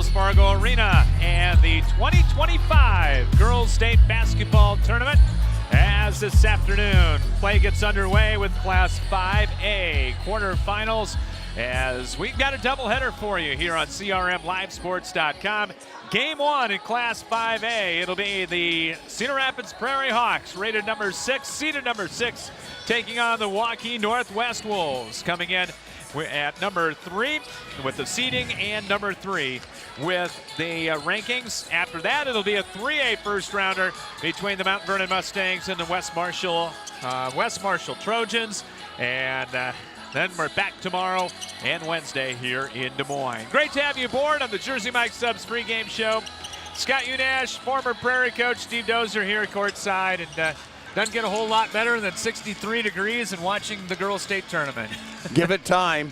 Wells Fargo Arena and the 2025 Girls State Basketball Tournament. As this afternoon, play gets underway with Class 5A quarterfinals, as we've got a doubleheader for you here on CRMLiveSports.com. Game one in Class 5A, it'll be the Cedar Rapids Prairie Hawks, rated number 6, seeded number 6, taking on the Waukee Northwest Wolves, coming in at number 3 with the seeding and number 3 with the rankings. After that, it'll be a 3A first rounder between the Mt.Vernon Mustangs and the West Marshall Trojans. And then we're back tomorrow and Wednesday here in Des Moines. Great to have you aboard on the Jersey Mike Subs pregame show. Scott Unash, former Prairie coach Steve Dozer here courtside, and doesn't get a whole lot better than 63 degrees and watching the girls' state tournament. Give it time.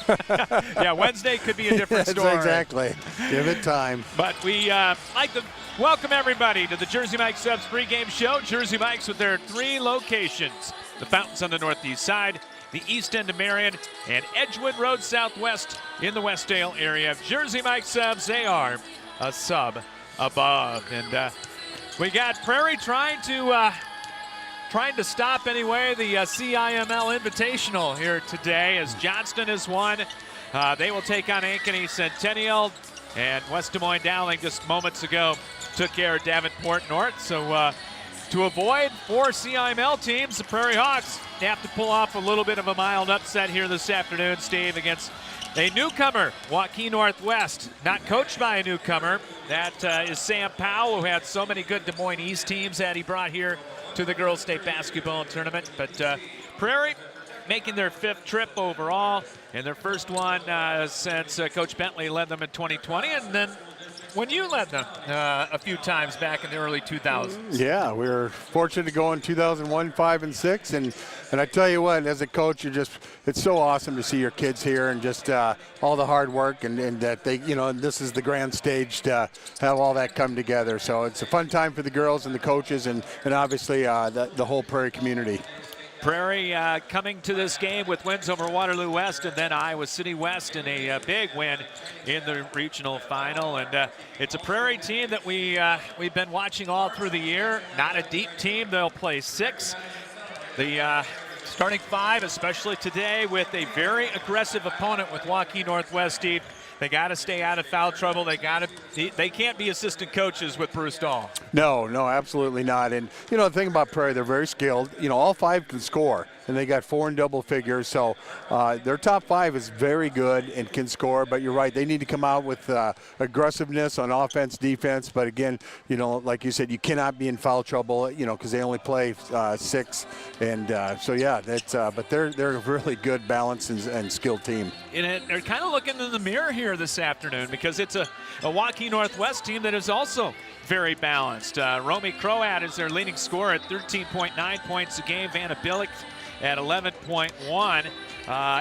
Yeah, Wednesday could be a different story. Exactly. Give it time. But we like to welcome everybody to the Jersey Mike Subs pregame show. Jersey Mike's with their 3 locations. The Fountains on the northeast side, the east end of Marion, and Edgewood Road Southwest in the Westdale area. Jersey Mike Subs, they are a sub above. And we got Prairie trying to stop anyway the CIML Invitational here today, as Johnston has won. They will take on Ankeny Centennial, and West Des Moines Dowling just moments ago took care of Davenport North. So to avoid 4 CIML teams, the Prairie Hawks have to pull off a little bit of a mild upset here this afternoon, Steve, against a newcomer, Waukee Northwest, not coached by a newcomer. That is Sam Powell, who had so many good Des Moines East teams that he brought here to the Girls State Basketball Tournament. But Prairie making their 5th trip overall, and their first one since Coach Bentley led them in 2020, and then when you led them a few times back in the early 2000s. Yeah, we were fortunate to go in 2001, 5, and 6, and I tell you what, as a coach, it's so awesome to see your kids here and just all the hard work and that they, and this is the grand stage to have all that come together. So it's a fun time for the girls and the coaches and obviously the whole Prairie community. Prairie coming to this game with wins over Waterloo West and then Iowa City West in a big win in the regional final. And it's a Prairie team that we've been watching all through the year. Not a deep team. They'll play 6. The starting 5, especially today, with a very aggressive opponent with Waukee Northwest, Steve. They got to stay out of foul trouble. They can't be assistant coaches with Bruce Dahl. No, absolutely not. And the thing about Prairie, they're very skilled. All 5 can score, and they got 4 in double figures. So their top 5 is very good and can score. But you're right, they need to come out with aggressiveness on offense, defense. But again, like you said, you cannot be in foul trouble, because they only play 6. And so yeah, that's. But they're a really good, balanced and skilled team. And they're kind of looking in the mirror here this afternoon, because it's a Waukee Northwest team that is also very balanced. Romy Croat is their leading scorer at 13.9 points a game. Vanna Billick at 11.1.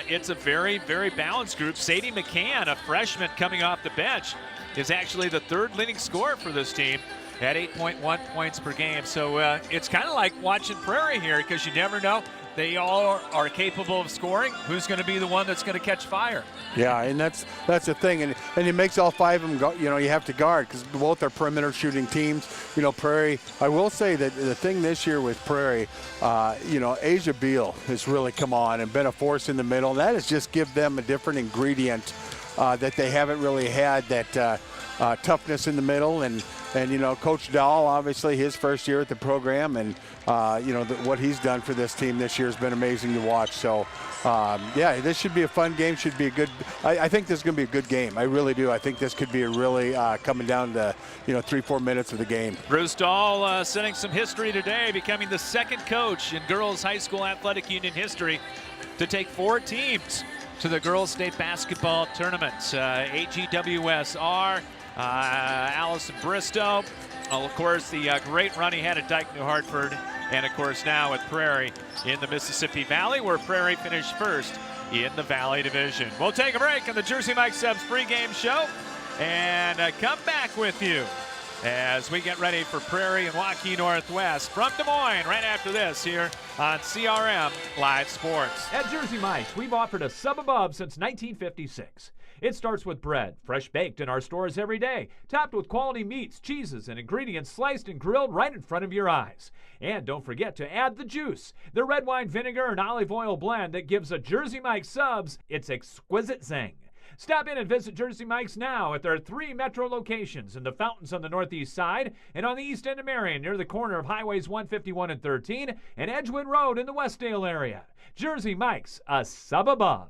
It's a very, very balanced group. Sadie McCann, a freshman coming off the bench, is actually the 3rd leading scorer for this team at 8.1 points per game. So it's kind of like watching Prairie here, because you never know. They all are capable of scoring. Who's going to be the one that's going to catch fire? Yeah, and that's the thing, and it makes all 5 of them go. You have to guard, because both are perimeter shooting teams. Prairie. I will say that the thing this year with Prairie, Asia Beal has really come on and been a force in the middle. And that has just give them a different ingredient that they haven't really had. That toughness in the middle, and Coach Dahl, obviously his first year at the program, and what he's done for this team this year has been amazing to watch. So yeah, this should be a fun game. Should be a good. I think this is going to be a good game. I really do. I think this could be a really coming down to 3-4 minutes of the game. Bruce Dahl setting some history today, becoming the 2nd coach in girls high school athletic union history to take 4 teams to the Girls State Basketball Tournament. AGWSR, Allison Bristow, of course the great run he had at Dyke New Hartford, and of course now with Prairie in the Mississippi Valley, where Prairie finished 1st in the Valley Division. We'll take a break on the Jersey Mike Subs pregame show and come back with you as we get ready for Prairie and Waukee Northwest from Des Moines right after this here on CRM Live Sports. At Jersey Mike's, we've offered a sub above since 1956. It starts with bread, fresh baked in our stores every day, topped with quality meats, cheeses, and ingredients sliced and grilled right in front of your eyes. And don't forget to add the juice, the red wine vinegar and olive oil blend that gives a Jersey Mike's subs its exquisite zing. Stop in and visit Jersey Mike's now at their 3 metro locations in the Fountains on the northeast side and on the east end of Marion near the corner of Highways 151 and 13 and Edgewood Road in the Westdale area. Jersey Mike's, a sub above.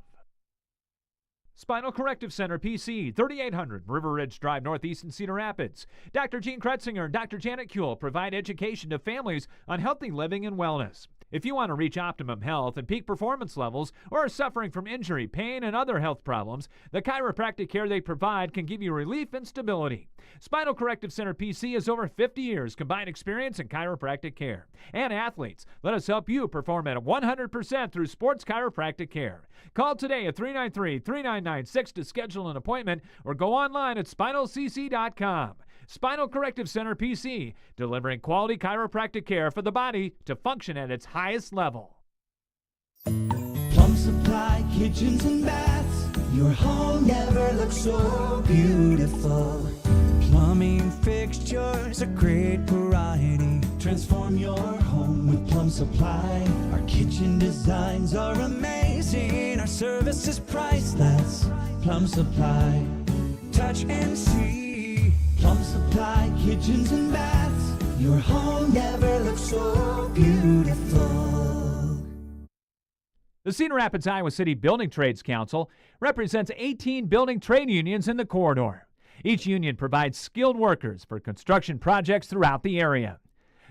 Spinal Corrective Center, PC, 3800 River Ridge Drive, Northeast in Cedar Rapids. Dr. Gene Kretzinger and Dr. Janet Kuehl provide education to families on healthy living and wellness. If you want to reach optimum health and peak performance levels or are suffering from injury, pain, and other health problems, the chiropractic care they provide can give you relief and stability. Spinal Corrective Center PC has over 50 years combined experience in chiropractic care. And athletes, let us help you perform at 100% through sports chiropractic care. Call today at 393-3996 to schedule an appointment or go online at spinalcc.com. Spinal Corrective Center PC, delivering quality chiropractic care for the body to function at its highest level. Plum Supply kitchens and baths, your home never looks so beautiful. Plumbing fixtures, a great variety. Transform your home with Plum Supply. Our kitchen designs are amazing. Our service is priceless. Plum Supply, touch and see. Plum Supply kitchens and baths, your home never looks so beautiful. The Cedar Rapids, Iowa City Building Trades Council represents 18 building trade unions in the corridor. Each union provides skilled workers for construction projects throughout the area.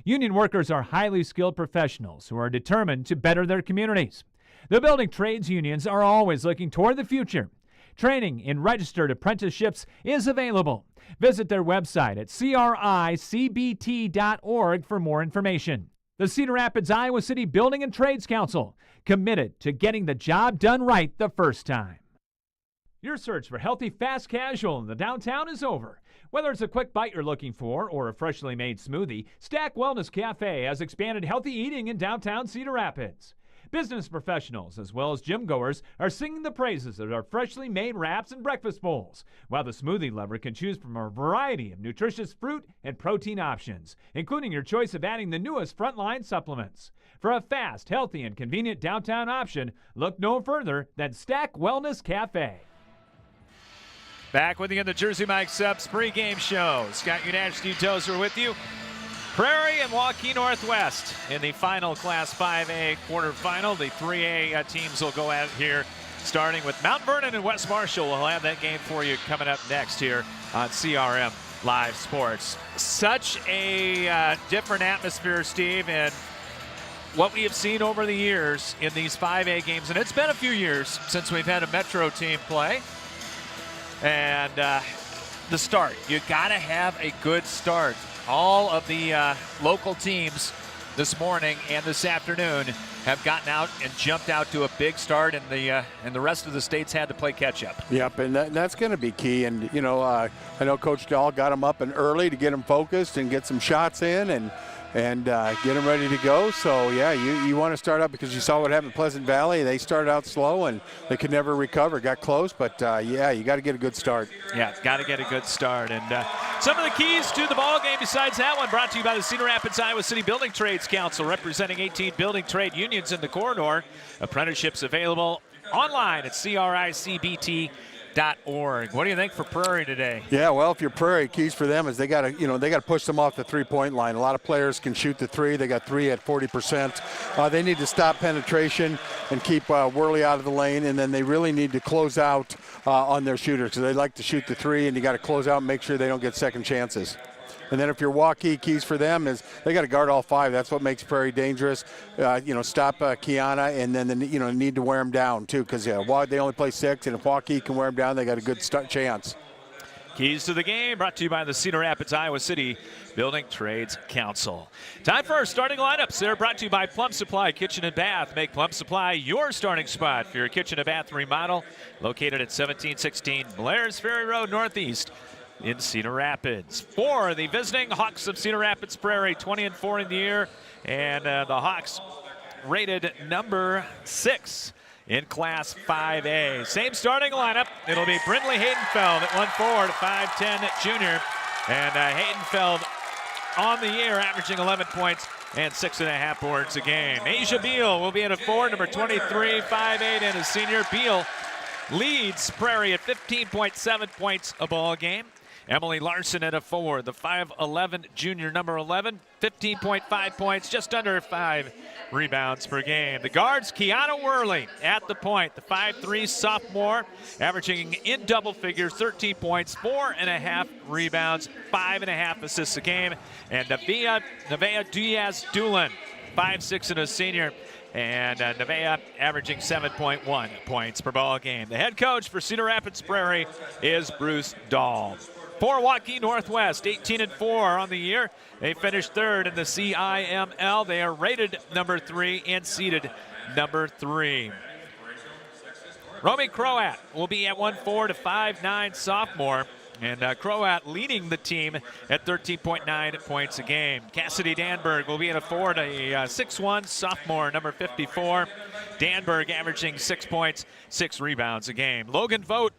Union workers are highly skilled professionals who are determined to better their communities. The building trades unions are always looking toward the future. Training in registered apprenticeships is available. Visit their website at cricbt.org for more information. The Cedar Rapids, Iowa City Building and Trades Council, committed to getting the job done right the first time. Your search for healthy, fast casual in the downtown is over. Whether it's a quick bite you're looking for or a freshly made smoothie, Stack Wellness Cafe has expanded healthy eating in downtown Cedar Rapids. Business professionals as well as gym goers are singing the praises of our freshly made wraps and breakfast bowls, while the smoothie lover can choose from a variety of nutritious fruit and protein options, including your choice of adding the newest frontline supplements. For a fast, healthy, and convenient downtown option, look no further than Stack Wellness Cafe. Back with you in the Jersey Mike Subs pregame show. Scott Unash, Steve Tozer with you. Prairie and Waukee Northwest in the final Class 5A quarterfinal. The 3A teams will go at it here, starting with Mt.Vernon and West Marshall. We'll have that game for you coming up next here on CRM Live Sports. Such a different atmosphere, Steve, and what we have seen over the years in these 5A games, and it's been a few years since we've had a Metro team play. And the start, you got to have a good start. All of the local teams this morning and this afternoon have gotten out and jumped out to a big start, and the rest of the states had to play catch up. Yep, and that's going to be key. And you know, I know Coach Dahl got them up and early to get them focused and get some shots in and get them ready to go. So yeah, you want to start up, because you saw what happened in Pleasant Valley. They started out slow and they could never recover. Got close, but yeah, you got to get a good start. Yeah, got to get a good start. And some of the keys to the ball game besides that one brought to you by the Cedar Rapids Iowa City Building Trades Council, representing 18 building trade unions in the corridor. Apprenticeships available online at cricbt.org. What do you think for Prairie today? Yeah, well, if you're Prairie, keys for them is they got to push them off the three-point line. A lot of players can shoot the three. They got three at 40%. They need to stop penetration and keep Worley out of the lane, and then they really need to close out on their shooters, because they like to shoot the three, and you got to close out and make sure they don't get second chances. And then if you're Waukee, keys for them is they got to guard all five. That's what makes Prairie dangerous. Stop Kiana, and then need to wear them down too, because they only play six, and if Waukee can wear them down, they got a good chance. Keys to the game brought to you by the Cedar Rapids Iowa City Building Trades Council. Time for our starting lineups. They're brought to you by Plum Supply Kitchen and Bath. Make Plum Supply your starting spot for your kitchen and bath remodel. Located at 1716 Blair's Ferry Road Northeast in Cedar Rapids. For the visiting Hawks of Cedar Rapids Prairie, 20-4 in the year, and the Hawks rated number 6 in Class 5A. Same starting lineup. It'll be Brindley Haydenfeld at 1'4", to 5'10" junior. And Haydenfeld on the year averaging 11 points and 6.5 boards a game. Asia Beal will be at a 4, number 23, 5'8", and a senior. Beal leads Prairie at 15.7 points a ball game. Emily Larson at a 4, the 5'11" junior, number 11, 15.5 points, just under 5 rebounds per game. The guards, Kiana Worley at the point, the 5'3" sophomore, averaging in double figures, 13 points, 4.5 rebounds, 5.5 assists a game. And Nevaeh Diaz-Dulin, 5'6" and a senior. And Nevaeh averaging 7.1 points per ball game. The head coach for Cedar Rapids Prairie is Bruce Dahl. For Waukee Northwest, 18-4 on the year. They finished third in the CIML. They are rated number 3 and seeded number 3. Romy Croat will be at 1'4", to 5'9" sophomore. And Croat leading the team at 13.9 points a game. Cassidy Danberg will be at a 4, to a 6'1" sophomore, number 54. Danberg averaging 6 points, 6 rebounds a game. Logan Vogt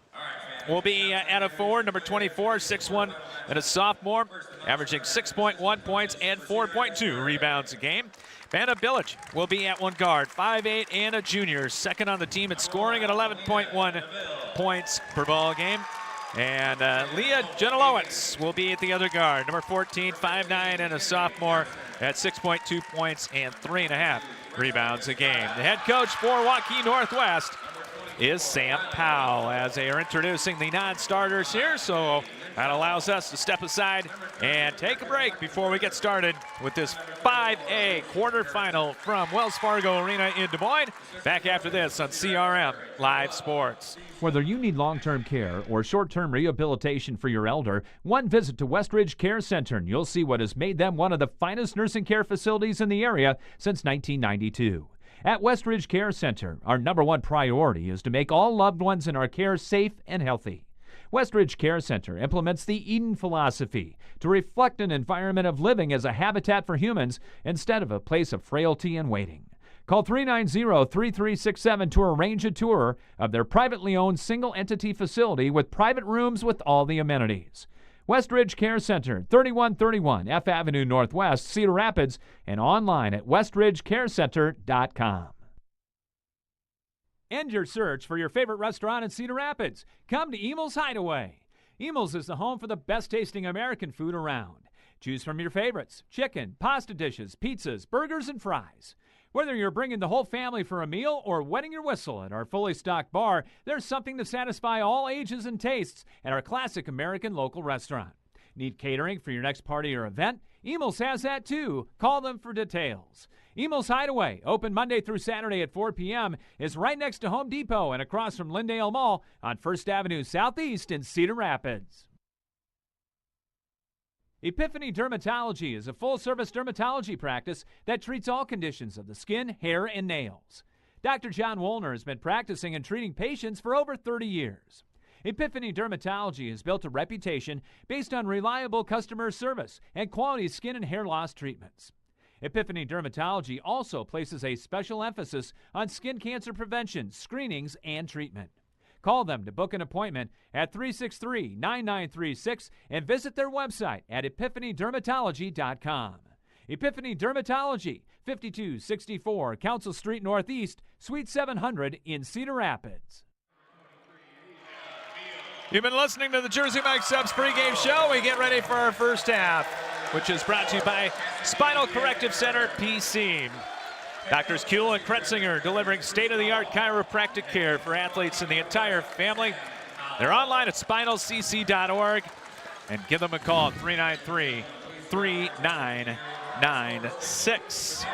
will be at a 4, number 24, 6'1", and a sophomore, averaging 6.1 points and 4.2 rebounds a game. Vanna Billich will be at 1 guard, 5'8", and a junior, second on the team at scoring at 11.1 points per ball game. And Leah Jenilowitz will be at the other guard, number 14, 5'9", and a sophomore at 6.2 points and 3.5 rebounds a game. The head coach for Waukee Northwest is Sam Powell, as they are introducing the non-starters here. So that allows us to step aside and take a break before we get started with this 5A quarterfinal from Wells Fargo Arena in Des Moines. Back after this on CRM Live Sports. Whether you need long-term care or short-term rehabilitation for your elder, one visit to Westridge Care Center and you'll see what has made them one of the finest nursing care facilities in the area since 1992. At Westridge Care Center, our #1 priority is to make all loved ones in our care safe and healthy. Westridge Care Center implements the Eden philosophy to reflect an environment of living as a habitat for humans instead of a place of frailty and waiting. Call 390-3367 to arrange a tour of their privately owned single-entity facility with private rooms with all the amenities. Westridge Care Center, 3131 F Avenue Northwest, Cedar Rapids, and online at westridgecarecenter.com. End your search for your favorite restaurant in Cedar Rapids. Come to Emil's Hideaway. Emil's is the home for the best-tasting American food around. Choose from your favorites: chicken, pasta dishes, pizzas, burgers, and fries. Whether you're bringing the whole family for a meal or wetting your whistle at our fully stocked bar, there's something to satisfy all ages and tastes at our classic American local restaurant. Need catering for your next party or event? Emil's has that too. Call them for details. Emil's Hideaway, open Monday through Saturday at 4 p.m., is right next to Home Depot and across from Lyndale Mall on 1st Avenue Southeast in Cedar Rapids. Epiphany Dermatology is a full-service dermatology practice that treats all conditions of the skin, hair, and nails. Dr. John Woolner has been practicing and treating patients for over 30 years. Epiphany Dermatology has built a reputation based on reliable customer service and quality skin and hair loss treatments. Epiphany Dermatology also places a special emphasis on skin cancer prevention, screenings, and treatment. Call them to book an appointment at 363-9936 and visit their website at epiphanydermatology.com. Epiphany Dermatology, 5264 Council Street Northeast, Suite 700 in Cedar Rapids. You've been listening to the Jersey Mike Subs pregame show. We get ready for our first half, which is brought to you by Spinal Corrective Center, PC. Doctors Kuehl and Kretzinger delivering state-of-the-art chiropractic care for athletes and the entire family. They're online at spinalcc.org and give them a call at 393-3996.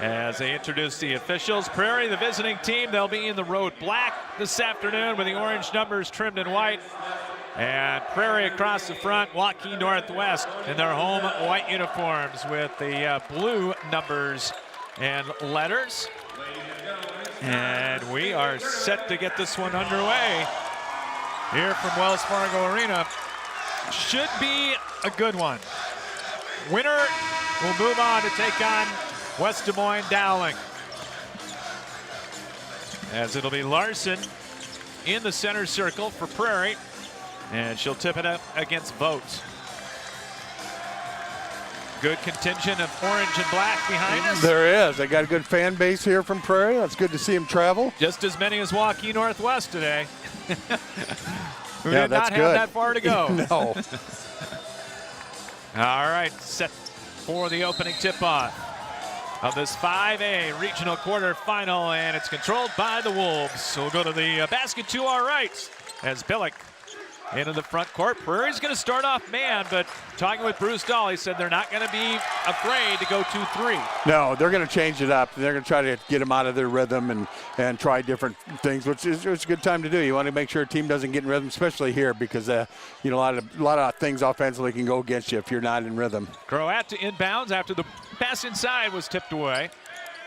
As they introduce the officials, Prairie, the visiting team, they'll be in the road black this afternoon with the orange numbers trimmed in white. And Prairie across the front, Waukee Northwest in their home white uniforms with the blue numbers and letters. And we are set to get this one underway here from Wells Fargo Arena. Should be a good one. Winner will move on to take on West Des Moines Dowling. as it'll be Larson in the center circle for Prairie, and she'll tip it up against Vogt. Good contingent of orange and black behind us. There is. They got a good fan base here from Prairie. That's good to see them travel. Just as many as Waukee Northwest today. We Yeah, did that's not good. have that far to go. No. All right, set for the opening tip-off of this 5A regional quarterfinal, and it's controlled by the Wolves. So we'll go to the basket to our right as Billick into the front court. Prairie's going to start off man, but talking with Bruce Dahl, he said they're not going to be afraid to go 2-3. No, they're going to change it up. They're going to try to get them out of their rhythm and try different things, which is a good time to do. You want to make sure a team doesn't get in rhythm, especially here, because a lot of things offensively can go against you if you're not in rhythm. Croat to inbounds after the pass inside was tipped away.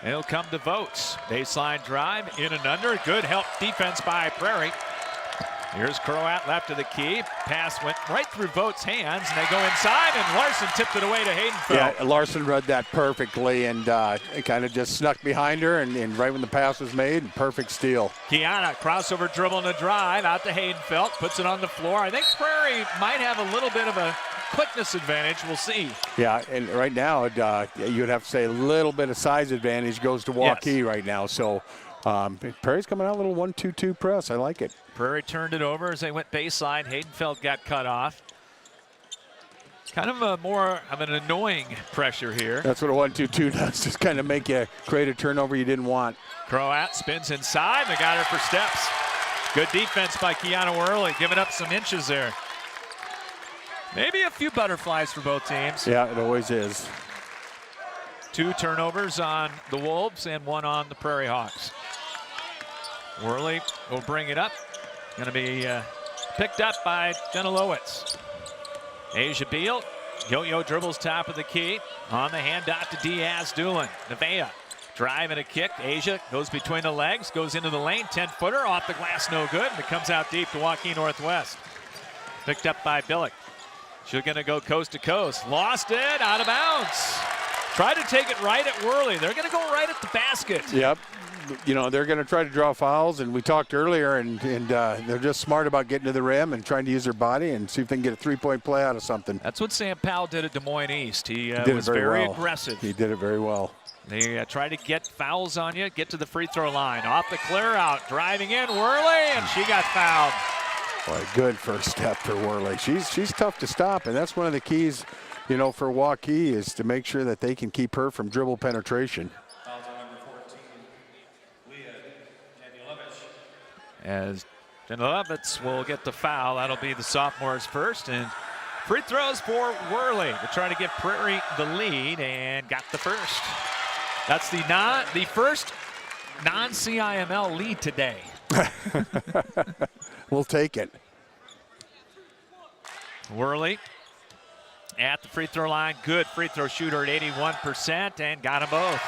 It'll come to Votes. Baseline drive, in and under. Good help defense by Prairie. Here's Croat left of the key. Pass went right through Votes' hands, and they go inside, and Larson tipped it away to Haydenfeld. Yeah, Larson read that perfectly and it kind of just snuck behind her, and right when the pass was made, perfect steal. Kiana, crossover dribble and a drive out to Haydenfeld, puts it on the floor. I think Prairie might have a little bit of a quickness advantage. We'll see. Yeah, and right now, you'd have to say a little bit of size advantage goes to Waukee right now. So Prairie's coming out a little 1-2-2 press. I like it. Prairie turned it over as they went baseline. Haydenfeld got cut off. Kind of a more of an annoying pressure here. That's what a 1-2-2 does, just kind of make you create a turnover you didn't want. Croat spins inside. They got her for steps. Good defense by Kiana Worley, giving up some inches there. Maybe a few butterflies for both teams. Yeah, it always is. 2 turnovers on the Wolves and 1 on the Prairie Hawks. Worley will bring it up. Going to be picked up by Jenilowitz. Asia Beal, yo-yo dribbles top of the key. On the handout to Diaz-Dulin. Nevea, drive and a kick. Asia goes between the legs, goes into the lane. 10-footer off the glass, no good. And it comes out deep to Waukee Northwest. Picked up by Billick. She's going to go coast to coast. Lost it, out of bounds. Tried to take it right at Worley. They're going to go right at the basket. Yep. They're going to try to draw fouls, and we talked earlier, and they're just smart about getting to the rim and trying to use their body and see if they can get a three-point play out of something. That's what Sam Powell did at Des Moines East. He was very well. aggressive. He did it very well. They try to get fouls on you, get to the free throw line. Off the clear out, driving in, Worley, and she got fouled. Boy, good first step for Worley. She's tough to stop, and that's one of the keys, for Waukee, is to make sure that they can keep her from dribble penetration. As Jenilowitz will get the foul. That'll be the sophomore's first. And free throws for Worley to try to give Prairie the lead, and got the first. That's the first non-CIML lead today. We'll take it. Worley at the free throw line. Good free throw shooter at 81%, and got them both.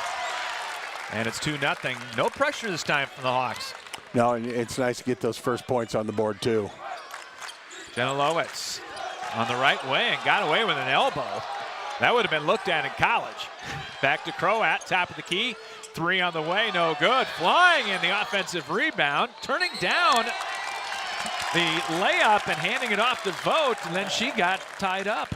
And it's 2-0. No pressure this time from the Hawks. No, and it's nice to get those first points on the board, too. Jenilowitz on the right wing, got away with an elbow. That would have been looked at in college. Back to Croat, top of the key. 3 on the way, no good. Flying in the offensive rebound, turning down the layup and handing it off to Vogt, and then she got tied up.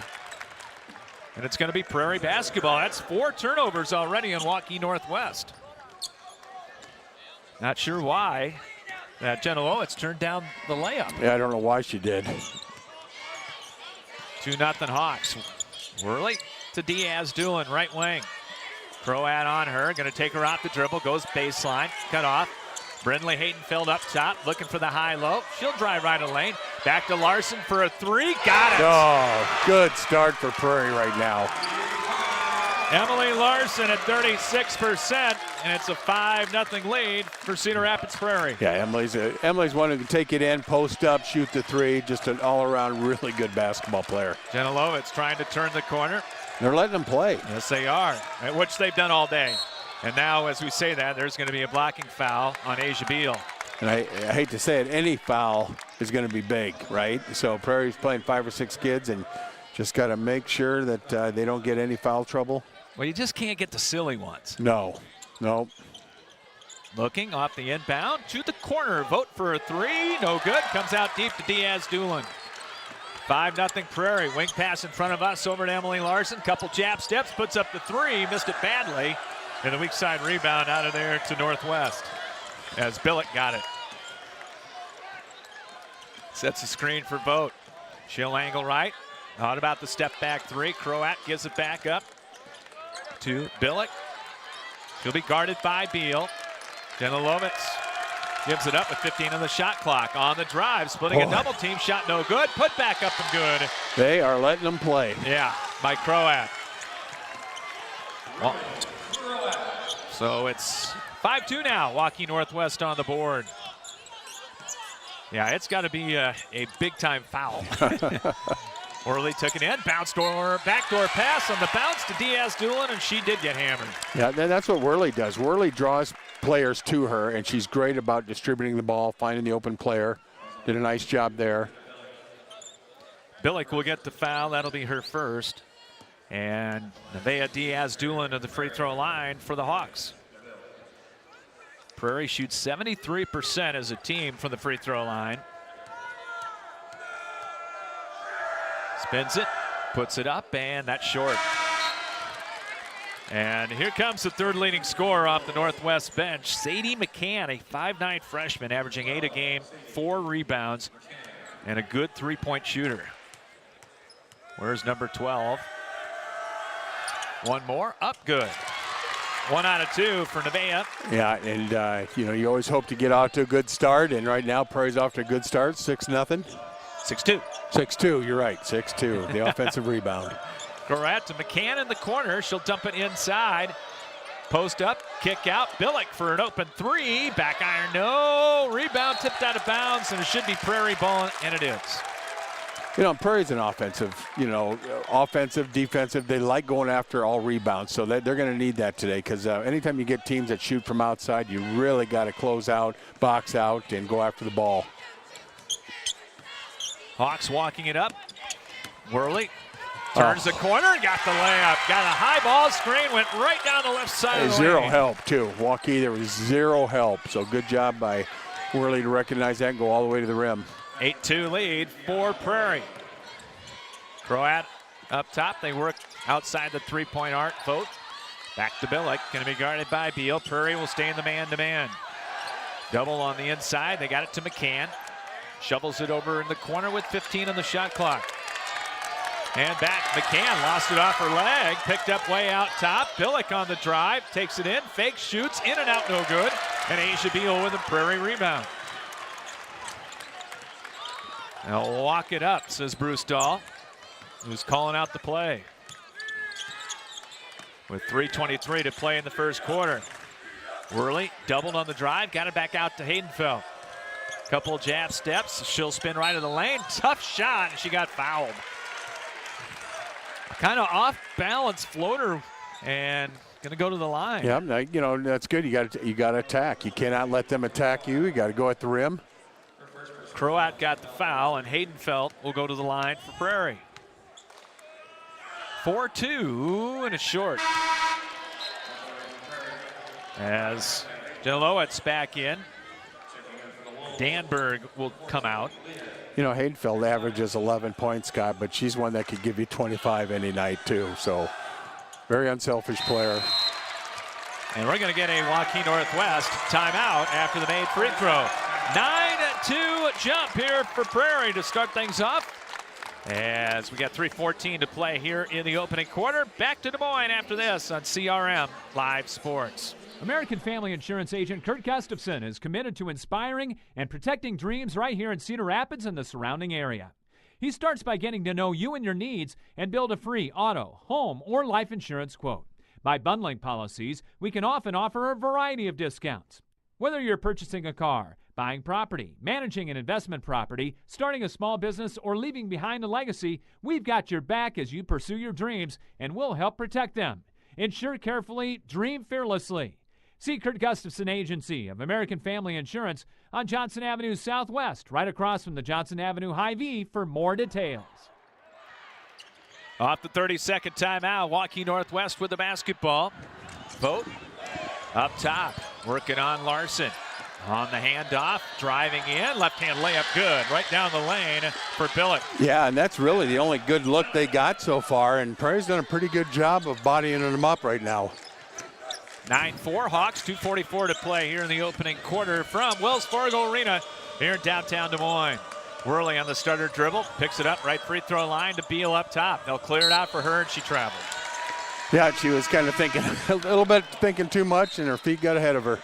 And it's going to be Prairie basketball. That's 4 turnovers already in Waukee Northwest. Not sure why that Jenilowitz turned down the layup. Yeah, I don't know why she did. 2-0 Hawks. Worley to Diaz-Dulin, right wing. Croat on her, going to take her off the dribble, goes baseline, cut off. Brindley Haydenfeld up top, looking for the high-low. She'll drive right in the lane. Back to Larson for a 3, got it. Oh, good start for Prairie right now. Emily Larson at 36%, and it's a 5-0 lead for Cedar Rapids Prairie. Yeah, Emily's one who can take it in, post up, shoot the 3. Just an all-around really good basketball player. Jenilowitz trying to turn the corner. They're letting them play. Yes, they are, which they've done all day. And now, as we say that, there's going to be a blocking foul on Asia Beal. And I hate to say it, any foul is going to be big, right? So Prairie's playing 5 or 6 kids, and just got to make sure that they don't get any foul trouble. Well, you just can't get the silly ones. No. Looking off the inbound to the corner. Vote for a three. No good. Comes out deep to Diaz-Doolin. 5-0 Prairie. Wing pass in front of us over to Emily Larson. Couple jab steps. Puts up the three. Missed it badly. And a weak side rebound out of there to Northwest as Billick got it. Sets a screen for Vogt. She'll angle right. Thought about the step back three. Croat gives it back up to Billick. She'll be guarded by Beal. Jenilovitz gives it up with 15 on the shot clock. On the drive, splitting a double team shot, no good. Put back up and good. They are letting them play. Yeah, by Croat. Well, so it's 5-2 now. Waukee Northwest on the board. Yeah, it's got to be a big-time foul. Worley took it in, backdoor pass on the bounce to Diaz-Doolin, and she did get hammered. Yeah, that's what Worley does. Worley draws players to her, and she's great about distributing the ball, finding the open player. Did a nice job there. Billick will get the foul. That'll be her first. And Nevaeh Diaz-Doolin to the free throw line for the Hawks. Prairie shoots 73% as a team from the free throw line. Spins it, puts it up, and that's short. And here comes the third leading scorer off the Northwest bench, Sadie McCann, a 5'9" freshman, averaging 8 a game, 4 rebounds, and a good three-point shooter. Where's number 12? One more, up good. 1 out of 2 for Nevaeh. Yeah, and you always hope to get out to a good start, and right now Prairie's off to a good start, 6-0. 6-2. 6-2, you're right, 6-2, the offensive rebound. Correct to McCann in the corner. She'll dump it inside. Post up, kick out. Billick for an open three. Back iron, no. Rebound tipped out of bounds, and it should be Prairie ball, and it is. Prairie's an offensive, offensive, defensive. They like going after all rebounds, so they're going to need that today because anytime you get teams that shoot from outside, you really got to close out, box out, and go after the ball. Hawks walking it up. Worley turns the corner and got the layup. Got a high ball screen, went right down the left side of the Zero lane. help, too. Waukee, there was zero help, so good job by Worley to recognize that and go all the way to the rim. 8-2 lead for Prairie. Croat up top. They work outside the three-point arc. Vogt back to Billick. Going to be guarded by Beal. Prairie will stay in the man-to-man. Double on the inside. They got it to McCann. Shovels it over in the corner with 15 on the shot clock. And back, McCann lost it off her leg. Picked up way out top. Billick on the drive. Takes it in. Fake shoots. In and out, no good. And Asia Beal with a Prairie rebound. They'll walk it up, says Bruce Dahl, who's calling out the play. With 3:23 to play in the first quarter. Worley doubled on the drive, got it back out to Haydenfeld. Couple jab steps, she'll spin right of the lane. Tough shot, and she got fouled. Kind of off balance floater, and gonna go to the line. Yeah, that's good. You got to attack. You cannot let them attack you. You got to go at the rim. Croat got the foul, and Haydenfeld will go to the line for Prairie. 4-2, and it's short. As Delowitz back in. Danberg will come out. Haydenfeld averages 11 points, Scott, but she's one that could give you 25 any night, too. So, very unselfish player. And we're going to get a Waukee Northwest timeout after the made free throw. 9-2 jump here for Prairie to start things off. As we got 3:14 to play here in the opening quarter. Back to Des Moines after this on CRM Live Sports. American Family Insurance agent Kurt Gustafson is committed to inspiring and protecting dreams right here in Cedar Rapids and the surrounding area. He starts by getting to know you and your needs and build a free auto, home, or life insurance quote. By bundling policies, we can often offer a variety of discounts. Whether you're purchasing a car, buying property, managing an investment property, starting a small business, or leaving behind a legacy, we've got your back as you pursue your dreams, and we'll help protect them. Insure carefully, dream fearlessly. See Kurt Gustafson Agency of American Family Insurance on Johnson Avenue Southwest, right across from the Johnson Avenue Hy-Vee for more details. Off the 30-second timeout, Waukee Northwest with the basketball. Vogt up top. Working on Larson. On the handoff, driving in, left-hand layup good, right down the lane for Billick. Yeah, and that's really the only good look they got so far, and Prairie's done a pretty good job of bodying them up right now. 9-4 Hawks, 2:44 to play here in the opening quarter from Wells Fargo Arena here in downtown Des Moines. Worley on the starter dribble, picks it up, right free throw line to Beal up top. They'll clear it out for her, and she traveled. Yeah, she was kind of thinking a little bit thinking too much, and her feet got ahead of her.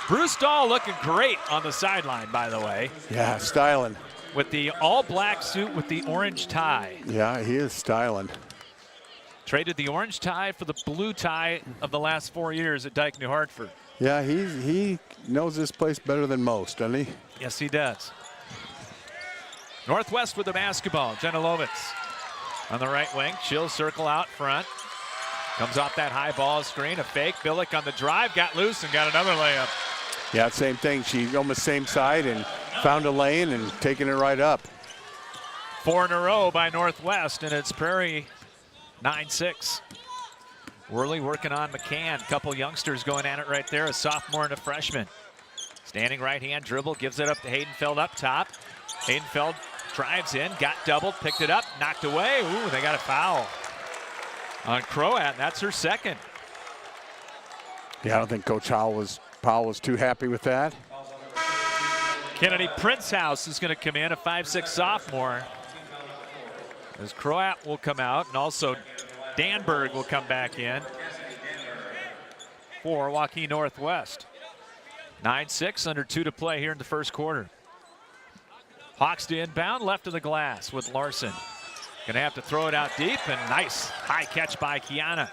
Bruce Dahl looking great on the sideline, by the way. Yeah, styling. With the all-black suit with the orange tie. Yeah, he is styling. Traded the orange tie for the blue tie of the last 4 years at Dyke New Hartford. Yeah, he knows this place better than most, doesn't he? Yes, he does. Northwest with the basketball. Jenna Lovitz on the right wing. She'll circle out front. Comes off that high ball screen. A fake. Billick on the drive. Got loose and got another layup. Yeah, same thing. She almost same side and found a lane and taking it right up. 4 in a row by Northwest, and it's Prairie 9-6. Worley working on McCann. Couple youngsters going at it right there, a sophomore and a freshman. Standing right-hand dribble, gives it up to Haydenfeld up top. Haydenfeld drives in, got doubled, picked it up, knocked away. Ooh, they got a foul on Croat, and that's her second. Yeah, I don't think Coach Powell was too happy with that. Kennedy Princehouse is going to come in, a 5'6" sophomore. As Croat will come out, and also Danberg will come back in for Waukee Northwest. 9-6, under 2 to play here in the first quarter. Hawks to inbound, left of the glass with Larson. Gonna have to throw it out deep, and nice high catch by Kiana.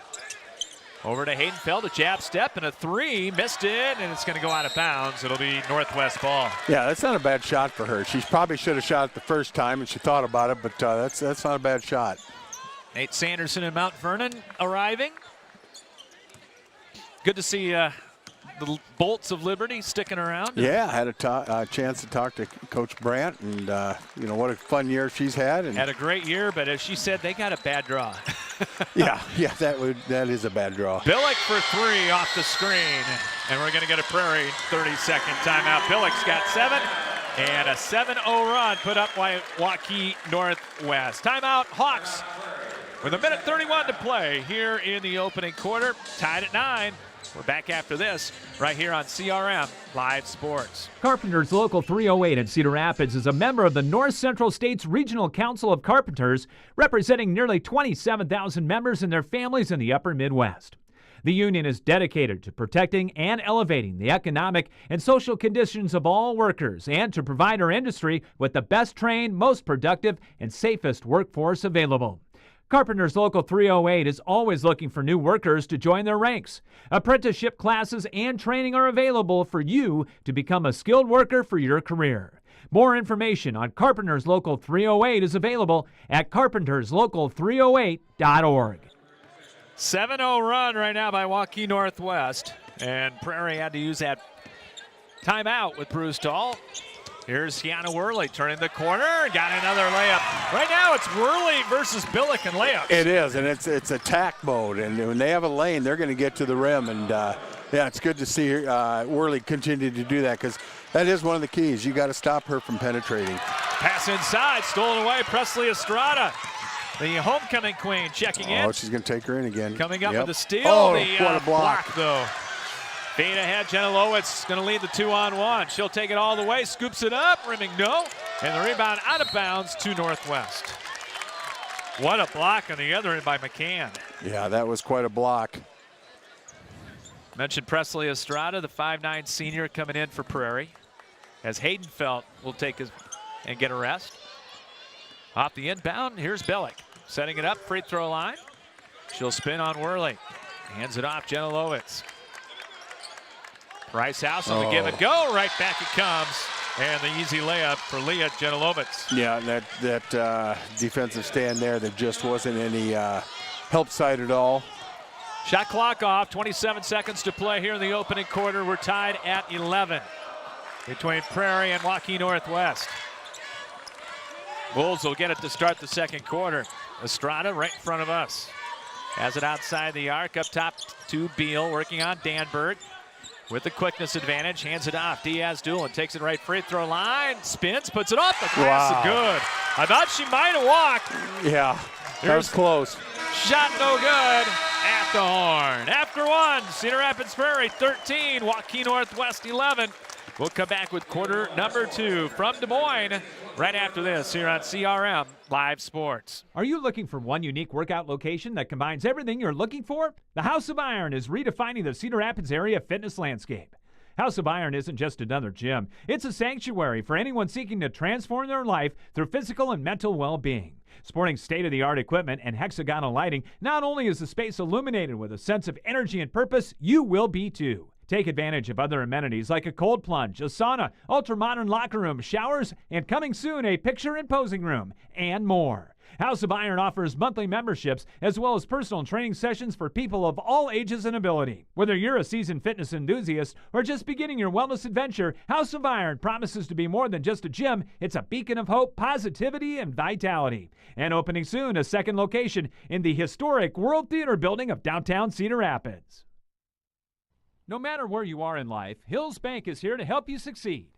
Over to Haydenfeld, a jab step and a 3, missed it, and it's gonna go out of bounds. It'll be Northwest ball. Yeah, that's not a bad shot for her. She probably should have shot it the first time, and she thought about it, but that's not a bad shot. Nate Sanderson and Mt.Vernon arriving. Good to see the Bolts of Liberty sticking around. Yeah, I had a chance to talk to Coach Brandt, and you know what a fun year she's had. And had a great year, but as she said, they got a bad draw. yeah, that is a bad draw. Billick for 3 off the screen, and we're going to get a Prairie 30-second timeout. Billick's got 7, and a 7-0 run put up by Waukee Northwest. Timeout, Hawks, with 1:31 to play here in the opening quarter. Tied at 9. We're back after this right here on CRM Live Sports. Carpenters Local 308 in Cedar Rapids is a member of the North Central States Regional Council of Carpenters, representing nearly 27,000 members and their families in the upper Midwest. The union is dedicated to protecting and elevating the economic and social conditions of all workers and to provide our industry with the best trained, most productive, and safest workforce available. Carpenters Local 308 is always looking for new workers to join their ranks. Apprenticeship classes and training are available for you to become a skilled worker for your career. More information on Carpenters Local 308 is available at carpenterslocal308.org. 7-0 run right now by Waukee Northwest, and Prairie had to use that timeout with Bruce Dahl. Here's Kiana Worley turning the corner, got another layup. Right now it's Worley versus Billick in layups. It is, and it's attack mode, and when they have a lane, they're going to get to the rim, and yeah, it's good to see Worley continue to do that, because that is one of the keys. You got to stop her from penetrating. Pass inside, stolen away, Presley Estrada, the homecoming queen, checking in. Oh, she's going to take her in again. Coming up with the steal. Oh, the what a block. though. Fade ahead, Jenna Lowitz going to lead the 2-on-1. She'll take it all the way, scoops it up, rimming no, and the rebound out of bounds to Northwest. What a block on the other end by McCann. Yeah, that was quite a block. Mentioned Presley Estrada, the 5'9" senior coming in for Prairie, as Haydenfeld will take his and get a rest. Off the inbound, here's Billick. Setting it up, free throw line. She'll spin on Worley. Hands it off, Jenna Lowitz. Bryce House on the give and go, right back it comes. And the easy layup for Leah Jenilovitz. Yeah, that defensive stand there, there just wasn't any help side at all. Shot clock off, 27 seconds to play here in the opening quarter. We're tied at 11 between Prairie and Waukee Northwest. Bulls will get it to start the second quarter. Estrada right in front of us. Has it outside the arc, up top to Beal, working on Danberg. with the quickness advantage, hands it off. Diaz-Dulin takes it right free throw line, spins, puts it off the glass. Wow. Good. I thought she might have walked. Yeah, that was close. Shot no good at the horn. After one, Cedar Rapids Prairie 13, Waukee Northwest 11. We'll come back with quarter number 2 from Des Moines right after this here on CRM Live Sports. Are you looking for one unique workout location that combines everything you're looking for? The House of Iron is redefining the Cedar Rapids area fitness landscape. House of Iron isn't just another gym. It's a sanctuary for anyone seeking to transform their life through physical and mental well-being. Sporting state-of-the-art equipment and hexagonal lighting, not only is the space illuminated with a sense of energy and purpose, you will be too. Take advantage of other amenities like a cold plunge, a sauna, ultra-modern locker room, showers, and coming soon, a picture and posing room, and more. House of Iron offers monthly memberships as well as personal training sessions for people of all ages and ability. Whether you're a seasoned fitness enthusiast or just beginning your wellness adventure, House of Iron promises to be more than just a gym. It's a beacon of hope, positivity, and vitality. And opening soon, a second location in the historic World Theater building of downtown Cedar Rapids. No matter where you are in life, Hills Bank is here to help you succeed.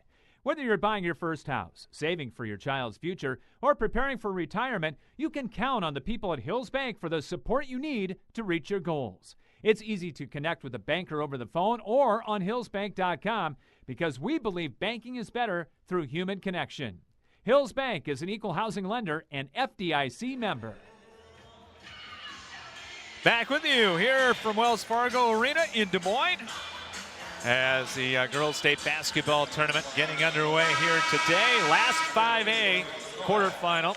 Whether you're buying your first house, saving for your child's future, or preparing for retirement, you can count on the people at Hills Bank for the support you need to reach your goals. It's easy to connect with a banker over the phone or on hillsbank.com because we believe banking is better through human connection. Hills Bank is an equal housing lender and FDIC member. Back with you here from Wells Fargo Arena in Des Moines as the girls state basketball tournament getting underway here today. Last 5A quarterfinal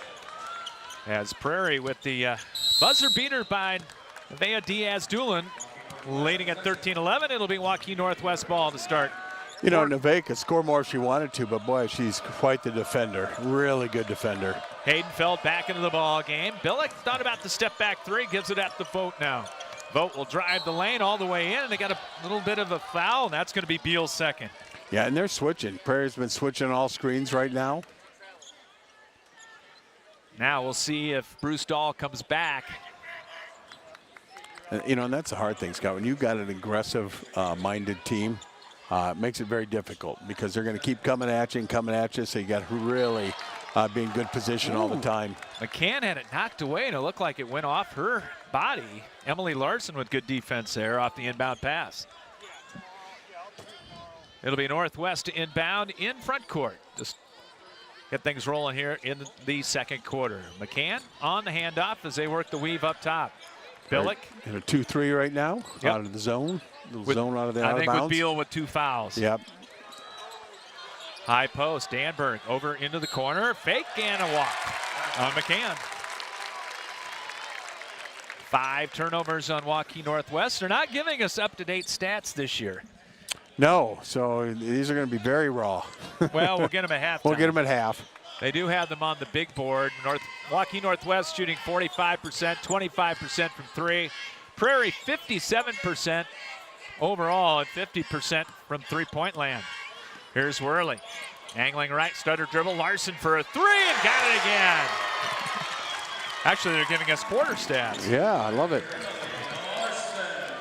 as Prairie with the buzzer beater by Nevaeh Diaz-Dulin leading at 13-11. It'll be Waukee Northwest ball to start. You know, Nevaeh could score more if she wanted to, but boy, she's quite the defender. Really good defender. Haydenfeld back into the ball game. Billick thought about the step back three, gives it at the Vogt now. Vogt will drive the lane all the way in, and they got a little bit of a foul, and that's going to be Beal's second. Yeah, and they're switching. Prairie's been switching all screens right now. Now we'll see if Bruce Dahl comes back. You know, and that's the hard thing, Scott. When you've got an aggressive-minded team, it makes it very difficult because they're going to keep coming at you, so you got to really be in good position all the time. McCann had it knocked away, and it looked like it went off her body. Emily Larson with good defense there off the inbound pass. It'll be Northwest inbound in front court. Just get things rolling here in the second quarter. McCann on the handoff as they work the weave up top. Billick. In a 2-3 right now, Yep. out of the zone. With, zone out of the I out think of with bounds. Beal with 2 fouls. Yep. High post, Danberg over into the corner. Fake and a walk on McCann. 5 turnovers on Waukee Northwest. They're not giving us up-to-date stats this year. No, so these are going to be very raw. Well, we'll get them at halftime. We'll get them at half. They do have them on the big board. Waukee Northwest shooting 45%, 25% from 3. Prairie 57% overall and 50% from three-point land. Here's Worley. Angling right, stutter dribble. Larson for a 3 and got it again. Actually, they're giving us quarter stats. Yeah, I love it.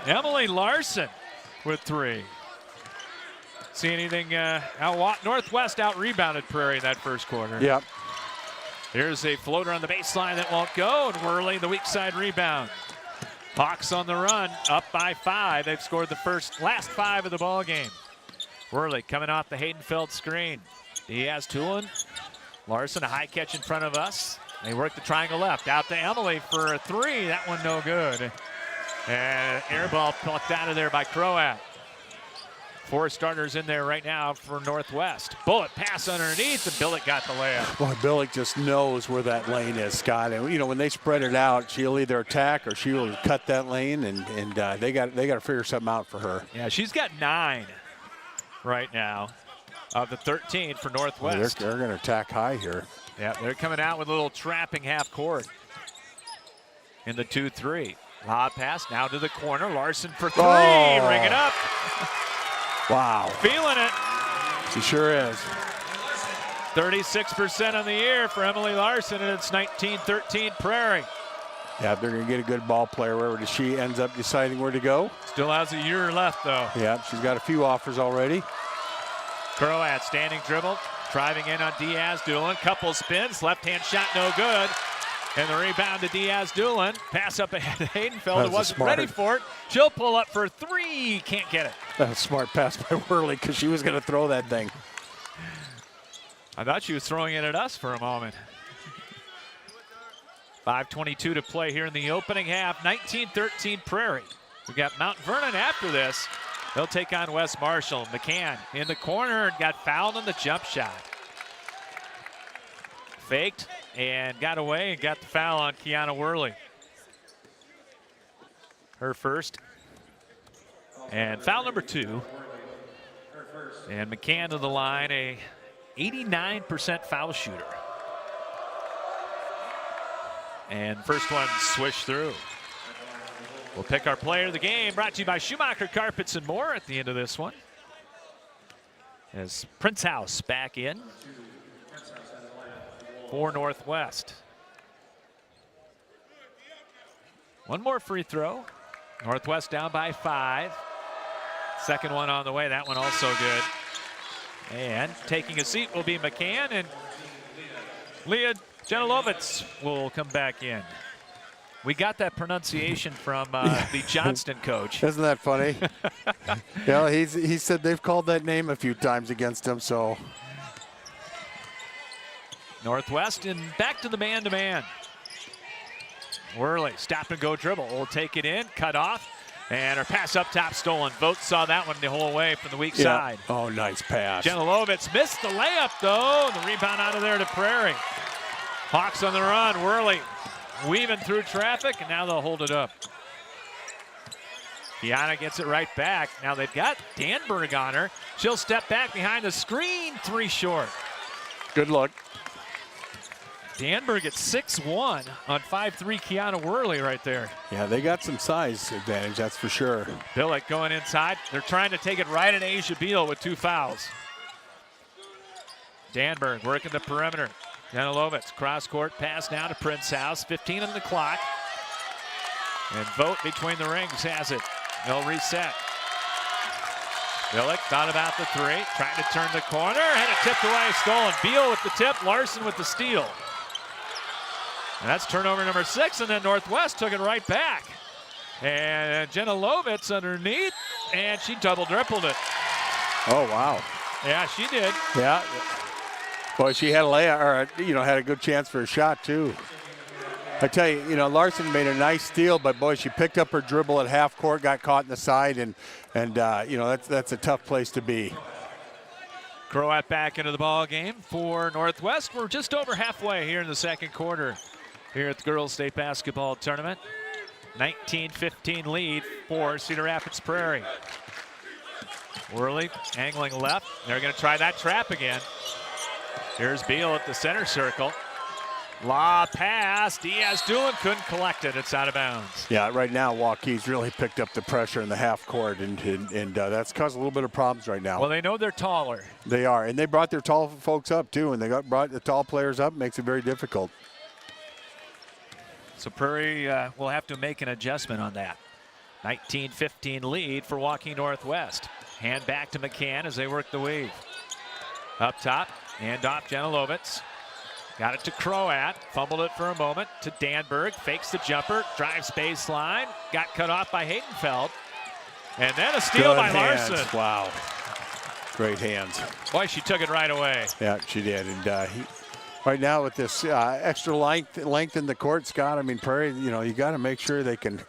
Emily Larson with 3. See anything? Northwest out-rebounded Prairie in that first quarter. Yep. Here's a floater on the baseline that won't go, and Worley the weak side rebound. Hawks on the run, up by 5. They've scored the last 5 of the ball game. Worley coming off the Haydenfeld screen. Diaz-Dulin. Larson, a high catch in front of us. They work the triangle left. Out to Emily for a 3. That one no good. And air ball plucked out of there by Croat. 4 starters in there right now for Northwest. Bullet pass underneath, and Billick got the layup. Boy, Billick just knows where that lane is, Scott. And you know, when they spread it out, she'll either attack or she'll cut that lane, and they got to figure something out for her. Yeah, she's got 9 right now of the 13 for Northwest. They're going to attack high here. Yeah, they're coming out with a little trapping half court in the 2-3. Lob pass now to the corner. Larson for 3. Oh. Ring it up. Wow. Feeling it. She sure is. 36% on the year for Emily Larson, and it's 19-13 Prairie. Yeah, they're going to get a good ball player wherever she ends up deciding where to go. Still has a year left, though. Yeah, she's got a few offers already. Croat standing dribble, driving in on Diaz-Doolin. Couple spins, left-hand shot no good. And the rebound to Diaz-Doolin. Pass up ahead of Haydenfeld, who wasn't ready for it. She'll pull up for three, can't get it. That's a smart pass by Worley because she was going to throw that thing. I thought she was throwing it at us for a moment. 5:22 to play here in the opening half. 19-13 Prairie. We got Mt.Vernon after this. They'll take on West Marshall. McCann in the corner and got fouled on the jump shot. Faked and got away and got the foul on Kiana Worley. Her first. And foul number 2. And McCann to the line, a 89% foul shooter. And first one swished through. We'll pick our player of the game, brought to you by Schumacher Carpets and More at the end of this one. As Prince House back in for Northwest. One more free throw. Northwest down by 5. Second one on the way, that one also good. And taking a seat will be McCann, and Leah Jenilovitz will come back in. We got that pronunciation from the Johnston coach. Isn't that funny? Yeah, he said they've called that name a few times against him, so. Northwest and back to the man-to-man. Worley, stop and go dribble. Will take it in, cut off, and her pass up top stolen. Vogt saw that one the whole way from the weak side. Oh, nice pass. Jenilovitz missed the layup, though. The rebound out of there to Prairie. Hawks on the run. Worley weaving through traffic, and now they'll hold it up. Kiana gets it right back. Now they've got Danberg on her. She'll step back behind the screen. 3 short. Good look. Danberg at 6'1" on 5'3" Kiana Worley right there. Yeah, they got some size advantage, that's for sure. Billick going inside. They're trying to take it right at Asia Beal with 2 fouls. Danberg working the perimeter. Jenilovitz, cross-court pass now to Prince House. 15 on the clock. And Vogt between the rings has it. They'll reset. Billick thought about the 3, trying to turn the corner, had it tipped away, stolen. Beal with the tip, Larson with the steal. And that's turnover number 6, and then Northwest took it right back. And Jenilovitz underneath, and she double dribbled it. Oh, wow. Yeah, she did. Yeah. Boy, she had a layup, or had a good chance for a shot too. I tell you, Larson made a nice steal, but boy, she picked up her dribble at half court, got caught in the side, and that's a tough place to be. Croat back into the ball game for Northwest. We're just over halfway here in the second quarter here at the Girls State Basketball Tournament. 19-15 lead for Cedar Rapids Prairie. Worley angling left. They're going to try that trap again. Here's Beal at the center circle. Law pass. Diaz-Doolin couldn't collect it. It's out of bounds. Yeah, right now Waukee's really picked up the pressure in the half court, and that's caused a little bit of problems right now. Well, they know they're taller. They are, and they brought their tall folks up too, and they brought the tall players up. Makes it very difficult. So Prairie will have to make an adjustment on that. 19-15 lead for Waukee Northwest. Hand back to McCann as they work the weave. Up top, hand off Jenilovitz. Got it to Croat, fumbled it for a moment to Danberg, fakes the jumper, drives baseline, got cut off by Haydenfeld. And then a steal by Larson. Wow, great hands. Boy, she took it right away. Yeah, she did. And right now with this extra length in the court, Scott, I mean, Prairie, you got to make sure they can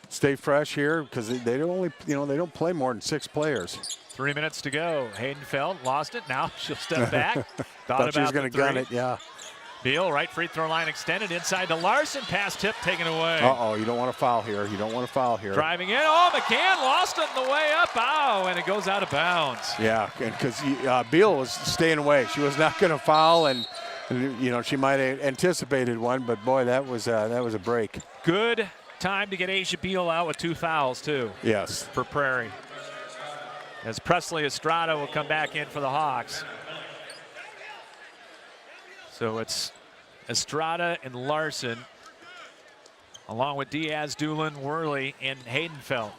stay fresh here because they don't play more than 6 players. 3 minutes to go. Haydenfeld lost it. Now she'll step back. Thought she was going to gun it, yeah. Beal, right free throw line extended inside to Larson. Pass tip taken away. Uh-oh, you don't want to foul here. You don't want to foul here. Driving in. Oh, McCann lost it on the way up. Ow, and it goes out of bounds. Yeah, because Beal was staying away. She was not going to foul, and she might have anticipated one, but boy, that was a break. Good time to get Asia Beal out with 2 fouls, too. Yes. For Prairie. As Presley Estrada will come back in for the Hawks. So it's Estrada and Larson along with Diaz, Doolin, Worley, and Haydenfeld.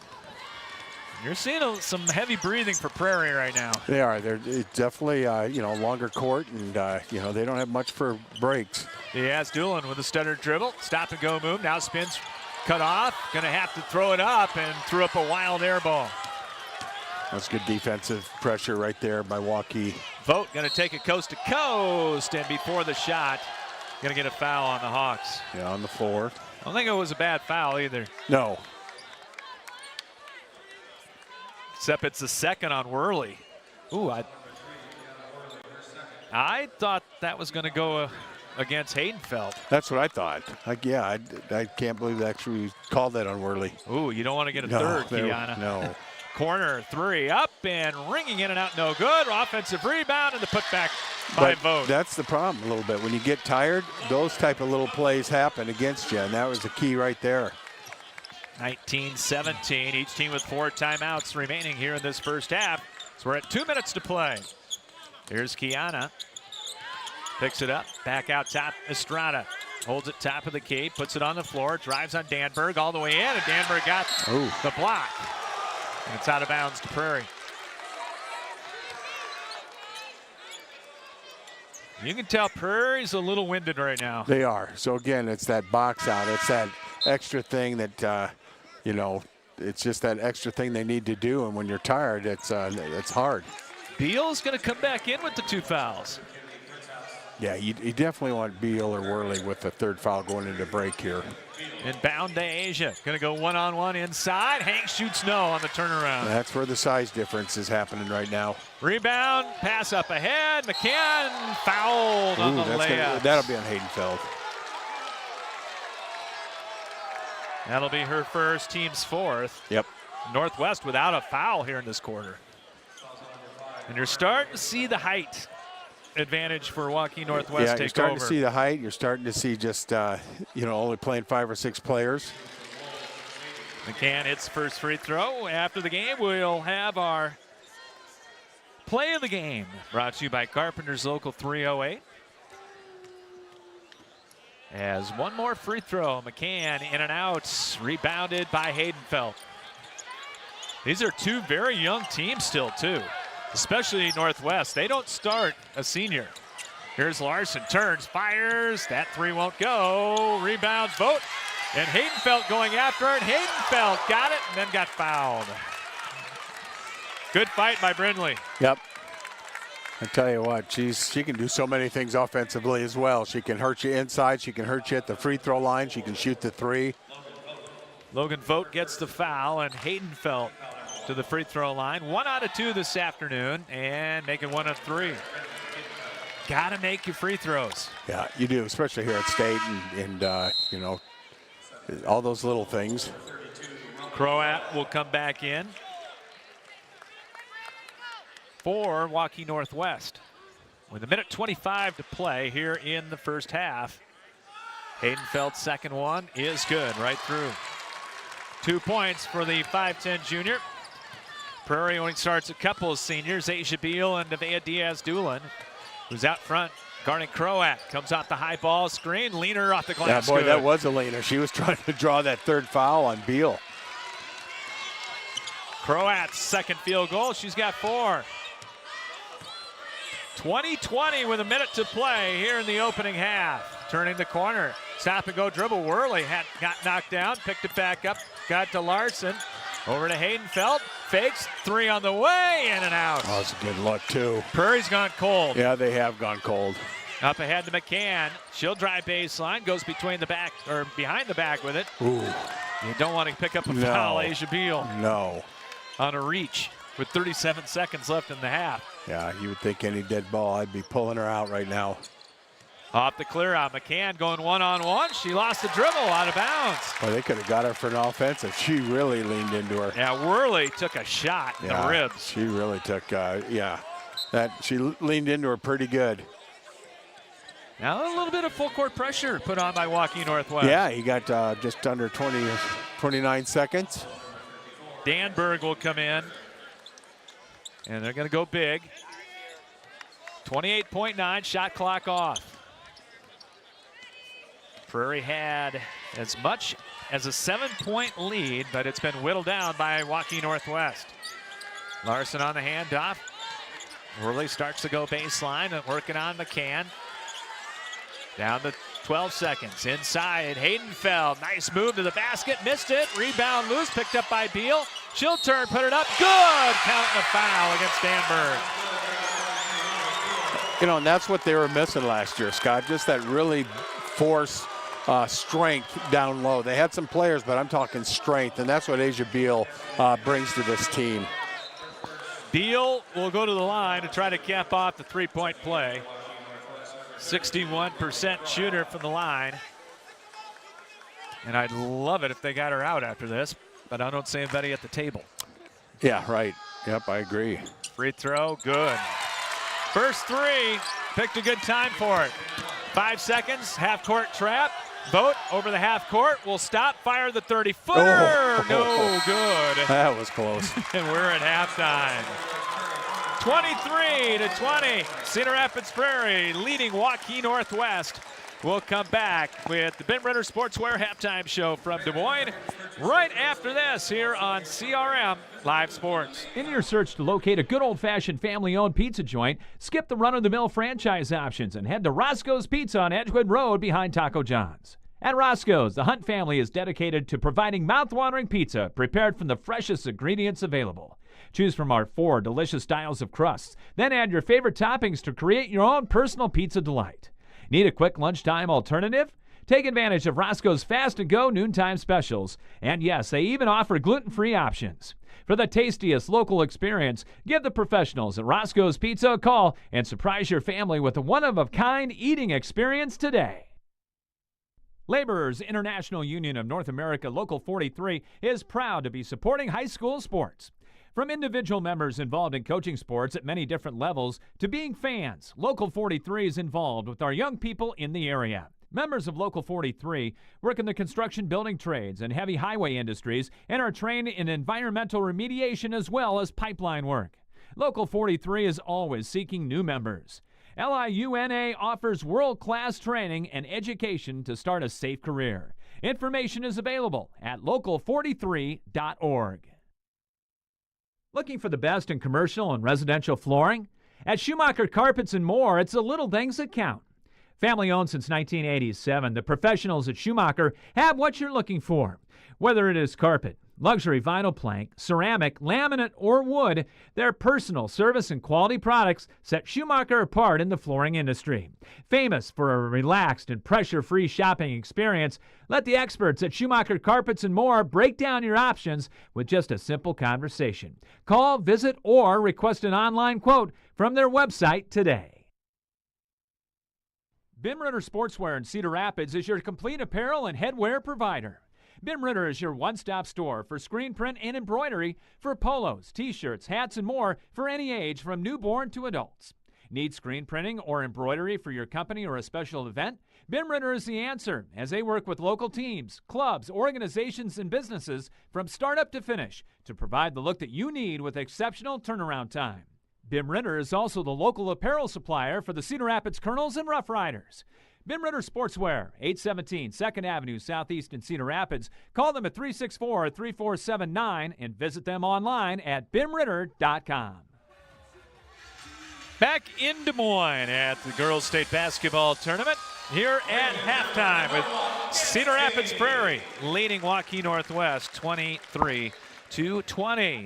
You're seeing some heavy breathing for Prairie right now. They are. They're definitely, you know, longer court, and, you know, they don't have much for breaks. Diaz, Doolin with a stuttered dribble. Stop and go move. Now spins, cut off. Going to have to throw it up, and threw up a wild air ball. That's good defensive pressure right there by Waukee. Vogt going to take it coast to coast, and before the shot, going to get a foul on the Hawks. Yeah, on the floor. I don't think it was a bad foul either. No. Except it's the second on Worley. Ooh, I thought that was going to go against Haydenfeld. That's what I thought. Yeah, I can't believe they actually called that on Worley. Ooh, you don't want to get a third, Kiana. No. Corner three up and ringing in and out, no good. Offensive rebound and the putback by Vogt. That's the problem a little bit. When you get tired, those type of little plays happen against you, and that was the key right there. 19-17, each team with 4 timeouts remaining here in this first half. So we're at 2 minutes to play. Here's Kiana. Picks it up, back out top, Estrada. Holds it top of the key, puts it on the floor, drives on Danberg all the way in, and Danberg got the block. And it's out of bounds to Prairie. You can tell Prairie's a little winded right now. They are. So again, it's that box out. It's that extra thing that, you know, it's just that extra thing they need to do. And when you're tired, it's hard. Beal's going to come back in with the 2 fouls. Yeah, you definitely want Beal or Worley with the 3rd foul going into break here. Inbound to Asia. Going to go one-on-one inside. Hank shoots no on the turnaround. That's where the size difference is happening right now. Rebound, pass up ahead. McCann fouled on the layup. That'll be on Haydenfeld. That'll be her first, team's 4th. Yep. Northwest without a foul here in this quarter. And you're starting to see the height advantage for Waukee Northwest take over. You're starting to see the height. You're starting to see just, you know, only playing 5 or 6 players. McCann hits first free throw. After the game, we'll have our play of the game brought to you by Carpenter's Local 308. As one more free throw, McCann in and out, rebounded by Haydenfeld. These are 2 very young teams still, too. Especially Northwest. They don't start a senior. Here's Larson, turns, fires. That 3 won't go. Rebound, Vogt. And Haydenfeld going after it. Haydenfeld got it and then got fouled. Good fight by Brindley. Yep. I tell you what, she can do so many things offensively as well. She can hurt you inside. She can hurt you at the free throw line. She can shoot the 3. Logan Vogt gets the foul, and Haydenfeld to the free throw line. 1 out of 2 this afternoon, and making 1 of 3. Gotta make your free throws. Yeah, you do, especially here at State, and you know, all those little things. Croat will come back in for Waukee Northwest. With 1:25 to play here in the first half. Haydenfeld's second one is good, right through. 2 points for the 5'10 junior. Prairie only starts a couple of seniors, Asia Beal and Nevaeh Diaz-Doolin, who's out front. Guarding Croat, comes off the high ball screen, leaner off the glass. Yeah, boy, good. that was a leaner. She was trying to draw that 3rd foul on Beal. Croat's second field goal, she's got 4. 20-20 with 1 minute to play here in the opening half. Turning the corner, stop and go dribble. Worley got knocked down, picked it back up, got to Larson. Over to Haydenfeld, fakes, 3 on the way, in and out. Oh, that's a good look, too. Prairie's gone cold. Yeah, they have gone cold. Up ahead to McCann. She'll drive baseline, goes between the back, or behind the back with it. Ooh. You don't want to pick up a foul, Asia Beal. No. On a reach with 37 seconds left in the half. Yeah, you would think any dead ball, I'd be pulling her out right now. Off the clear out, McCann going one-on-one. She lost the dribble, out of bounds. Well, they could have got her for an offensive. She really leaned into her. Yeah, Worley took a shot in the ribs. She really took, she leaned into her pretty good. Now a little bit of full court pressure put on by Waukee Northwest. Yeah, he got just under 29 seconds. Danberg will come in, and they're going to go big. 28.9, shot clock off. Prairie had as much as a 7-point lead, but it's been whittled down by Waukee Northwest. Larson on the handoff. Worley starts to go baseline, working on McCann. Down to 12 seconds. Inside, Haydenfeld. Nice move to the basket. Missed it. Rebound loose. Picked up by Beal. She'll turn, put it up. Good! Counting a foul against Danberg. You know, and that's what they were missing last year, Scott. Just that really force, strength down low. They had some players, but I'm talking strength, and that's what Asia Beal brings to this team. Beal will go to the line to try to cap off the three-point play. 61% shooter from the line. And I'd love it if they got her out after this, but I don't see anybody at the table. Yeah, right. Yep, I agree. Free throw, good. First three, picked a good time for it. 5 seconds, half-court trap. Vogt over the half court will stop, fire the 30-footer. No good. That was close. And we're at halftime. 23-20. Cedar Rapids Prairie leading Waukee Northwest. We'll come back with the Ben Ritter Sportswear halftime show from Des Moines right after this here on CRM Live Sports. In your search to locate a good old-fashioned family-owned pizza joint, skip the run-of-the-mill franchise options and head to Roscoe's Pizza on Edgewood Road behind Taco John's. At Roscoe's, the Hunt family is dedicated to providing mouth-watering pizza prepared from the freshest ingredients available. Choose from our 4 delicious styles of crusts, then add your favorite toppings to create your own personal pizza delight. Need a quick lunchtime alternative? Take advantage of Roscoe's Fast and Go noontime specials. And yes, they even offer gluten-free options. For the tastiest local experience, give the professionals at Roscoe's Pizza a call and surprise your family with a one-of-a-kind eating experience today. Laborers International Union of North America Local 43 is proud to be supporting high school sports. From individual members involved in coaching sports at many different levels to being fans, Local 43 is involved with our young people in the area. Members of Local 43 work in the construction building trades and heavy highway industries and are trained in environmental remediation as well as pipeline work. Local 43 is always seeking new members. LIUNA offers world-class training and education to start a safe career. Information is available at local43.org. Looking for the best in commercial and residential flooring? At Schumacher Carpets and More, it's the little things that count. Family owned since 1987, the professionals at Schumacher have what you're looking for. Whether it is carpet, luxury vinyl plank, ceramic, laminate, or wood, their personal service and quality products set Schumacher apart in the flooring industry. Famous for a relaxed and pressure-free shopping experience, let the experts at Schumacher Carpets and More break down your options with just a simple conversation. Call, visit, or request an online quote from their website today. Ben Ritter Sportswear in Cedar Rapids is your complete apparel and headwear provider. Ben Ritter is your one-stop store for screen print and embroidery for polos, t-shirts, hats, and more for any age from newborn to adults. Need screen printing or embroidery for your company or a special event? Ben Ritter is the answer, as they work with local teams, clubs, organizations, and businesses from startup to finish to provide the look that you need with exceptional turnaround time. Ben Ritter is also the local apparel supplier for the Cedar Rapids Colonels and Rough Riders. Ben Ritter Sportswear, 817 2nd Avenue Southeast in Cedar Rapids. Call them at 364-3479 and visit them online at benritter.com. Back in Des Moines at the Girls State Basketball Tournament here at halftime with Cedar Rapids Prairie leading Waukee Northwest 23-20.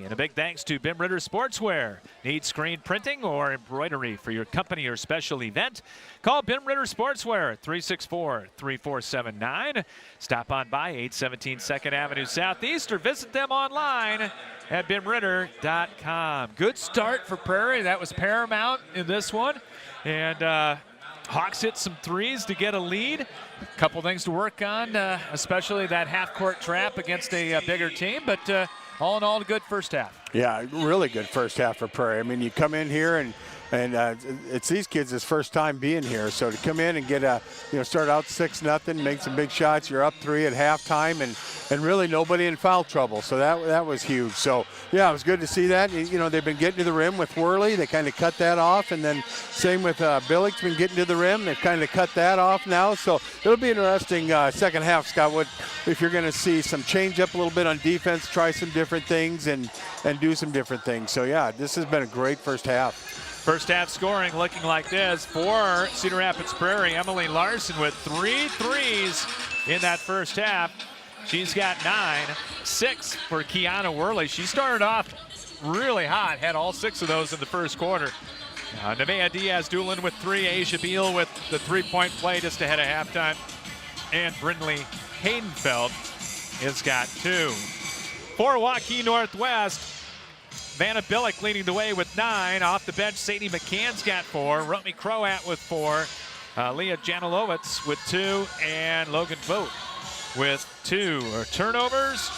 And a big thanks to Ben Ritter Sportswear. Need screen printing or embroidery for your company or special event? Call Ben Ritter Sportswear at 364-3479. Stop on by 817 2nd Avenue Southeast or visit them online at benritter.com. Good start for Prairie. That was paramount in this one. And Hawks hit some threes to get a lead. A couple things to work on, especially that half-court trap against a bigger team. But all in all, a good first half. Yeah, really good first half for Prairie. I mean, you come in here and And it's these kids' first time being here. So to come in and get start out 6-0, make some big shots. You're up 3 at halftime, and really nobody in foul trouble. So that was huge. So yeah, it was good to see that. They've been getting to the rim with Worley. They kind of cut that off, and then same with Billick's been getting to the rim. They've kind of cut that off now. So it'll be interesting second half, Scott. If you're going to see some change up a little bit on defense, try some different things, and do some different things. So yeah, this has been a great first half. First half scoring looking like this for Cedar Rapids Prairie. Emily Larson with 3 threes in that first half. She's got 9, 6 for Kiana Worley. She started off really hot, had all 6 of those in the first quarter. Nevaeh Diaz-Doolin with 3, Asia Beal with the 3-point play just ahead of halftime. And Brindley Haydenfeld has got 2. For Waukee Northwest, Vanna Billick leading the way with 9. Off the bench, Sadie McCann's got 4. Rutmi Croat with 4. Leah Janilowitz with 2. And Logan Vogt with 2. Turnovers,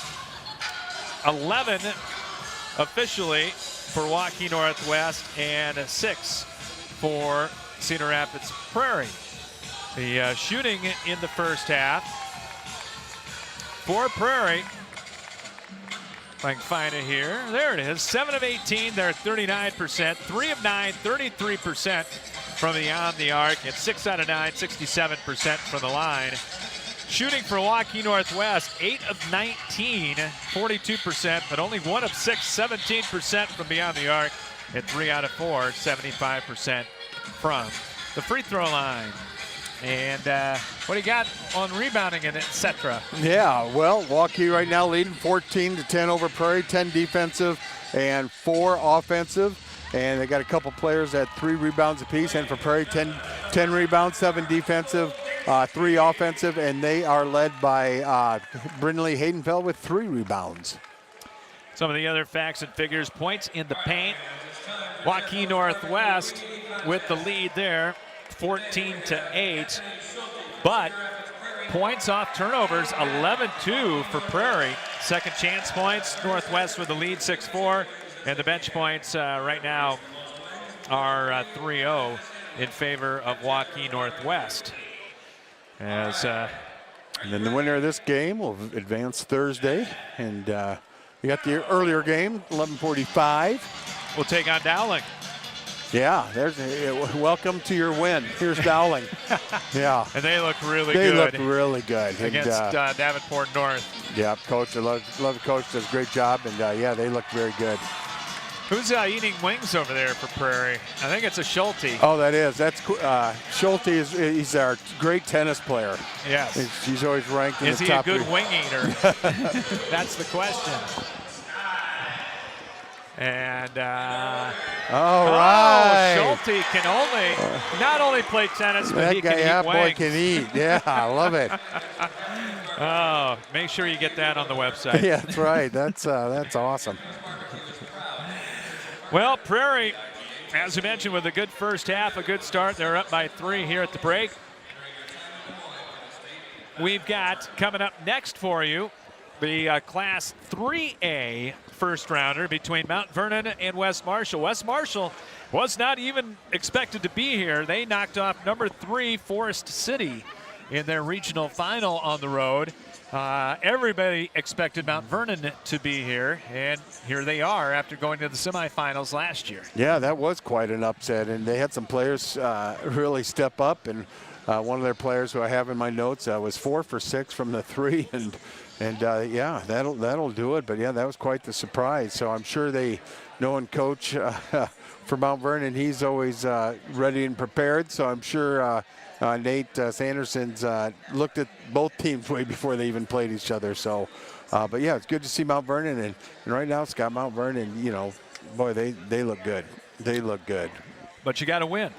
11 officially for Waukee Northwest and 6 for Cedar Rapids Prairie. The shooting in the first half for Prairie, if I can find it here. There it is. 7 of 18. They're 39%. 3 of 9, 33% from beyond the arc. And 6 out of 9, 67% from the line. Shooting for Waukee Northwest, 8 of 19, 42%, but only 1 of 6, 17% from beyond the arc. And 3 out of 4, 75% from the free throw line. And what do you got on rebounding and et cetera? Yeah, well, Waukee right now leading 14-10 over Prairie, 10 defensive and 4 offensive. And they got a couple players at 3 rebounds apiece. And for Prairie, 10 rebounds, 7 defensive, 3 offensive. And they are led by Brindley Haydenfeld with 3 rebounds. Some of the other facts and figures, points in the paint. Waukee Northwest with the lead there. 14-8, but points off turnovers, 11-2 for Prairie. Second chance points, Northwest with the lead, 6-4, and the bench points right now are 3-0 in favor of Waukee Northwest. And then the winner of this game will advance Thursday, and you got the earlier game, 11:45. We'll take on Dowling. Yeah, there's welcome to your win. Here's Dowling. Yeah. And they look really good. They look really good. Against Davenport North. Yeah, coach. I love the coach. Does a great job. And, yeah, they look very good. Who's eating wings over there for Prairie? I think it's a Schulte. Oh, that is. That's Schulte. He's our great tennis player. Yes. He's always ranked in the top 3. Is he a good wing eater? That's the question. And all right. Schulte can not only play tennis, but he can eat wings. Boy can eat. Yeah, I love it. Oh, make sure you get that on the website. Yeah, that's right. That's awesome. Well, Prairie, as we mentioned, with a good first half, a good start. They're up by 3 here at the break. We've got coming up next for you the Class 3A first rounder between Mt.Vernon and West Marshall. West Marshall was not even expected to be here. They knocked off number 3 Forest City in their regional final on the road. Everybody expected Mt.Vernon to be here, and here they are after going to the semifinals last year. Yeah, that was quite an upset, and they had some players really step up, and one of their players who I have in my notes was 4 for 6 from the 3, and yeah, that'll do it. But yeah, that was quite the surprise. So I'm sure they, knowing coach for Mt.Vernon, he's always ready and prepared. So I'm sure Nate Sanderson's looked at both teams way before they even played each other. So, but yeah, it's good to see Mt.Vernon, and right now it's got Mt.Vernon. Boy, they look good. They look good. But you got to win.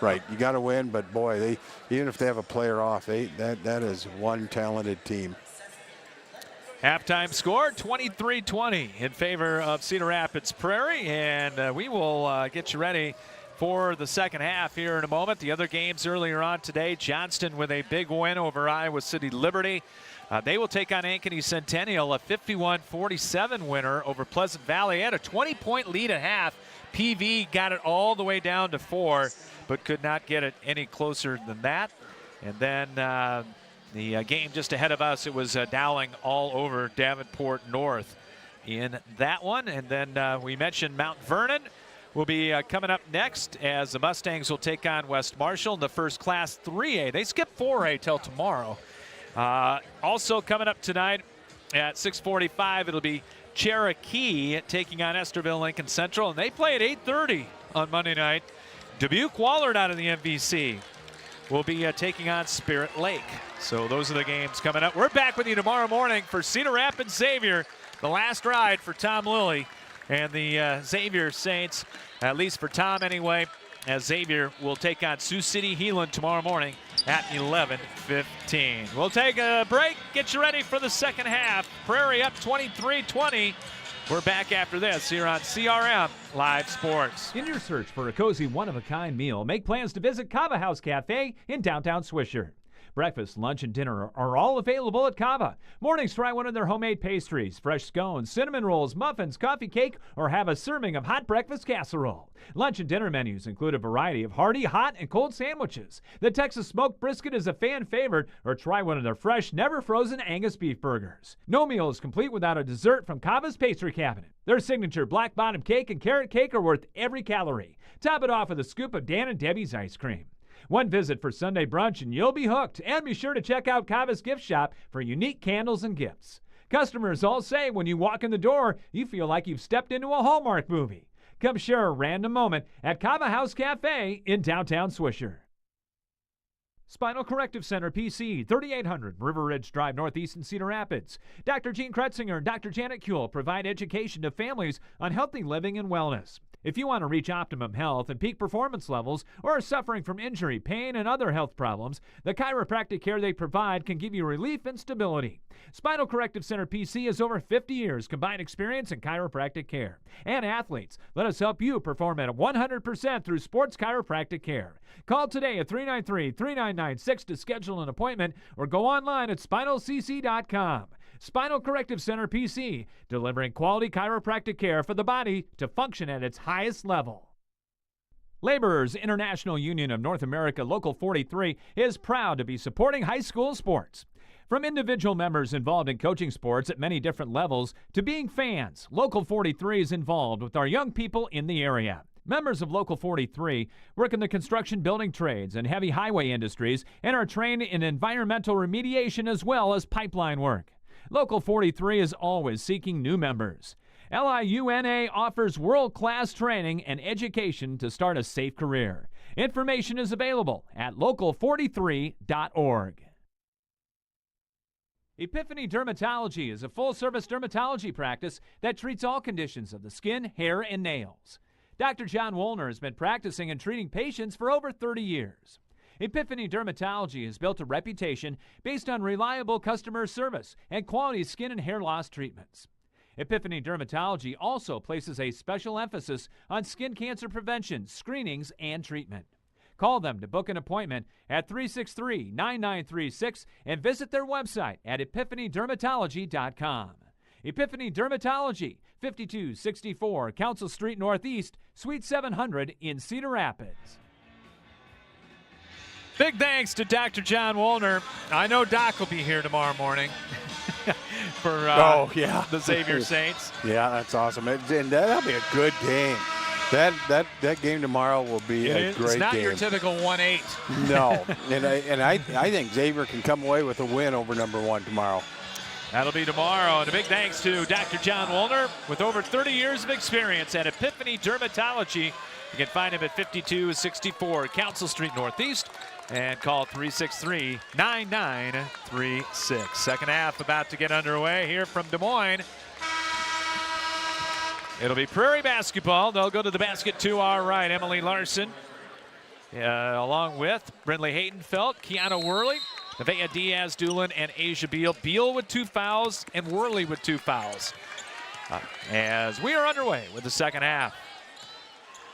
Right, you got to win. But boy, even if they have a player off, that is one talented team. Halftime score, 23-20 in favor of Cedar Rapids Prairie, and we will get you ready for the second half here in a moment. The other games earlier on today, Johnston with a big win over Iowa City Liberty. They will take on Ankeny Centennial, a 51-47 winner over Pleasant Valley. They had a 20-point lead at half. PV got it all the way down to 4, but could not get it any closer than that. And then the game just ahead of us, it was Dowling all over Davenport North in that one. And then we mentioned Mt.Vernon will be coming up next as the Mustangs will take on West Marshall in the first class 3A. They skip 4A till tomorrow. Also coming up tonight at 6:45, it'll be Cherokee taking on Esterville Lincoln Central, and they play at 8:30 on Monday night. Dubuque Wallard out of the MVC will be taking on Spirit Lake. So those are the games coming up. We're back with you tomorrow morning for Cedar Rapids Xavier, the last ride for Tom Lilly and the Xavier Saints, at least for Tom anyway, as Xavier will take on Sioux City Heelan tomorrow morning at 11:15. We'll take a break, get you ready for the second half. Prairie up 23-20. We're back after this here on CRM Live Sports. In your search for a cozy, one-of-a-kind meal, make plans to visit Cava House Cafe in downtown Swisher. Breakfast, lunch, and dinner are all available at Cava. Mornings, try one of their homemade pastries, fresh scones, cinnamon rolls, muffins, coffee cake, or have a serving of hot breakfast casserole. Lunch and dinner menus include a variety of hearty, hot, and cold sandwiches. The Texas smoked brisket is a fan favorite, or try one of their fresh, never-frozen Angus beef burgers. No meal is complete without a dessert from Cava's Pastry Cabinet. Their signature black bottom cake and carrot cake are worth every calorie. Top it off with a scoop of Dan and Debbie's ice cream. One visit for Sunday brunch and you'll be hooked. And be sure to check out Cava's gift shop for unique candles and gifts. Customers all say when you walk in the door, you feel like you've stepped into a Hallmark movie. Come share a random moment at Cava House Cafe in downtown Swisher. Spinal Corrective Center, PC, 3800 River Ridge Drive, Northeast in Cedar Rapids. Dr. Gene Kretzinger and Dr. Janet Kuehl provide education to families on healthy living and wellness. If you want to reach optimum health and peak performance levels, or are suffering from injury, pain, and other health problems, the chiropractic care they provide can give you relief and stability. Spinal Corrective Center PC has over 50 years combined experience in chiropractic care. And athletes, let us help you perform at 100% through sports chiropractic care. Call today at 393-3996 to schedule an appointment, or go online at spinalcc.com. Spinal Corrective Center PC, delivering quality chiropractic care for the body to function at its highest level. Laborers International Union of North America Local 43 is proud to be supporting high school sports. From individual members involved in coaching sports at many different levels to being fans, Local 43 is involved with our young people in the area. Members of Local 43 work in the construction, building trades, and heavy highway industries and are trained in environmental remediation as well as pipeline work. Local 43 is always seeking new members. LIUNA offers world-class training and education to start a safe career. Information is available at local43.org. Epiphany Dermatology is a full-service dermatology practice that treats all conditions of the skin, hair, and nails. Dr. John Woolner has been practicing and treating patients for over 30 years. Epiphany Dermatology has built a reputation based on reliable customer service and quality skin and hair loss treatments. Epiphany Dermatology also places a special emphasis on skin cancer prevention, screenings, and treatment. Call them to book an appointment at 363-9936 and visit their website at epiphanydermatology.com. Epiphany Dermatology, 5264 Council Street Northeast, Suite 700 in Cedar Rapids. Big thanks to Dr. John Woolner. I know Doc will be here tomorrow morning for the Xavier Saints. Yeah, that's awesome. And that'll be a good game. That game tomorrow will be a great game. It's not your typical 1-8. No, and I think Xavier can come away with a win over number 1 tomorrow. That'll be tomorrow. And a big thanks to Dr. John Woolner with over 30 years of experience at Epiphany Dermatology. You can find him at 5264 Council Street Northeast and call 363-9936. Second half about to get underway here from Des Moines. It'll be Prairie basketball. They'll go to the basket to our right. Emily Larson along with Brindley Haydenfeld, Kiana Worley, Nevaeh Diaz-Doolin, and Asia Beal. Beal with 2 fouls and Worley with 2 fouls. As we are underway with the second half.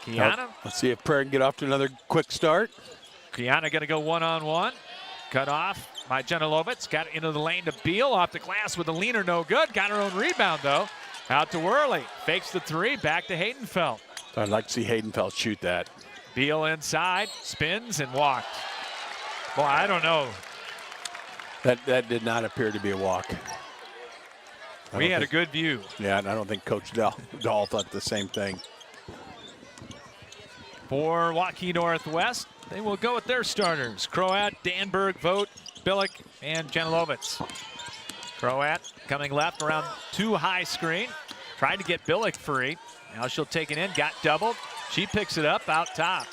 Kiana. Let's see if Prairie can get off to another quick start. Kiana going to go one-on-one. Cut off by Jenelovitz. Got it into the lane to Beal. Off the glass with a leaner, no good. Got her own rebound, though. Out to Worley. Fakes the three. Back to Haydenfeld. I'd like to see Haydenfeld shoot that. Beal inside. Spins and walked. Boy, I don't know. That did not appear to be a walk. We had a good view. Yeah, and I don't think Coach Dahl thought the same thing. For Waukee Northwest, they will go with their starters. Croat, Danberg, Vogt, Billick, and Jenelovitz. Croat coming left around too high screen. Tried to get Billick free. Now she'll take it in, got doubled. She picks it up out top.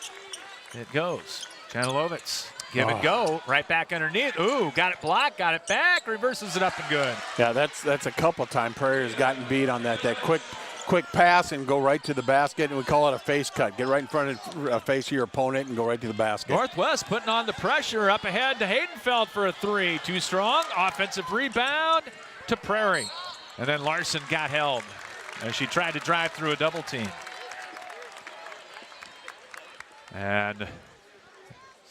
It goes. Jenelovitz. Give it go. Right back underneath. Ooh, got it blocked, got it back, reverses it up and good. Yeah, that's a couple times Prairie has gotten beat on that quick pass and go right to the basket, and we call it a face cut. Get right in front of face of your opponent and go right to the basket. Northwest putting on the pressure up ahead to Haydenfeld for a three. Too strong. Offensive rebound to Prairie. And then Larson got held as she tried to drive through a double team. And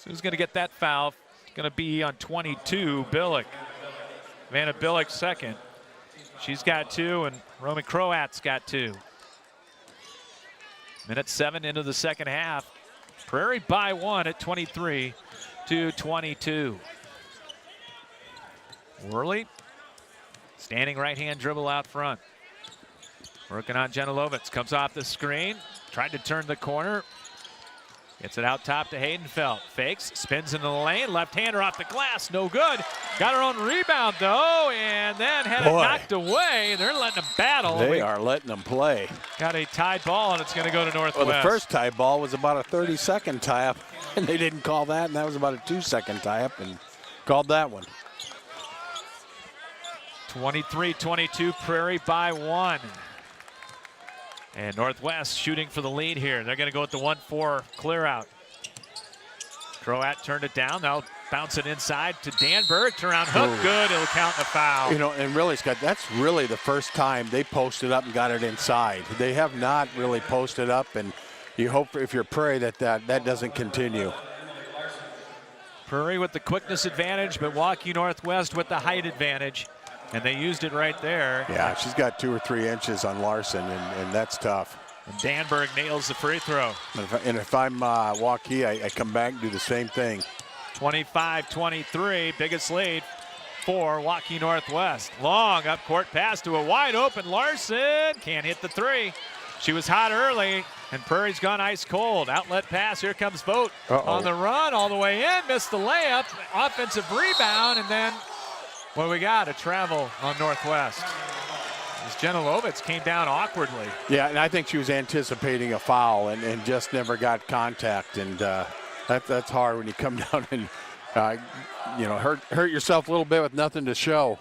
who's going to get that foul? It's going to be on 22, Billick. Vanna Billick second. She's got two, and Roman Croat's got two. Minute 7 into the second half. Prairie by 1 at 23-22. Worley, standing right-hand dribble out front. Working on Jenelovitz, comes off the screen, tried to turn the corner. Gets it out top to Haydenfeld. Fakes, spins into the lane. Left-hander off the glass, no good. Got her own rebound, though, and then had it knocked away. They're letting them battle. They are letting them play. Got a tied ball, and it's going to go to Northwest. Well, the first tie ball was about a 30-second tie-up, and they didn't call that, and that was about a 2-second tie-up, and called that one. 23-22, Prairie by 1. And Northwest shooting for the lead here. They're going to go with the 1-4 clear out. Croat turned it down. Now bounce it inside to Danberg. Turn around hook. Ooh. Good. It'll count the foul. You know, and really, Scott, that's really the first time they posted up and got it inside. They have not really posted up, and you hope if you're Prairie that doesn't continue. Prairie with the quickness advantage, but Waukee Northwest with the height advantage. And they used it right there. Yeah, she's got 2 or 3 inches on Larson, and that's tough. And Danberg nails the free throw. And if I'm Waukee, I come back and do the same thing. 25-23, biggest lead for Waukee Northwest. Long up court pass to a wide open Larson. Can't hit the three. She was hot early, and Prairie's gone ice cold. Outlet pass, here comes Vogt on the run all the way in. Missed the layup, offensive rebound, and then what do we got? A travel on Northwest. As Jenelovitz came down awkwardly. Yeah, and I think she was anticipating a foul and just never got contact. And that's hard when you come down and hurt yourself a little bit with nothing to show.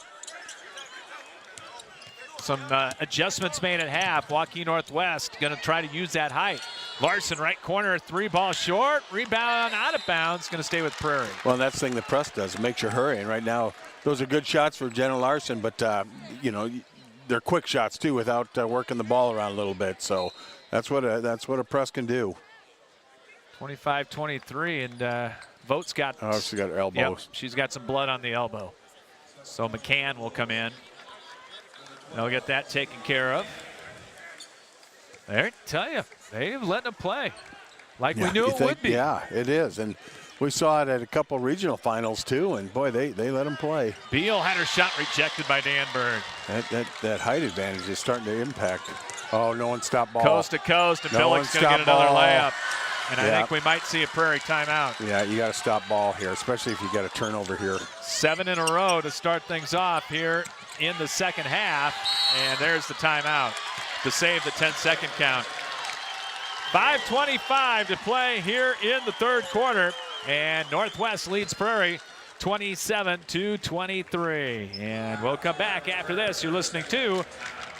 Some adjustments made at half. Waukee Northwest going to try to use that height. Larson, right corner, 3-ball short. Rebound out of bounds. Going to stay with Prairie. Well, that's the thing the press does. It makes you hurry. And right now, those are good shots for Jenna Larson, but, they're quick shots, too, without working the ball around a little bit. So that's what a press can do. 25-23, and Vogt's got... Oh, she's got her elbow. Yep, she's got some blood on the elbow. So McCann will come in. They'll get that taken care of. I tell you, they've let them play like we knew it would be. Yeah, it is. And we saw it at a couple regional finals, too, and, boy, they let them play. Beal had her shot rejected by Danberg. That height advantage is starting to impact. Oh, no one stopped ball. Coast to coast, and Billick's going to get another layup. And I think we might see a Prairie timeout. Yeah, you got to stop ball here, especially if you got a turnover here. 7 in a row to start things off here in the second half. And there's the timeout to save the 10-second count. 5:25 to play here in the third quarter. And Northwest leads Prairie 27-23. And we'll come back after this. You're listening to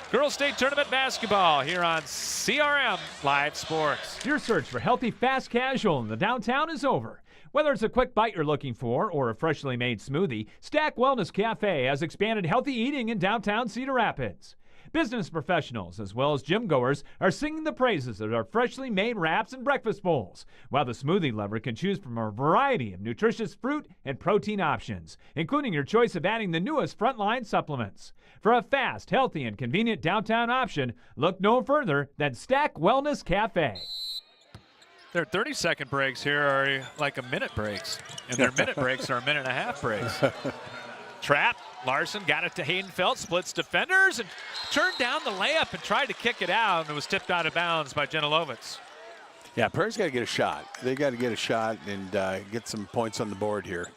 Girls State Tournament Basketball here on CRM Live Sports. Your search for healthy, fast casual in the downtown is over. Whether it's a quick bite you're looking for or a freshly made smoothie, Stack Wellness Cafe has expanded healthy eating in downtown Cedar Rapids. Business professionals as well as gym goers are singing the praises of our freshly made wraps and breakfast bowls, while the smoothie lover can choose from a variety of nutritious fruit and protein options, including your choice of adding the newest frontline supplements. For a fast, healthy, and convenient downtown option, look no further than Stack Wellness Cafe. Their 30-second breaks here are like a minute breaks, and their minute breaks are a minute and a half breaks. Trap, Larson got it to Haydenfeld, splits defenders, and turned down the layup and tried to kick it out, and it was tipped out of bounds by Jenilovitz. Yeah, Prairie's got to get a shot. They got to get a shot and get some points on the board here.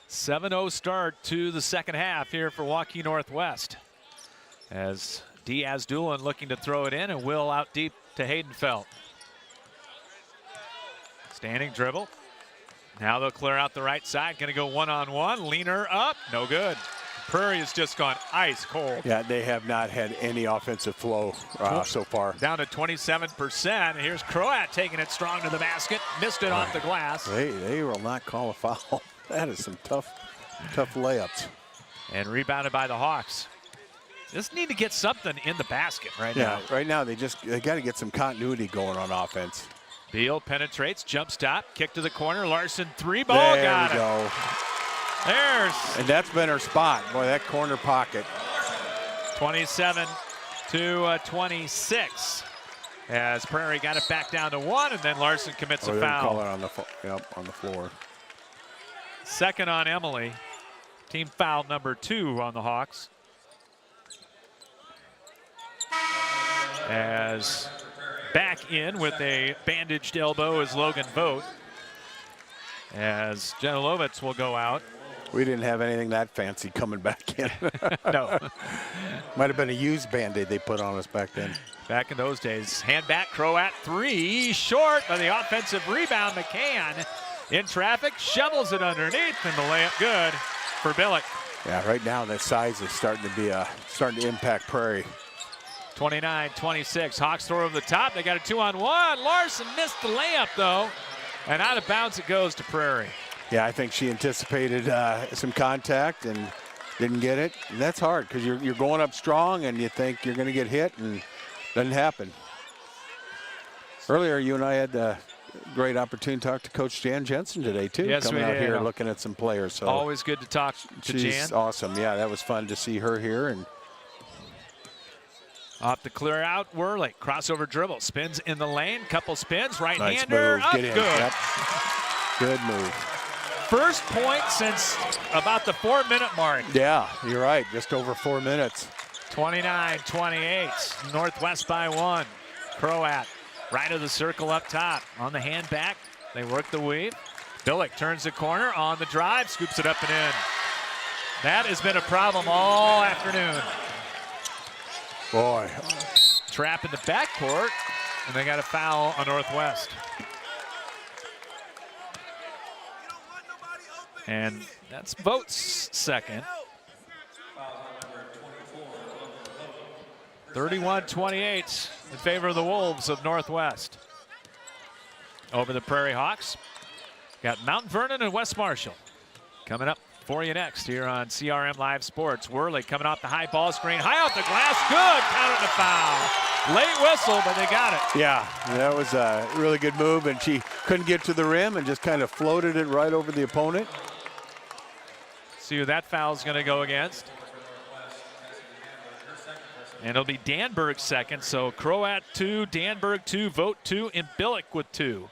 7-0 start to the second half here for Waukee Northwest. As Diaz-Dulin looking to throw it in, and Will out deep to Haydenfeld. Standing dribble. Now they'll clear out the right side. Going to go one-on-one. Leaner up. No good. Prairie has just gone ice cold. Yeah, they have not had any offensive flow so far. Down to 27%. Here's Croat taking it strong to the basket. Missed it off the glass. They will not call a foul. That is some tough layups. And rebounded by the Hawks. Just need to get something in the basket right now. Yeah, right now they got to get some continuity going on offense. Beal penetrates, jump stop, kick to the corner. Larson three ball, got it. There we go. And that's been her spot. Boy, that corner pocket. 27 to 26. As Prairie got it back down to one, and then Larson commits a foul. Call it on the floor. Second on Emily. Team foul number 2 on the Hawks. As back in with a bandaged elbow is Logan Vogt. As Jenilovitz will go out. We didn't have anything that fancy coming back in. No. Might have been a used Band-Aid they put on us back then. Back in those days. Hand back, Croat three. Short by the offensive rebound. McCann in traffic, shovels it underneath, and the layup good for Billick. Yeah, right now that size is starting to impact Prairie. 29-26. Hawks throw over the top. They got a 2-on-1. Larson missed the layup, though. And out of bounds it goes to Prairie. Yeah, I think she anticipated some contact and didn't get it. And that's hard because you're going up strong and you think you're going to get hit, and it doesn't happen. Earlier, you and I had a great opportunity to talk to Coach Jan Jensen today, too. Yes, coming we out did. here looking at some players. So always good to talk to she's Jan. Awesome. Yeah, that was fun to see her here. And off the clear out, Worley. Crossover dribble. Spins in the lane. Couple spins. Right-hander. Nice move. Up. Get in. Good. Yep. Good move. First point since about the 4-minute mark. Yeah, you're right. Just over 4 minutes. 29-28. Northwest by 1. Croat right of the circle up top. On the hand back. They work the weave. Billick turns the corner on the drive. Scoops it up and in. That has been a problem all afternoon. Boy. Trap in the backcourt, and they got a foul on Northwest. And that's Vogt's second. 31-28 in favor of the Wolves of Northwest. Over the Prairie Hawks. Got Mt.Vernon and West Marshall coming up for you next here on CRM Live Sports. Worley coming off the high ball screen. High off the glass. Good. Counted the foul. Late whistle, but they got it. Yeah, that was a really good move, and she couldn't get to the rim and just kind of floated it right over the opponent. See who that foul's going to go against. And it'll be Danberg's second. So Croat 2, Danberg 2, Vogt 2, and Billick with 2.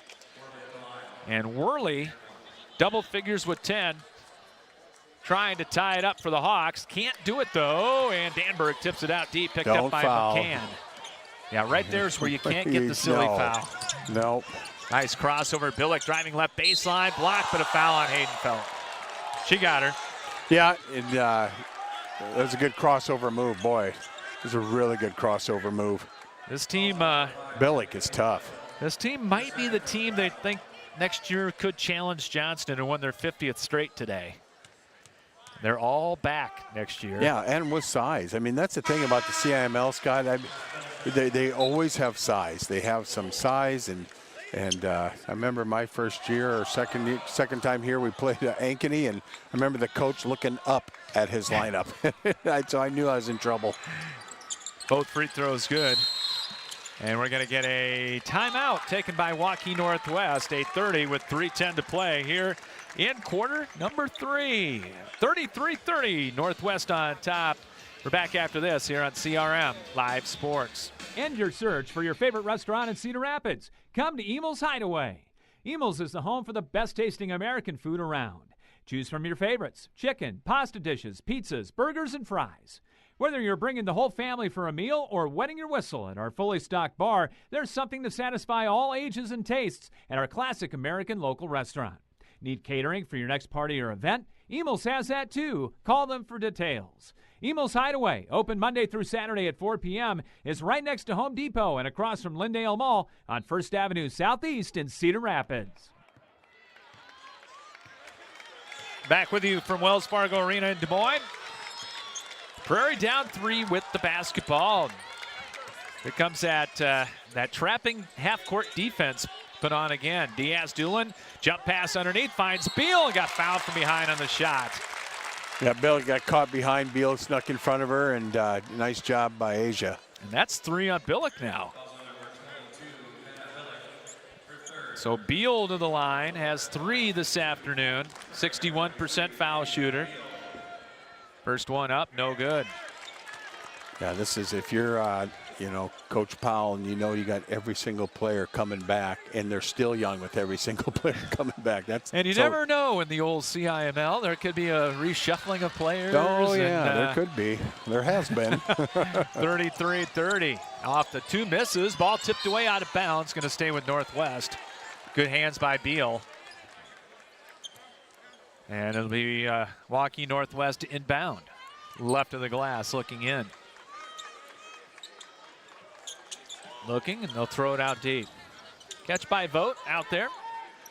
And Worley, double figures with 10. Trying to tie it up for the Hawks. Can't do it, though. And Danberg tips it out deep, picked up by McCann. Yeah, right there's where you can't get the silly foul. Nope. Nice crossover. Billick driving left baseline. Blocked, but a foul on Haydenfeld. She got her. Yeah, and that was a good crossover move. Boy, it was a really good crossover move. This team, Billick is tough. This team might be the team they think next year could challenge Johnston and won their 50th straight today. They're all back next year. Yeah, and with size. I mean, that's the thing about the CIML, Scott. They always have size. They have some size, and I remember my first year or second time here, we played Ankeny, and I remember the coach looking up at his lineup. So I knew I was in trouble. Both free throws good. And we're going to get a timeout taken by Waukee Northwest. 8:30 with 3:10 to play here in quarter number 3. 33-30, Northwest on top. We're back after this here on CRM Live Sports. End your search for your favorite restaurant in Cedar Rapids. Come to Emil's Hideaway. Emil's is the home for the best tasting American food around. Choose from your favorites: chicken, pasta dishes, pizzas, burgers, and fries. Whether you're bringing the whole family for a meal or wetting your whistle at our fully stocked bar, there's something to satisfy all ages and tastes at our classic American local restaurant. Need catering for your next party or event? Emil's has that too. Call them for details. Emil's Hideaway, open Monday through Saturday at 4 p.m., is right next to Home Depot and across from Lyndale Mall on 1st Avenue Southeast in Cedar Rapids. Back with you from Wells Fargo Arena in Des Moines. Prairie down 3 with the basketball. Here comes that trapping half-court defense put on again. Diaz-Doolin, jump pass underneath, finds Beal and got fouled from behind on the shot. Yeah, Bill got caught behind. Beal snuck in front of her, and nice job by Asia. And that's 3 on Billick now. So Beal to the line, has 3 this afternoon. 61% foul shooter. First one up, no good. Yeah, this is if you're, Coach Powell, and you got every single player coming back, and they're still young with every single player coming back. And you never know in the old CIML. There could be a reshuffling of players. Oh, yeah, there could be. There has been. 33-30. Off the 2 misses. Ball tipped away out of bounds. Going to stay with Northwest. Good hands by Beal. And it'll be Waukee Northwest inbound. Left of the glass, looking in. Looking, and they'll throw it out deep. Catch by Vogt out there.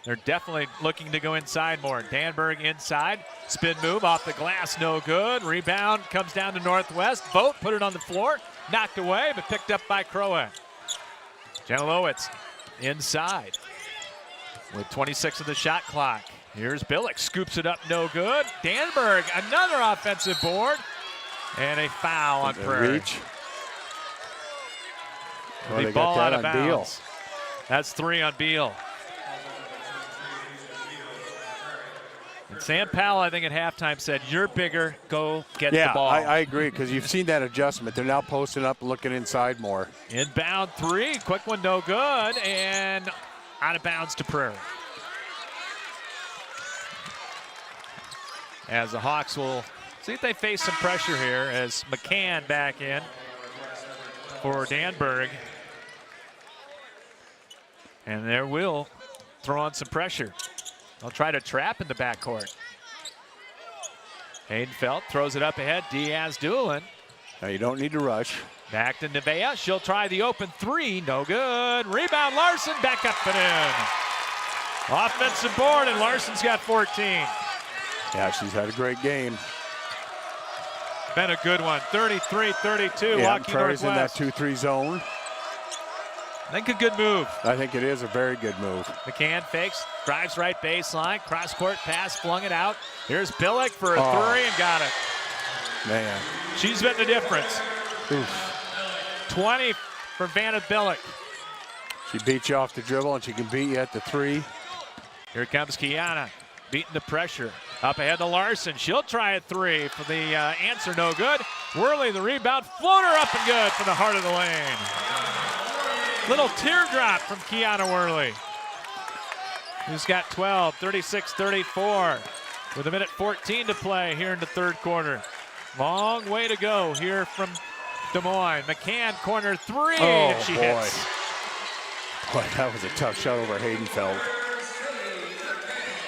They're definitely looking to go inside more. Danberg inside. Spin move off the glass, no good. Rebound comes down to Northwest. Vogt put it on the floor. Knocked away, but picked up by Croat. Janilowicz inside with 26 of the shot clock. Here's Billick, scoops it up, no good. Danberg, another offensive board, and a foul on Prairie. Reach. Well, the ball out of bounds. That's 3 on Beal. And Sam Powell, I think at halftime said, "You're bigger, go get the ball." Yeah, I agree, because you've seen that adjustment. They're now posting up, looking inside more. Inbound 3, quick one, no good, and out of bounds to Prairie. As the Hawks will see if they face some pressure here as McCann back in for Danberg. And there will throw on some pressure. They'll try to trap in the backcourt. Haydenfeld throws it up ahead. Diaz-Doolin. Now you don't need to rush. Back to Nevaeh. She'll try the open 3. No good. Rebound Larson. Back up and in. Offensive board, and Larson's got 14. Yeah, she's had a great game. Been a good one. 33-32. Yeah, Waukee Prairie's Northwest. in that 2-3 zone. I think a good move. I think it is a very good move. McCann fakes, drives right baseline, cross-court pass, flung it out. Here's Billick for a 3 and got it. Man. She's been the difference. Oof. 20 for Vanna Billick. She beats you off the dribble, and she can beat you at the 3. Here comes Kiana, beating the pressure. Up ahead to Larson. She'll try a 3 for the answer, no good. Worley, the rebound, floater up and good from the heart of the lane. Little teardrop from Kiana Worley, who's got 12, 36-34, with 1:14 to play here in the third quarter. Long way to go here from Des Moines. McCann, corner 3, and she hits. Boy, that was a tough shot over Haydenfeld.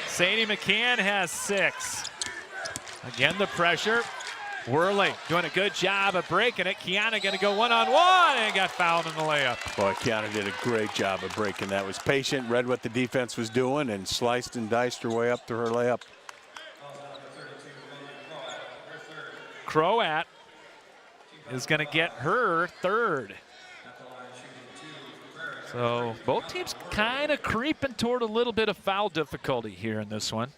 Sadie McCann has 6. Again, the pressure. Worley doing a good job of breaking it. Kiana going to go one-on-one and got fouled in the layup. Boy, Kiana did a great job of breaking that. Was patient, read what the defense was doing, and sliced and diced her way up to her layup. Croat is going to get her 3rd. So both teams kind of creeping toward a little bit of foul difficulty here in this one.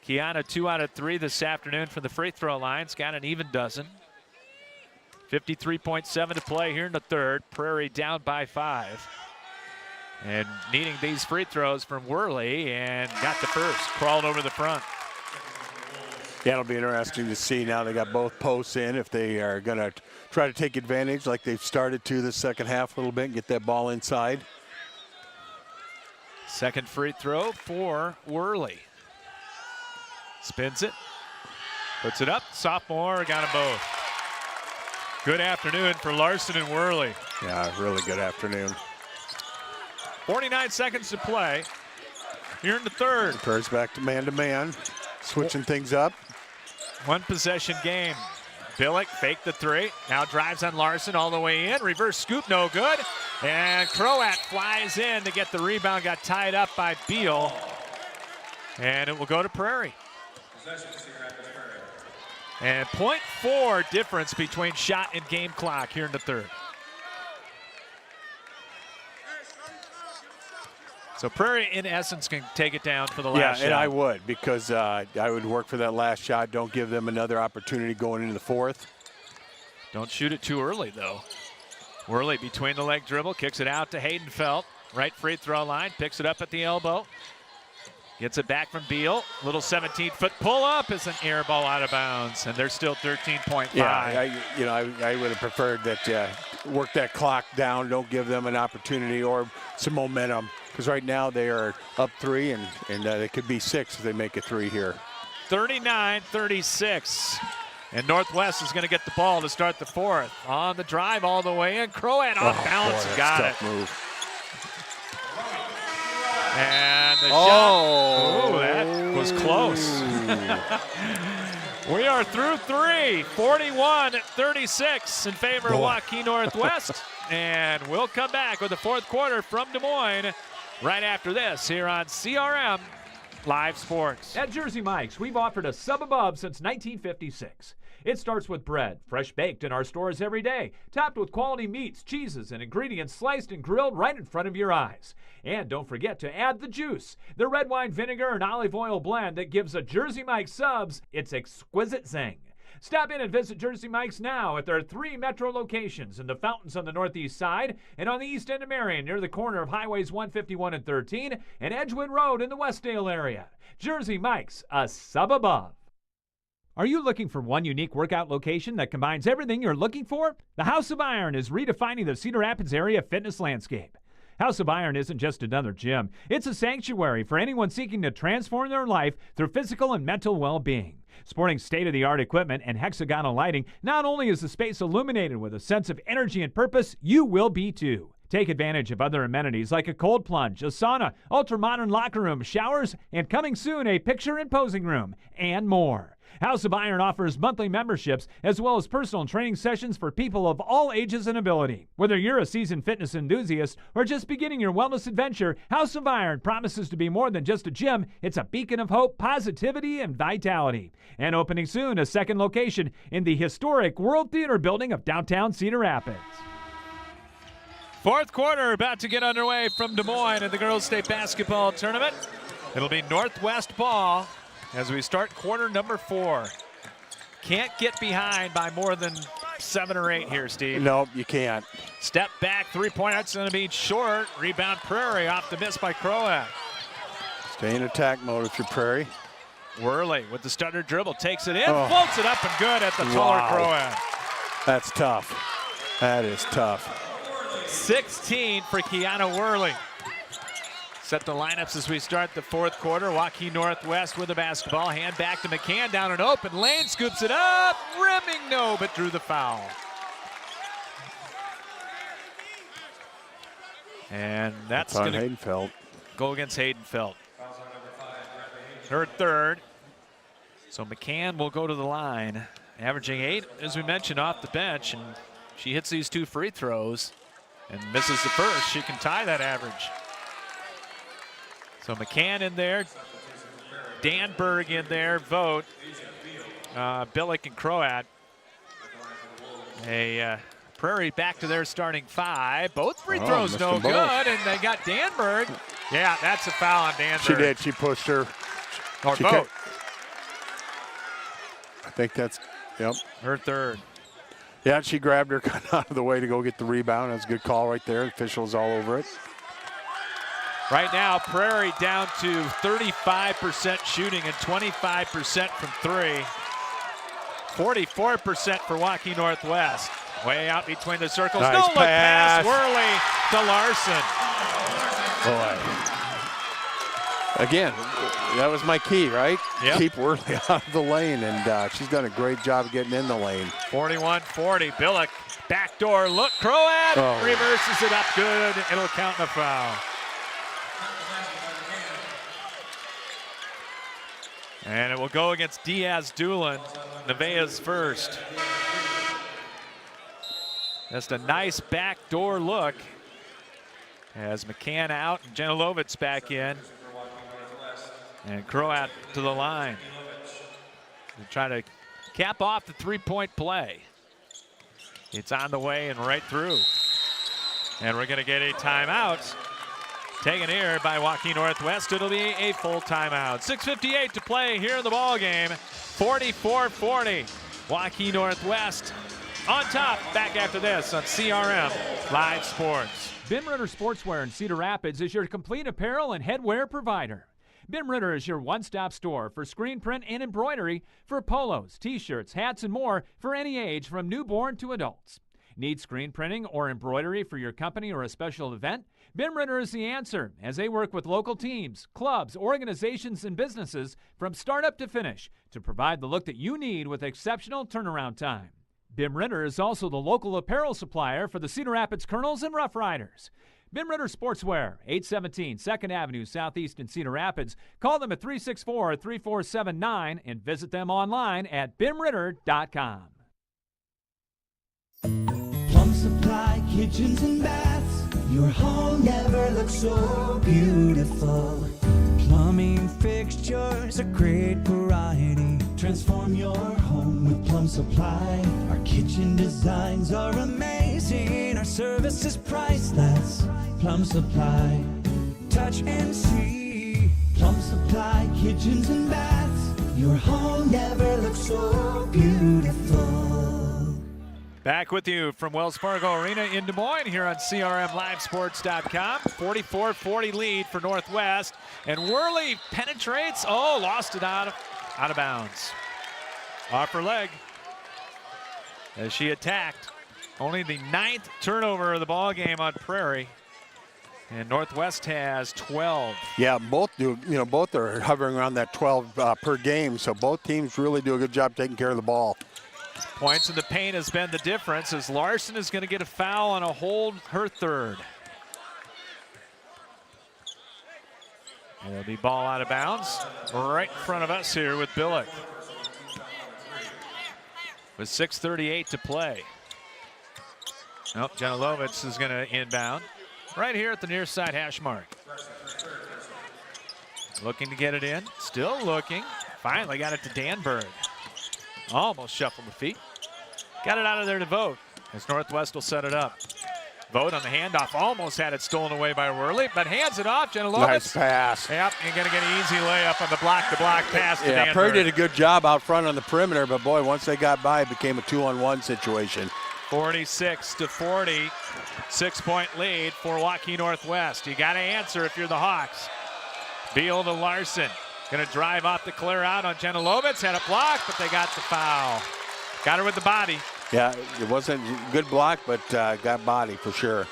Kiana 2 out of 3 this afternoon from the free throw line. It's got an even dozen. 53.7 to play here in the third. Prairie down by 5. And needing these free throws from Worley, and got the first. Crawled over the front. Yeah, it'll be interesting to see now they got both posts in if they are going to try to take advantage like they've started to the second half a little bit and get that ball inside. Second free throw for Worley. Spins it. Puts it up. Sophomore got them both. Good afternoon for Larson and Worley. Yeah, really good afternoon. 49 seconds to play here in the third. Prairie's back to man, switching things up. One possession game. Billick faked the three. Now drives on Larson all the way in. Reverse scoop, no good. And Croat flies in to get the rebound. Got tied up by Beal. And it will go to Prairie. And 0.4 difference between shot and game clock here in the third. So Prairie, in essence, can take it down for the last shot. Yeah, and I would, because I would work for that last shot. Don't give them another opportunity going into the fourth. Don't shoot it too early, though. Worley between the leg dribble, kicks it out to Haydenfeld. Right free throw line, picks it up at the elbow. Gets it back from Beal. Little 17-foot pull-up is an air ball out of bounds, and they're still 13.5. Yeah, I would have preferred that work that clock down. Don't give them an opportunity or some momentum, because right now they are up 3, and it could be 6 if they make a 3 here. 39-36. And Northwest is going to get the ball to start the fourth. On the drive all the way in. Croat off balance and got it. Move. And the shot. Oh, that was close. We are through 3. 41-36 in favor of Waukee Northwest. And we'll come back with the fourth quarter from Des Moines right after this here on CRM Live Sports. At Jersey Mike's, we've offered a sub above since 1956. It starts with bread, fresh baked in our stores every day, topped with quality meats, cheeses, and ingredients sliced and grilled right in front of your eyes. And don't forget to add the juice, the red wine vinegar and olive oil blend that gives a Jersey Mike's subs its exquisite zing. Stop in and visit Jersey Mike's now at their 3 metro locations in the Fountains on the northeast side and on the east end of Marion near the corner of Highways 151 and 13 and Edgewood Road in the Westdale area. Jersey Mike's, a sub above. Are you looking for one unique workout location that combines everything you're looking for? The House of Iron is redefining the Cedar Rapids area fitness landscape. House of Iron isn't just another gym. It's a sanctuary for anyone seeking to transform their life through physical and mental well-being. Sporting state-of-the-art equipment and hexagonal lighting, not only is the space illuminated with a sense of energy and purpose, you will be too. Take advantage of other amenities like a cold plunge, a sauna, ultra-modern locker room, showers, and coming soon, a picture and posing room, and more. House of Iron offers monthly memberships as well as personal training sessions for people of all ages and ability. Whether you're a seasoned fitness enthusiast or just beginning your wellness adventure, House of Iron promises to be more than just a gym. It's a beacon of hope, positivity, and vitality. And opening soon, a second location in the historic World Theater building of downtown Cedar Rapids. Fourth quarter about to get underway from Des Moines at the Girls State Basketball Tournament. It'll be Northwest ball as we start quarter number 4. Can't get behind by more than 7 or 8 here, Steve. Nope, you can't. Step back, three-point, that's going to be short. Rebound Prairie off the miss by Croat. Stay in attack mode if you're Prairie. Worley with the stutter dribble, takes it in, floats it up and good at the taller Croat. That's tough. That is tough. 16 for Kiana Worley. Set the lineups as we start the fourth quarter. Waukee Northwest with the basketball. Hand back to McCann, down an open lane, scoops it up. Rimming, no, but drew the foul. And that's going to go against Haydenfeld. Her third. So McCann will go to the line, averaging 8, as we mentioned, off the bench. And she hits these 2 free throws and misses the first. She can tie that average. So McCann in there, Danberg in there, Vogt, Billick and Croat. Prairie back to their starting 5. Both free throws no good, and they got Danberg. Yeah, that's a foul on Danberg. She did. She pushed her. Or Vogt. I think that's, yep. Her third. Yeah, she grabbed her kind of out of the way to go get the rebound. That's a good call right there. Officials all over it. Right now, Prairie down to 35% shooting and 25% from three. 44% for Waukee Northwest. Way out between the circles. Nice No look pass. pass. Worley to Larson. Boy. Again, that was my key, right? Yep. Keep Worley out of the lane, and she's done a great job getting in the lane. 41-40. Billick, backdoor look. Croat reverses it up good. It'll count the foul. And it will go against Diaz-Dulin. Nevaeh's first. Just a nice backdoor look as McCann out and Janilovitz back in. And Croat to the line to try to cap off the three-point play. It's on the way and right through. And we're going to get a timeout. Taken here by Waukee Northwest. It'll be a full timeout. 6:58 to play here in the ball game. 44-40. Waukee Northwest on top. Back after this on CRM Live Sports. Bim Ritter Sportswear in Cedar Rapids is your complete apparel and headwear provider. Bim Ritter is your one-stop store for screen print and embroidery for polos, t-shirts, hats, and more for any age from newborn to adults. Need screen printing or embroidery for your company or a special event? Bim Ritter is the answer, as they work with local teams, clubs, organizations, and businesses from startup to finish to provide the look that you need with exceptional turnaround time. Bim Ritter is also the local apparel supplier for the Cedar Rapids Colonels and Rough Riders. Bim Ritter Sportswear, 817 2nd Avenue Southeast in Cedar Rapids. Call them at 364-3479 and visit them online at bimritter.com. Plum Supply kitchens and baths. Your home never looks so beautiful. Plumbing fixtures, a great variety. Transform your home with Plum Supply. Our kitchen designs are amazing. Our service is priceless. Plum Supply. Touch and see. Plum Supply kitchens and baths. Your home never looks so beautiful. Back with you from Wells Fargo Arena in Des Moines here on CRMLiveSports.com. 44-40 lead for Northwest. And Worley penetrates. Oh, lost it out of bounds. Off her leg as she attacked. Only the 9th turnover of the ball game on Prairie. And Northwest has 12. Yeah, both do. You know, both are hovering around that 12 per game. So both teams really do a good job taking care of the ball. Points in the paint has been the difference as Larson is going to get a foul on a hold, her third. And it'll be ball out of bounds right in front of us here with Billick. With 6:38 to play. Nope, Janilovitz is going to inbound right here at the near side hash mark. Looking to get it in, still looking. Finally got it to Danberg. Almost shuffled the feet. Got it out of there to Vogt as Northwest will set it up. Vogt on the handoff, almost had it stolen away by Worley, but hands it off. Janilovitz. Nice pass. Yep, you're going to get an easy layup on the block-to-block pass to Danberg. Prairie did a good job out front on the perimeter, but boy, once they got by, it became a 2-on-1 situation. 46-40, 6-point lead for Waukee Northwest. You got to answer if you're the Hawks. Beal to Larson. Going to drive off the clear out on Janilovitz. Had a block, but they got the foul. Got her with the body. Yeah, it wasn't a good block, but got body for sure.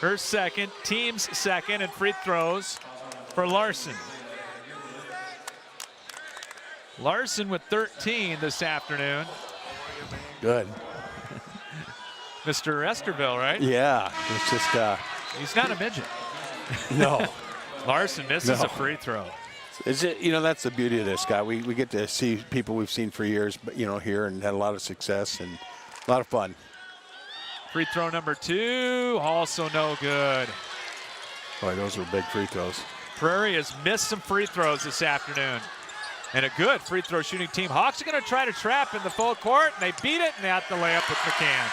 Her second, team's second, and free throws for Larson. Larson with 13 this afternoon. Good. Mr. Esterville, right? Yeah, it's just... He's not a midget. No. Larson misses a free throw. Is it, you know, that's the beauty of this guy. We get to see people we've seen for years, but you know, here and had a lot of success and a lot of fun. Free throw number 2, also no good. Boy, those were big free throws. Prairie has missed some free throws this afternoon. And a good free throw shooting team. Hawks are going to try to trap in the full court, and they beat it, and they have the layup with McCann.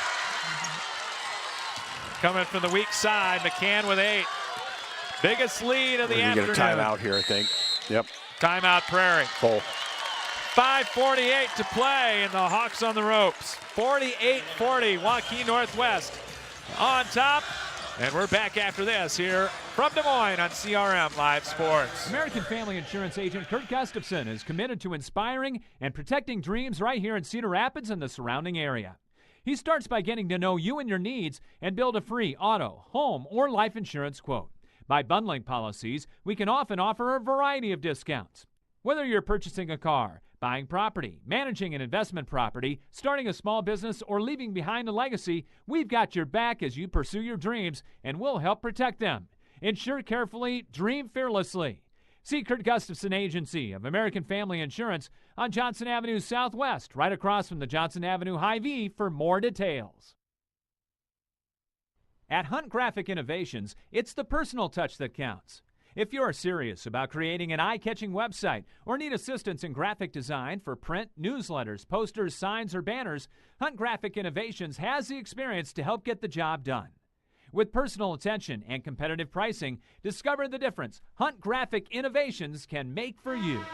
Coming from the weak side, McCann with 8. Biggest lead of the afternoon. We're going to get a timeout here, I think. Yep. Timeout Prairie. Full. 5:48 to play, and the Hawks on the ropes. 48-40, Waukee Northwest on top. And we're back after this here from Des Moines on CRM Live Sports. American Family Insurance agent Kurt Gustafson is committed to inspiring and protecting dreams right here in Cedar Rapids and the surrounding area. He starts by getting to know you and your needs and build a free auto, home, or life insurance quote. By bundling policies, we can often offer a variety of discounts. Whether you're purchasing a car, buying property, managing an investment property, starting a small business, or leaving behind a legacy, we've got your back as you pursue your dreams, and we'll help protect them. Insure carefully, dream fearlessly. See Kurt Gustafson Agency of American Family Insurance on Johnson Avenue Southwest, right across from the Johnson Avenue Hy-Vee for more details. At Hunt Graphic Innovations, it's the personal touch that counts. If you're serious about creating an eye-catching website or need assistance in graphic design for print, newsletters, posters, signs, or banners, Hunt Graphic Innovations has the experience to help get the job done. With personal attention and competitive pricing, discover the difference Hunt Graphic Innovations can make for you.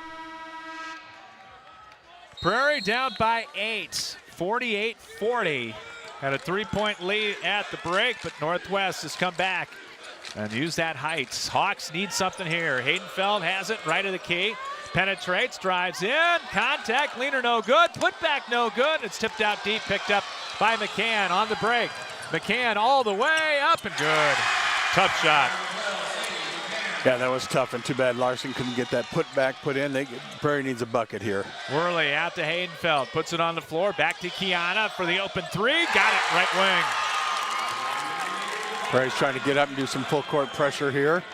Prairie down by 8, 48-40. Had a 3-point lead at the break, but Northwest has come back and use that height. Hawks need something here. Haydenfeld has it right of the key. Penetrates, drives in. Contact, leaner no good. Put back no good. It's tipped out deep, picked up by McCann on the break. McCann all the way up and good. Tough shot. Yeah, that was tough, and too bad Larson couldn't get that put in. Prairie needs a bucket here. Worley out to Haydenfeld. Puts it on the floor. Back to Kiana for the open three. Got it, right wing. Prairie's trying to get up and do some full court pressure here.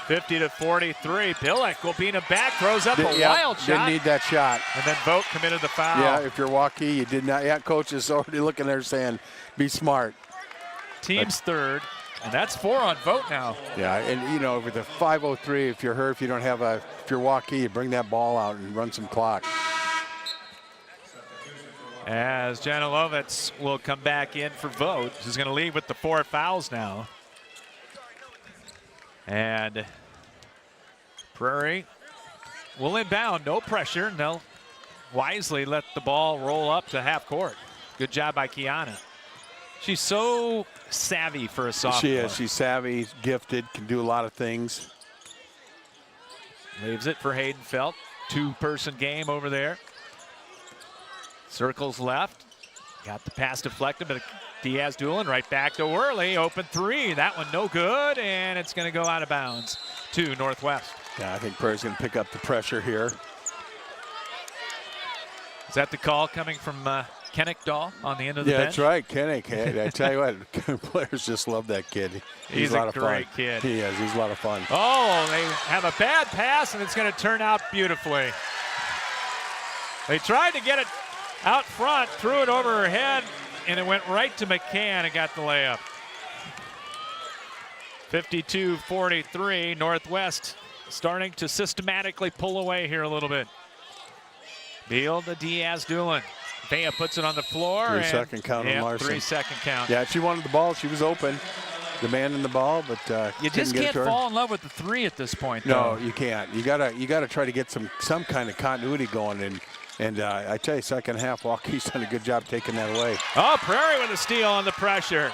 50-43. Billick will beat him back. Throws up a wild shot. Didn't need that shot. And then Vogt committed the foul. Yeah, if you're Waukee, you did not. Yeah, coach is already looking there saying, be smart. Team's third. And that's 4 on Vogt now. Yeah, and you know, with the 5:03, if you're hurt, if you're Waukee, you bring that ball out and run some clock. As Janilovitz will come back in for Vogt, who's going to lead with the 4 fouls now. And Prairie will inbound, no pressure. And they'll wisely let the ball roll up to half court. Good job by Kiana. She's so savvy for a sophomore. She is. She's savvy, gifted, can do a lot of things. Leaves it for Haydenfeld. 2-person game over there. Circles left. Got the pass deflected, but Diaz-Doolin right back to Worley. Open 3. That one no good, and it's going to go out of bounds to Northwest. Yeah, I think Prairie's going to pick up the pressure here. Is that the call coming from Kennick Dahl on the end of the bench? Yeah, that's right, Kennick. I tell you what, players just love that kid. He's a lot of great fun. kid. He is. He's a lot of fun. Oh, they have a bad pass, and it's going to turn out beautifully. They tried to get it out front, threw it over her head, and it went right to McCann and got the layup. 52-43, Northwest starting to systematically pull away here a little bit. Beal to Diaz-Doolin. Vea puts it on the floor. 3-second count on Larson. 3-second count. Yeah, she wanted the ball. She was open, demanding the ball, but you just can't fall in love with the 3 at this point. No, though. you can't. You gotta try to get some kind of continuity going. And I tell you, second half, Waukee's done a good job taking that away. Oh, Prairie with a steal on the pressure.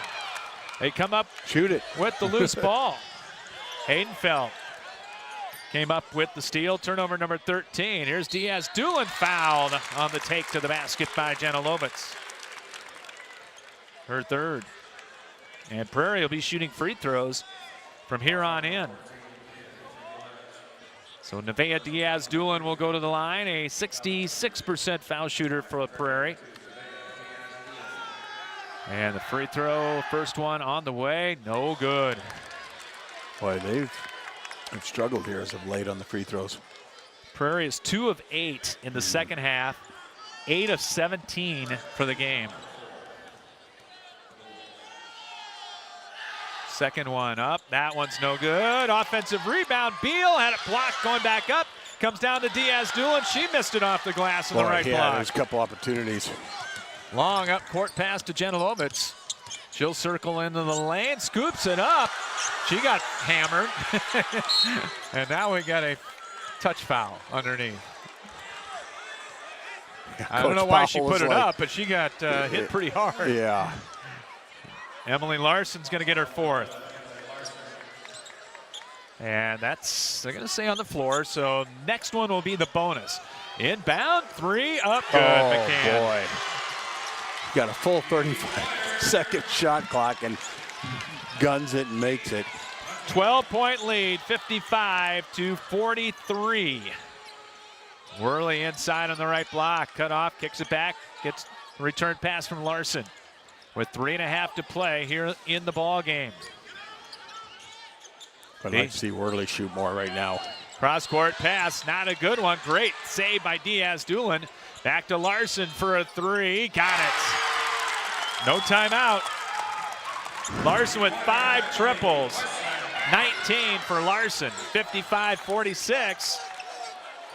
They come up. Shoot it. With the loose ball. Haydenfeld came up with the steal. Turnover number 13. Here's Diaz-Doolin fouled on the take to the basket by Janilovitz. Her third. And Prairie will be shooting free throws from here on in. So Nevaeh Diaz-Doolin will go to the line, a 66% foul shooter for Prairie. And the free throw, first one on the way, no good. Boy, they've struggled here as of late on the free throws. Prairie is 2 of 8 in the second half, 8 of 17 for the game. Second one up, that one's no good. Offensive rebound, Beal had it blocked going back up. Comes down to Diaz-Doolin, she missed it off the glass on the right block. There's a couple opportunities. Long up court pass to Janilovitz. She'll circle into the lane, scoops it up. She got hammered. And now we got a touch foul underneath. I don't know why she put it up, but she got hit pretty hard. Yeah. Emily Larson's going to get her 4th. And they're going to stay on the floor. So next one will be the bonus. Inbound, 3 up, good, McCann. Boy. Got a full 35-second shot clock and guns it and makes it. 12-point lead, 55-43. Worley inside on the right block, cut off, kicks it back, gets a return pass from Larson. With 3.5 to play here in the ball game. I'd like to see Worley shoot more right now. Cross-court pass, not a good one. Great save by Diaz-Doolin. Back to Larson for a 3. Got it. No timeout. Larson with 5 triples. 19 for Larson. 55-46.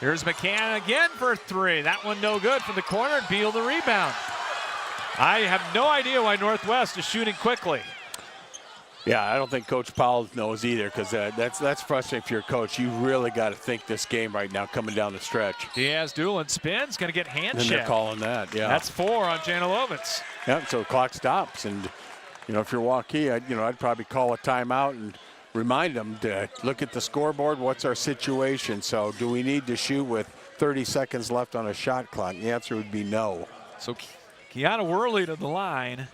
Here's McCann again for a 3. That one no good from the corner. Beal the rebound. I have no idea why Northwest is shooting quickly. Yeah, I don't think Coach Powell knows either, because that's frustrating if you're a coach. You really got to think this game right now coming down the stretch. Diaz-Doolin spins, going to get hand And check. they're calling that, yeah. That's 4 on Janilovitz. Yeah, so the clock stops, and if you're Waukee, I'd probably call a timeout and remind them to look at the scoreboard. What's our situation? So do we need to shoot with 30 seconds left on a shot clock? The answer would be no. So Kiana Worley to the line.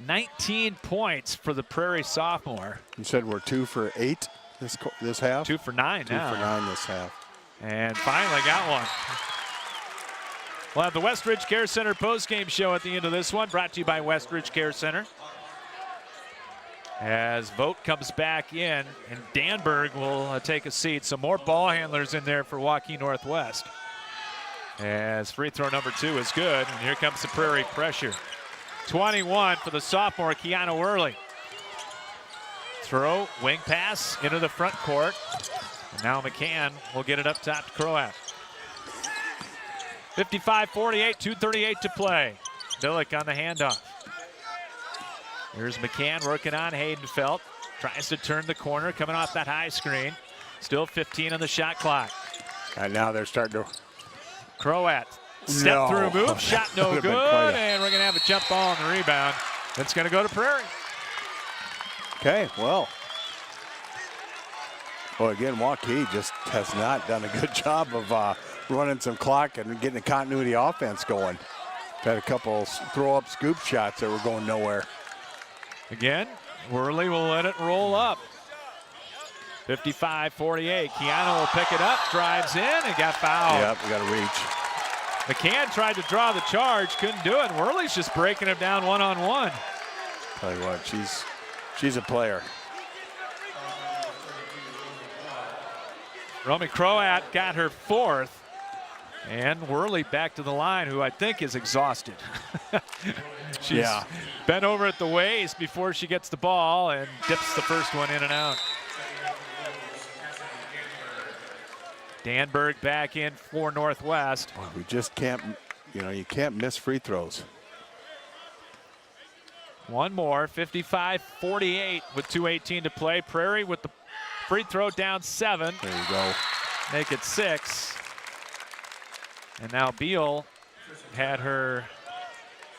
19 points for the Prairie sophomore. You said we're 2 for 8 this half? 2 for 9 2 now. 2 for 9 this half. And finally got one. We'll have the Westridge Care Center postgame show at the end of this one, brought to you by Westridge Care Center. As Vogt comes back in, and Danberg will take a seat. Some more ball handlers in there for Waukee Northwest. As free throw number 2 is good, and here comes the Prairie pressure. 21 for the sophomore, Kiana Worley. Throw, wing pass into the front court. And now McCann will get it up top to Croat. 55-48, 2:38 to play. Billick on the handoff. Here's McCann working on Haydenfeld. Tries to turn the corner, coming off that high screen. Still 15 on the shot clock. And now they're starting to. Croat. Step through move, shot no good, and we're going to have a jump ball on the rebound. It's going to go to Prairie. Okay, well, again, Waukee just has not done a good job of running some clock and getting the continuity offense going. Had a couple throw-up scoop shots that were going nowhere. Again, Worley will let it roll up. 55-48. Kiana will pick it up, drives in, and got fouled. Yep, we got to reach. McCann tried to draw the charge, couldn't do it. Worley's just breaking him down one-on-one. Tell you what, she's a player. Romy Croat got her 4th. And Worley back to the line, who I think is exhausted. She's bent over at the waist before she gets the ball and dips the first one in and out. Danberg back in for Northwest. Boy, we just can't, you can't miss free throws. One more, 55-48 with 2:18 to play. Prairie with the free throw down 7. There you go. Make it 6. And now Beal had her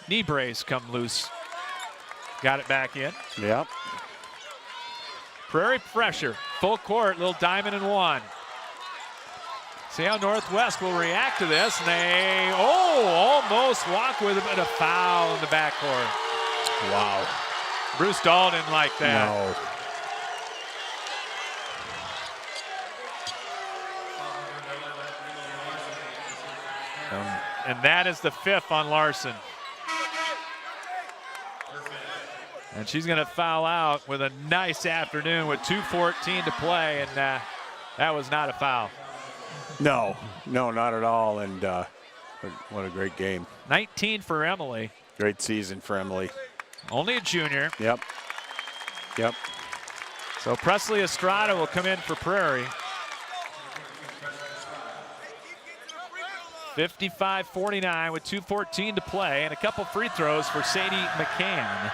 knee brace come loose. Got it back in. Yep. Prairie pressure, full court, little diamond and 1. See how Northwest will react to this. And they, almost walk with a bit of foul in the backcourt. Wow. Bruce Dahl didn't like that. No. And that is the 5th on Larson. And she's going to foul out with a nice afternoon with 2:14 to play, and that was not a foul. No, not at all. And what a great game. 19 for Emily. Great season for Emily. Only a junior. Yep. So Presley Estrada will come in for Prairie. 55-49 with 2:14 to play, and a couple free throws for Sadie McCann.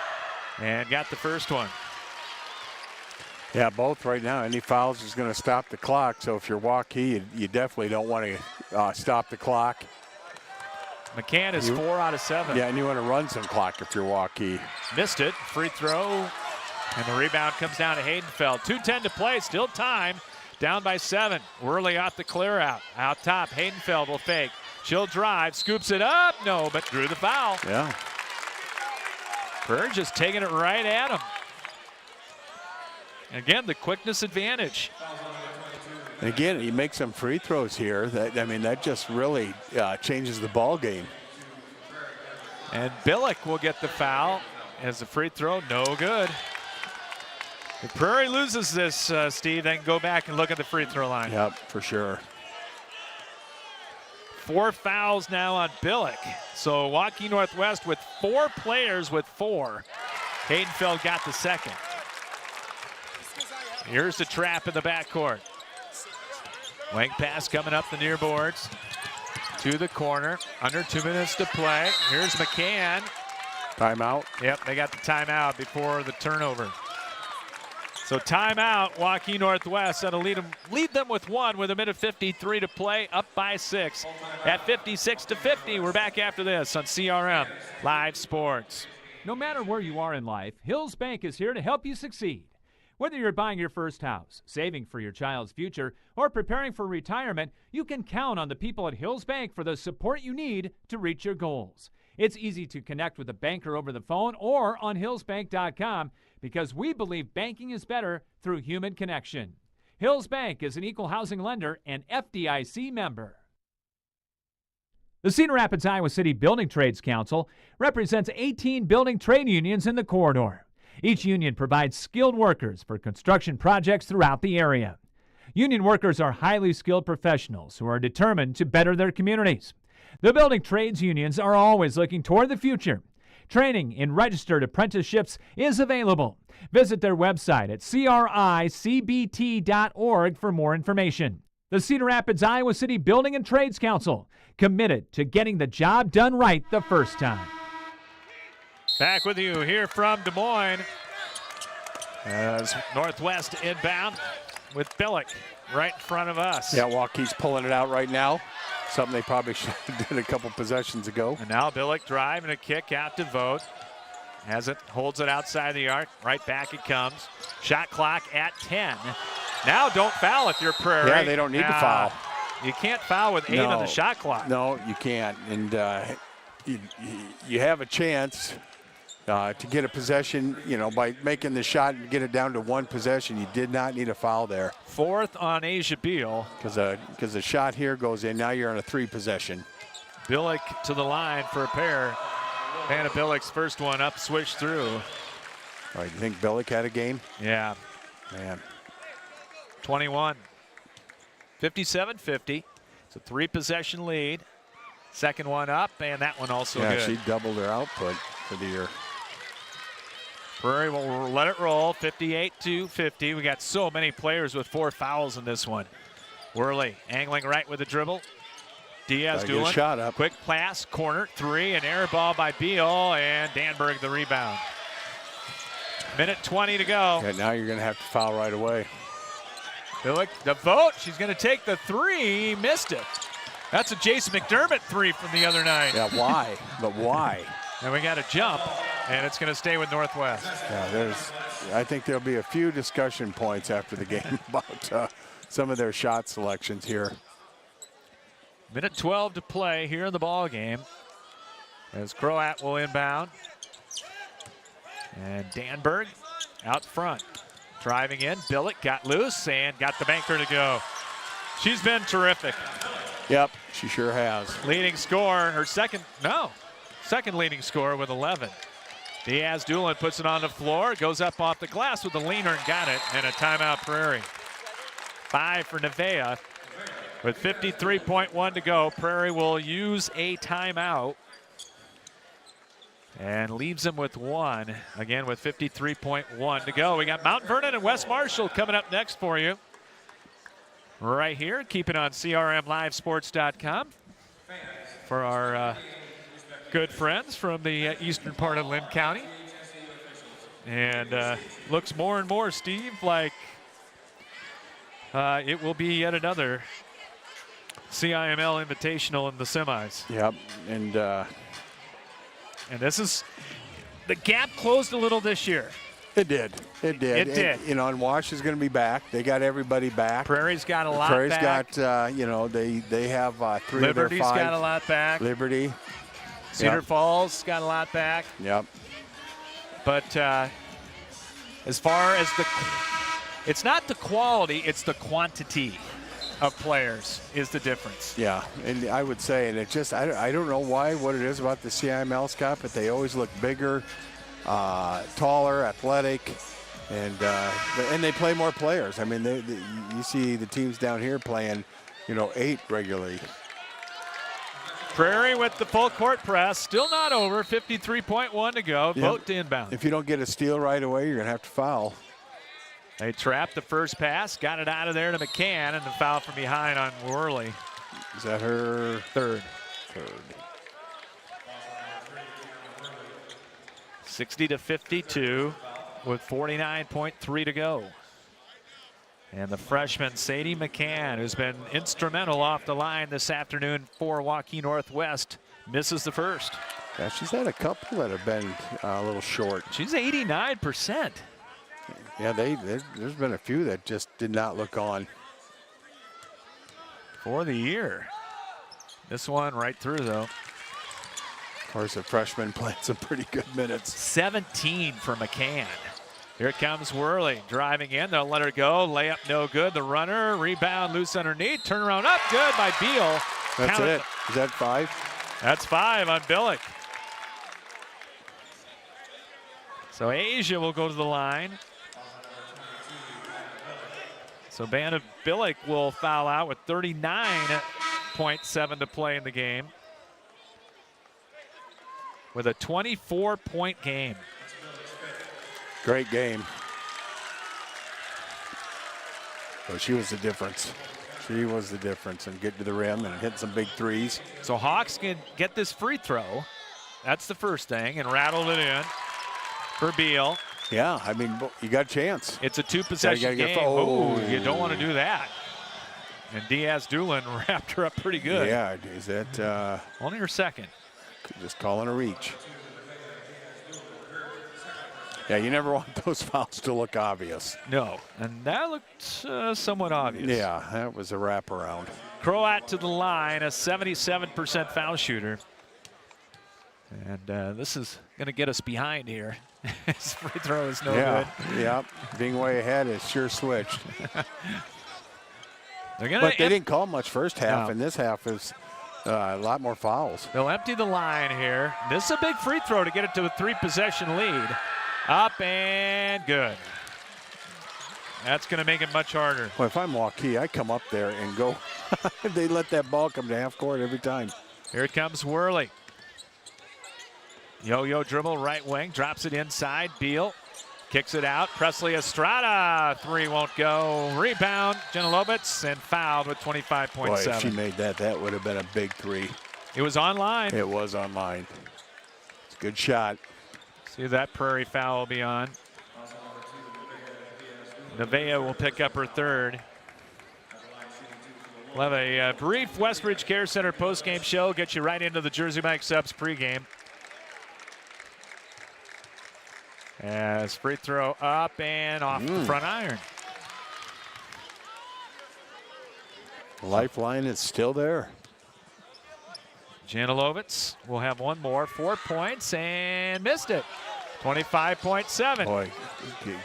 And got the first one. Yeah, both right now. Any fouls is going to stop the clock. So if you're Waukee, you definitely don't want to stop the clock. McCann is 4 out of 7. Yeah, and you want to run some clock if you're Waukee. Missed it. Free throw. And the rebound comes down to Haydenfeld. 2:10 to play. Still time. Down by 7. Worley off the clear out. Out top. Haydenfeld will fake. She'll drive. Scoops it up. No, but drew the foul. Yeah. Prairie just taking it right at him. Again, the quickness advantage. And again, he makes some free throws here. That just really changes the ball game. And Billick will get the foul as the free throw, no good. If Prairie loses this, Steve, they can go back and look at the free throw line. Yep, for sure. 4 fouls now on Billick. So Waukee Northwest with 4 players with 4. Haydenfeld got the second. Here's the trap in the backcourt. Wing pass coming up the near boards to the corner. Under 2 minutes to play. Here's McCann. Timeout. Yep, they got the timeout before the turnover. So timeout, Waukee Northwest. That'll lead them with 1 with 1:53 to play, up by 6 at 56-50. We're back after this on CRM Live Sports. No matter where you are in life, Hills Bank is here to help you succeed. Whether you're buying your first house, saving for your child's future, or preparing for retirement, you can count on the people at Hills Bank for the support you need to reach your goals. It's easy to connect with a banker over the phone or on hillsbank.com because we believe banking is better through human connection. Hills Bank is an equal housing lender and FDIC member. The Cedar Rapids, Iowa City Building Trades Council represents 18 building trade unions in the corridor. Each union provides skilled workers for construction projects throughout the area. Union workers are highly skilled professionals who are determined to better their communities. The building trades unions are always looking toward the future. Training in registered apprenticeships is available. Visit their website at cricbt.org for more information. The Cedar Rapids, Iowa City Building and Trades Council, committed to getting the job done right the first time. Back with you here from Des Moines as Northwest inbound with Billick right in front of us. Yeah, Waukee's pulling it out right now. Something they probably should have did a couple possessions ago. And now Billick drive and a kick out to Vogt. Has it, holds it outside the arc. Right back it comes. Shot clock at 10. Now don't foul if you're Prairie. Yeah, they don't need to foul. You can't foul with 8 on the shot clock. No, you can't. And you have a chance to get a possession, by making the shot and get it down to 1 possession. You did not need a foul there. 4th on Asia Beal. Because the shot here goes in. Now you're on a 3 possession. Billick to the line for a pair. Hannah Billick's first one up, swish through. All right, you think Billick had a game? Yeah. Man. 21. 57-50. It's a 3-possession lead. Second one up, and that one also good. Yeah, she doubled her output for the year. Prairie will let it roll, 58-50. We got so many players with 4 fouls in this one. Worley angling right with the dribble. Diaz doing shot up. Quick pass, corner, 3, an air ball by Beal, and Danberg the rebound. Minute 20 to go. Yeah, now you're going to have to foul right away. Billick, the vote. She's going to take the 3. Missed it. That's a Jason McDermott 3 from the other night. Yeah, why? But why? And we got a jump, and it's going to stay with Northwest. Yeah, I think there'll be a few discussion points after the game about some of their shot selections here. Minute 12 to play here in the ball game as Croat will inbound. And Danberg out front. Driving in, Billick got loose and got the banker to go. She's been terrific. Yep, she sure has. Leading scorer, her second leading scorer with 11. Diaz Doolin puts it on the floor, goes up off the glass with the leaner and got it, and a timeout Prairie. 5 for Nevaeh. With 53.1 to go, Prairie will use a timeout and leaves them with 1. Again, with 53.1 to go. We got Mt.Vernon and West Marshall coming up next for you. Right here, keep it on CRMLiveSports.com for our good friends from the eastern part of Lynn County. And looks more and more, Steve, like it will be yet another CIML Invitational in the semis. Yep, and this is the gap closed a little this year. It did. It did. It did. You know, and Wash is going to be back. They got everybody back. Prairie's got a lot Prairie's back. got, you know, they have 3 of their 5. Liberty's got a lot back. Liberty. Cedar Falls got a lot back. Yep. But as far as it's not the quality, it's the quantity of players is the difference. Yeah, and I would say, and it just, I don't know what it is about the CIML Cup, but they always look bigger, taller, athletic, and they play more players. I mean, you see the teams down here playing, you know, 8 regularly. Prairie with the full court press, still not over, 53.1 to go, vote to inbound. If you don't get a steal right away, you're going to have to foul. They trapped the first pass, got it out of there to McCann, and the foul from behind on Worley. Is that her third? 60-52 with 49.3 to go. And the freshman, Sadie McCann, who's been instrumental off the line this afternoon for Waukee Northwest, misses the first. Yeah, she's had a couple that have been a little short. She's 89%. Yeah, there's been a few that just did not look on. For the year. This one right through, though. Of course, the freshman played some pretty good minutes. 17 for McCann. Here comes Worley driving in. They'll let her go. Layup no good. The runner, rebound loose underneath. Turnaround up good by Beal. That's it. Is that 5? That's 5 on Billick. So Asia will go to the line. So Banna Billick will foul out with 39.7 to play in the game. With a 24-point game. Great game. So she was the difference. She was the difference and get to the rim and hit some big threes. So Hawks can get this free throw. That's the first thing, and rattled it in for Beal. Yeah, I mean, you got a chance. It's a 2-possession game. Oh, you don't want to do that. And Diaz-Doolin wrapped her up pretty good. Yeah, is that only her second? Just calling a reach. Yeah, you never want those fouls to look obvious. No, and that looked somewhat obvious. Yeah, that was a wraparound. Croat to the line, a 77% foul shooter. And this is going to get us behind here. His free throw is no good. Yeah, being way ahead is sure switched. But they didn't call much first half, No. and this half is a lot more fouls. They'll empty the line here. This is a big free throw to get it to a 3-possession lead. Up and good. That's going to make it much harder. Well, if I'm Waukee, I come up there and go. They let that ball come to half court every time. Here it comes Worley. Yo-yo dribble right wing, drops it inside. Beal kicks it out. Presley Estrada, 3 won't go. Rebound, Jenelovitz, and fouled with 25.7. Boy, if she made that, that would have been a big 3. It was online. It was online. It's a good shot. See that Prairie foul will be on. Nevaeh will pick up her third. We'll have a brief Westridge Care Center postgame show. Get you right into the Jersey Mike Subs pregame. As free throw up and off the front iron. The lifeline is still there. Jenelovitz will have one more, 4 points, and missed it. 25.7. Boy,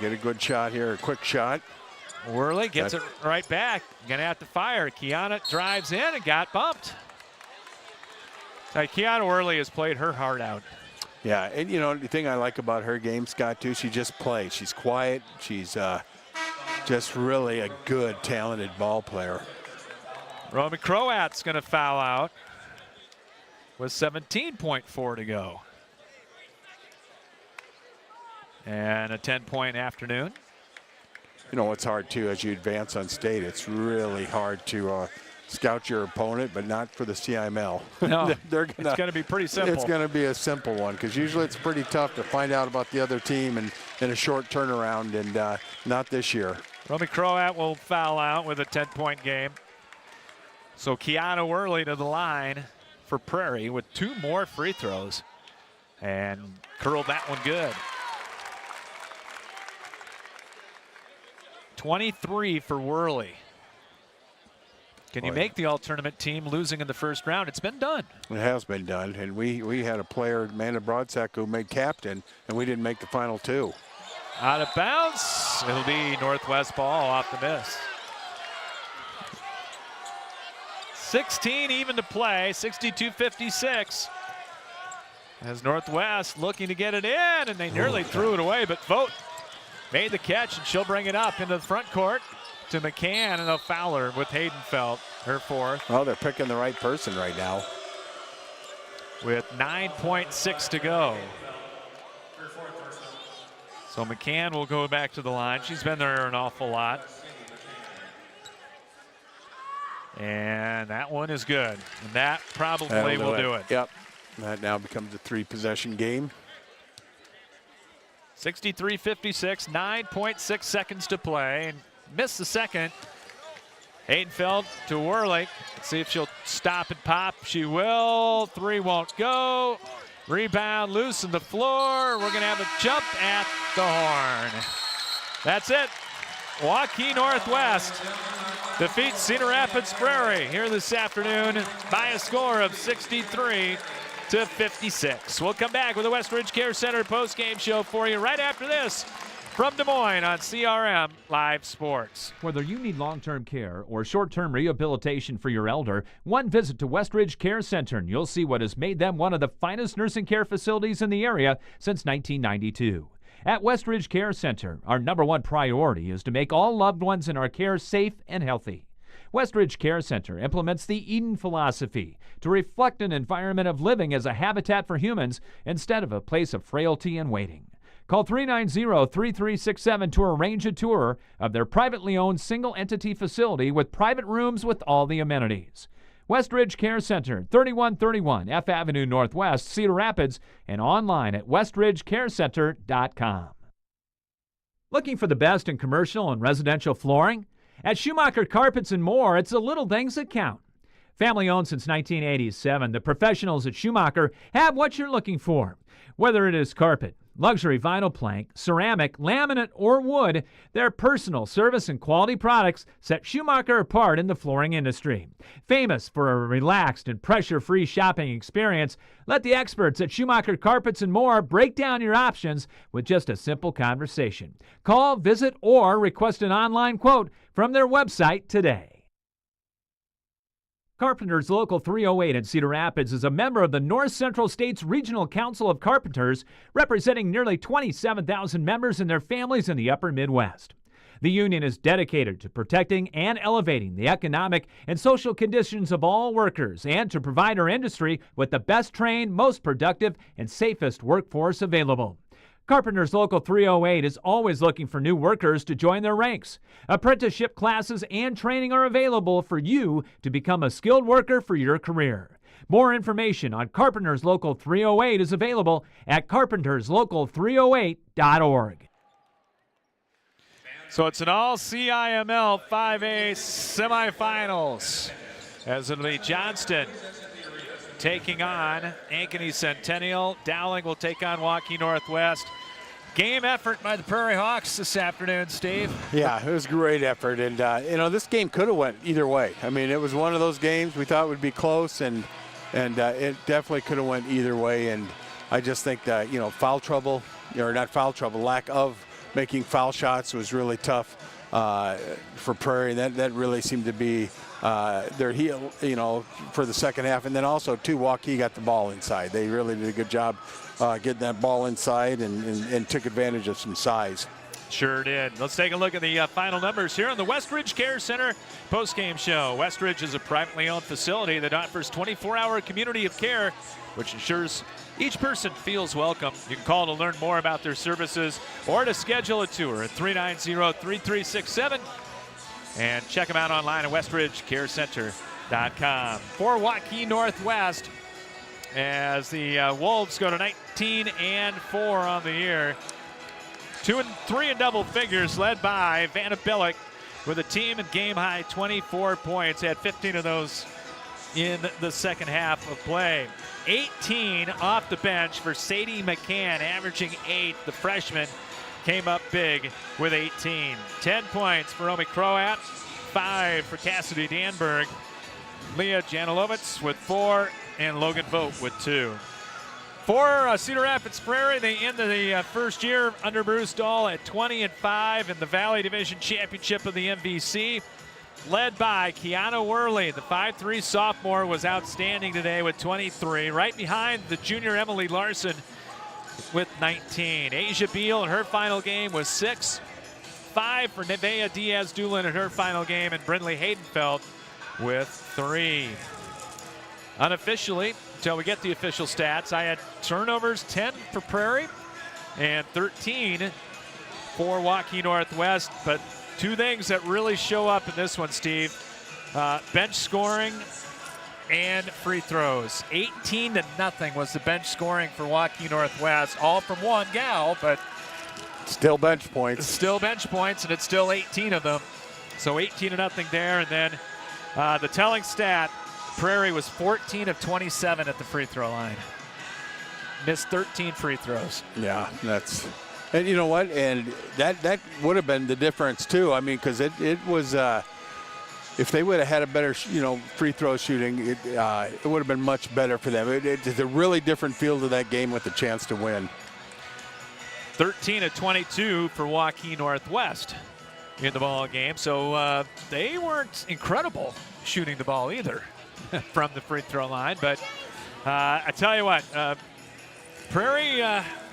get a good shot here, a quick shot. Worley gets it right back. Gonna have to fire. Kiana drives in and got bumped. Kiana Worley has played her heart out. Yeah, and you know, the thing I like about her game, Scott, too, she just plays. She's quiet. She's just really a good, talented ball player. Roman Croat's gonna foul out with 17.4 to go. And a 10-point afternoon. You know, it's hard, too, as you advance on state. It's really hard to scout your opponent, but not for the CIML. No, it's going to be pretty simple. It's going to be a simple one, because usually it's pretty tough to find out about the other team in a short turnaround, and not this year. Roman Croat will foul out with a 10-point game. So Keanu Worley to the line for Prairie with 2 more free throws. And curled that one good. 23 for Worley. Can you make the all-tournament team losing in the first round? It's been done. It has been done, and we had a player, Amanda Broadsack, who made captain, and we didn't make the final 2. Out of bounds. It'll be Northwest ball off the miss. 16 even to play, 62-56. As Northwest looking to get it in, and they nearly threw it away, but Vogt made the catch, and she'll bring it up into the front court to McCann, and they'll foul her with Haydenfeld, her 4th. Oh, they're picking the right person right now. With 9.6 to go. So McCann will go back to the line. She's been there an awful lot. And that one is good. And that probably will do it. Yep. That now becomes a 3-possession game. 63-56, 9.6 seconds to play. And missed the second. Haydenfeld to Worley. Let's see if she'll stop and pop. She will. 3 won't go. Rebound loose on the floor. We're going to have a jump at the horn. That's it. Waukee Northwest defeats Cedar Rapids Prairie here this afternoon by a score of 63-56. We'll come back with the Westridge Care Center postgame show for you right after this from Des Moines on CRM Live Sports. Whether you need long-term care or short-term rehabilitation for your elder, one visit to Westridge Care Center and you'll see what has made them one of the finest nursing care facilities in the area since 1992. At Westridge Care Center, our #1 priority is to make all loved ones in our care safe and healthy. Westridge Care Center implements the Eden philosophy to reflect an environment of living as a habitat for humans instead of a place of frailty and waiting. Call 390-3367 to arrange a tour of their privately owned single-entity facility with private rooms with all the amenities. Westridge Care Center, 3131 F Avenue Northwest, Cedar Rapids, and online at westridgecarecenter.com. Looking for the best in commercial and residential flooring? At Schumacher Carpets and More, it's the little things that count. Family owned since 1987, the professionals at Schumacher have what you're looking for. Whether it is carpet, luxury vinyl plank, ceramic, laminate, or wood, their personal service and quality products set Schumacher apart in the flooring industry. Famous for a relaxed and pressure-free shopping experience, let the experts at Schumacher Carpets and More break down your options with just a simple conversation. Call, visit, or request an online quote from their website today. Carpenters Local 308 in Cedar Rapids is a member of the North Central States Regional Council of Carpenters, representing nearly 27,000 members and their families in the upper Midwest. The union is dedicated to protecting and elevating the economic and social conditions of all workers and to provide our industry with the best trained, most productive, and safest workforce available. Carpenters Local 308 is always looking for new workers to join their ranks. Apprenticeship classes and training are available for you to become a skilled worker for your career. More information on Carpenters Local 308 is available at carpenterslocal308.org. So it's an all-CIML 5A semifinals as it'll be Johnston taking on Ankeny Centennial. Dowling will take on Waukee Northwest. Game effort by the Prairie Hawks this afternoon, Steve. Yeah, it was a great effort, and this game could have went either way. I mean, it was one of those games we thought would be close, and it definitely could have went either way. And I just think that foul trouble, or not foul trouble, lack of making foul shots was really tough for Prairie. That really seemed to be their heel, for the second half. And then also, too, Waukee got the ball inside. They really did a good job getting that ball inside and took advantage of some size. Sure did. Let's take a look at the final numbers here on the Westridge Care Center postgame show. Westridge is a privately owned facility that offers 24-hour community of care, which ensures each person feels welcome. You can call to learn more about their services or to schedule a tour at 390-3367. And check them out online at westridgecarecenter.com. For Waukee Northwest, as the Wolves go to 19-4 on the year. 2 and 3 in double figures, led by Vanna Billick with a team and game-high 24 points. Had 15 of those in the second half of play. 18 off the bench for Sadie McCann, averaging 8. The freshman came up big with 18. 10 points for Omi Croat, 5 for Cassidy Danberg. Leah Janilovitz with 4, and Logan Vogt with 2. For Cedar Rapids Prairie, they end the first year under Bruce Dahl at 20-5 in the Valley Division Championship of the MVC, led by Kiana Worley. The 5'3" sophomore was outstanding today with 23. Right behind the junior Emily Larson with 19. Asia Beal in her final game was 6. 5 for Nevea Diaz-Doolin in her final game, and Brindley Haydenfeld with 3. Unofficially, until we get the official stats, I had turnovers 10 for Prairie and 13 for Waukee Northwest. But two things that really show up in this one, Steve, bench scoring and free throws. 18-0 was the bench scoring for Waukee Northwest, all from one gal, but Still bench points. Still bench points, and it's still 18 of them. So 18-0 there, and then the telling stat, Prairie was 14 of 27 at the free throw line. Missed 13 free throws. Yeah, that's, and you know what? And that would have been the difference too. I mean, because it was, if they would have had a better, free throw shooting, it would have been much better for them. It's a really different feel to that game with a chance to win. 13 of 22 for Waukee Northwest in the ball game. So they weren't incredible shooting the ball either from the free throw line. But I tell you what, Prairie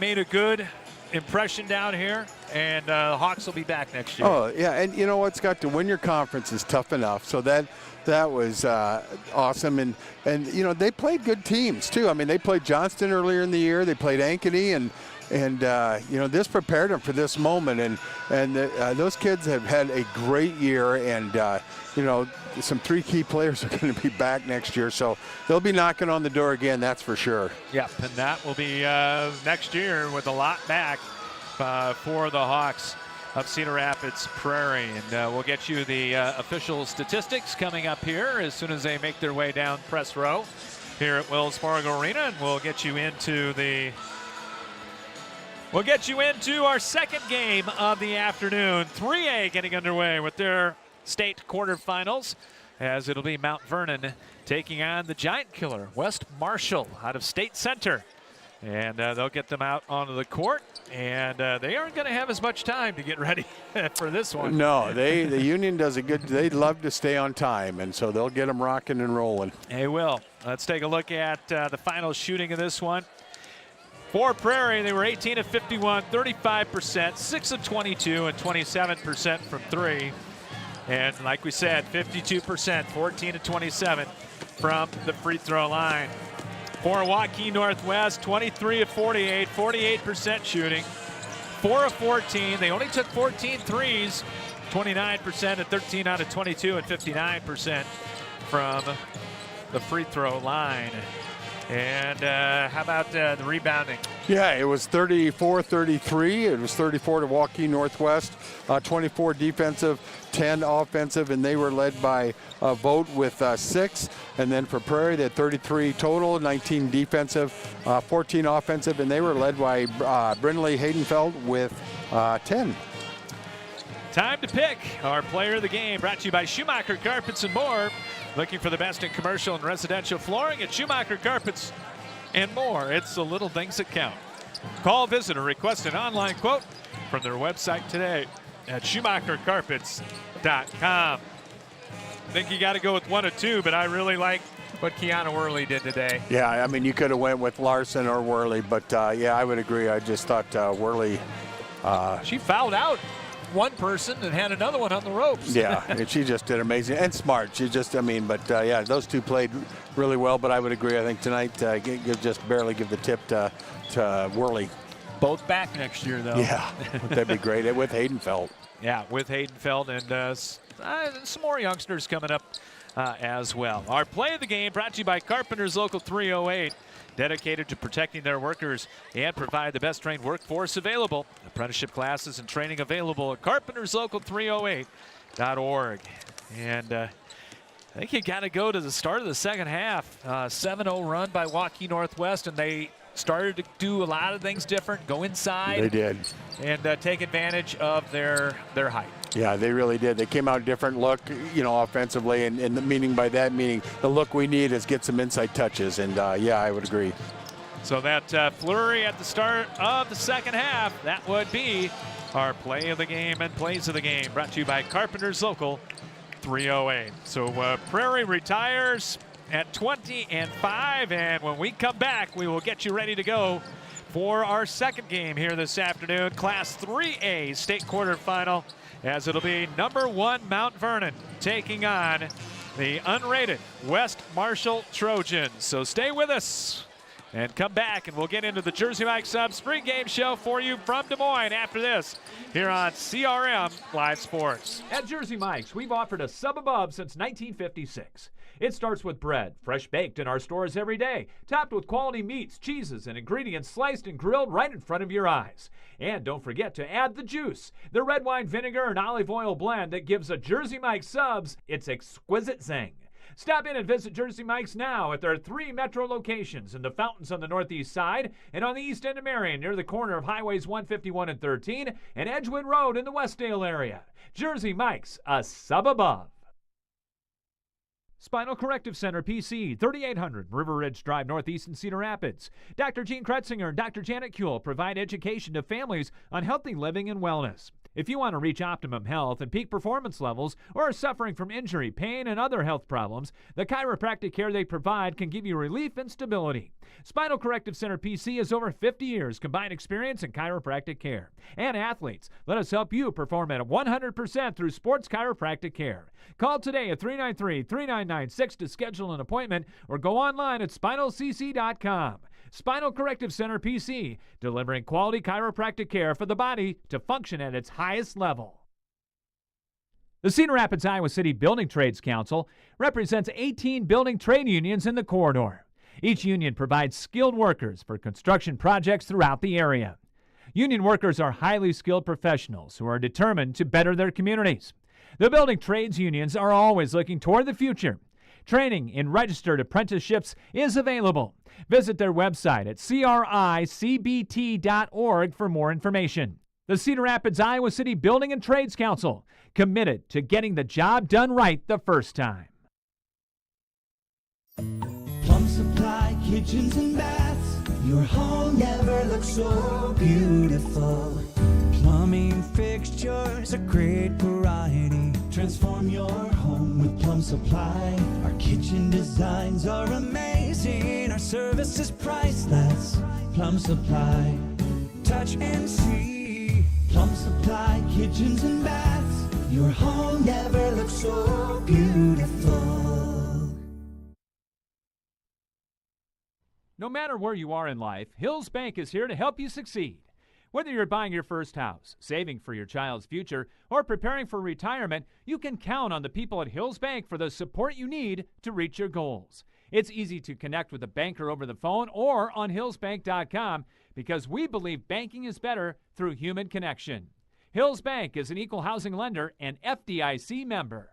made a good impression down here, and the Hawks will be back next year. Oh, yeah, and you know what, Scott, to win your conference is tough enough. So that was awesome. And they played good teams, too. I mean, they played Johnston earlier in the year. They played Ankeny, and this prepared them for this moment. And those kids have had a great year, and, some 3 key players are going to be back next year. So they'll be knocking on the door again, that's for sure. Yep, and that will be next year with a lot back for the Hawks of Cedar Rapids Prairie. And we'll get you the official statistics coming up here as soon as they make their way down press row here at Wells Fargo Arena. And we'll get you into our second game of the afternoon. 3A getting underway with their state quarterfinals, as it'll be Mt.Vernon taking on the giant killer West Marshall out of State Center. And they'll get them out onto the court, and they aren't going to have as much time to get ready for this one. No, the Union does they love to stay on time, and so they'll get them rocking and rolling. They will. Let's take a look at the final shooting of this one. For Prairie, they were 18 of 51, 35%, 6 of 22, and 27% from 3. And like we said, 52%, 14 of 27 from the free throw line. For Waukee Northwest, 23 of 48, 48% shooting, 4 of 14. They only took 14 threes, 29% at 13 out of 22, and 59% from the free throw line. And how about the rebounding? Yeah, it was 34-33. It was 34 to Waukee Northwest, 24 defensive, 10 offensive, and they were led by Vogt with 6. And then for Prairie, they had 33 total, 19 defensive, 14 offensive, and they were led by Brindley Haydenfeld with 10. Time to pick our player of the game, brought to you by Schumacher Carpets and More. Looking for the best in commercial and residential flooring at Schumacher Carpets and More. It's the little things that count. Call, visit, or request an online quote from their website today at SchumacherCarpets.com. I think you got to go with 1 or 2, but I really like what Kiana Worley did today. Yeah, I mean, you could have went with Larson or Worley, but yeah, I would agree. I just thought Worley. She fouled out one person and had another one on the ropes. Yeah, and she just did amazing and smart. She just, yeah, those two played really well. But I would agree. I think tonight, just barely give the tip to Worley. Both back next year, though. Yeah, that'd be great with Haydenfeld. Yeah, with Haydenfeld and some more youngsters coming up as well. Our play of the game brought to you by Carpenters Local 308. Dedicated to protecting their workers and provide the best trained workforce available. Apprenticeship classes and training available at Carpenters Local 308 And I think you got to go to the start of the second half. 7-0 run by Waukee Northwest, and they started to do a lot of things different, go inside. They did. And take advantage of their height. Yeah, they really did. They came out different look, offensively, and the meaning by that, meaning the look we need is get some inside touches, and yeah, I would agree. So that flurry at the start of the second half, that would be our play of the game and plays of the game, brought to you by Carpenter's Local 308. So Prairie retires at 20-5, and when we come back, we will get you ready to go for our second game here this afternoon, Class 3A state quarterfinal, as it'll be number 1 Mt.Vernon taking on the unrated West Marshall Trojans. So stay with us and come back, and we'll get into the Jersey Mike Subs pregame show for you from Des Moines after this here on CRM Live Sports. At Jersey Mike's, we've offered a sub above since 1956. It starts with bread, fresh baked in our stores every day, topped with quality meats, cheeses, and ingredients sliced and grilled right in front of your eyes. And don't forget to add the juice, the red wine vinegar and olive oil blend that gives a Jersey Mike's subs its exquisite zing. Stop in and visit Jersey Mike's now at their 3 metro locations in the Fountains on the northeast side and on the east end of Marion near the corner of Highways 151 and 13 and Edgewood Road in the Westdale area. Jersey Mike's, a sub above. Spinal Corrective Center, PC, 3800 River Ridge Drive, Northeast in Cedar Rapids. Dr. Gene Kretzinger and Dr. Janet Kuehl provide education to families on healthy living and wellness. If you want to reach optimum health and peak performance levels or are suffering from injury, pain, and other health problems, the chiropractic care they provide can give you relief and stability. Spinal Corrective Center PC has over 50 years combined experience in chiropractic care. And athletes, let us help you perform at 100% through sports chiropractic care. Call today at 393-3996 to schedule an appointment or go online at spinalcc.com. Spinal Corrective Center PC, delivering quality chiropractic care for the body to function at its highest level. The Cedar Rapids, Iowa City Building Trades Council represents 18 building trade unions in the corridor. Each union provides skilled workers for construction projects throughout the area. Union workers are highly skilled professionals who are determined to better their communities. The building trades unions are always looking toward the future. Training in registered apprenticeships is available. Visit their website at cricbt.org for more information. The Cedar Rapids, Iowa City Building and Trades Council, committed to getting the job done right the first time. Plum Supply kitchens and baths, your home never looks so beautiful. Plumbing fixtures, a great variety. Transform your home with Plum Supply. Our kitchen designs are amazing. Our service is priceless. Plum Supply, touch and see. Plum Supply kitchens and baths, your home never looks so beautiful. No matter where you are in life, Hills Bank is here to help you succeed. Whether you're buying your first house, saving for your child's future, or preparing for retirement, you can count on the people at Hills Bank for the support you need to reach your goals. It's easy to connect with a banker over the phone or on hillsbank.com because we believe banking is better through human connection. Hills Bank is an equal housing lender and FDIC member.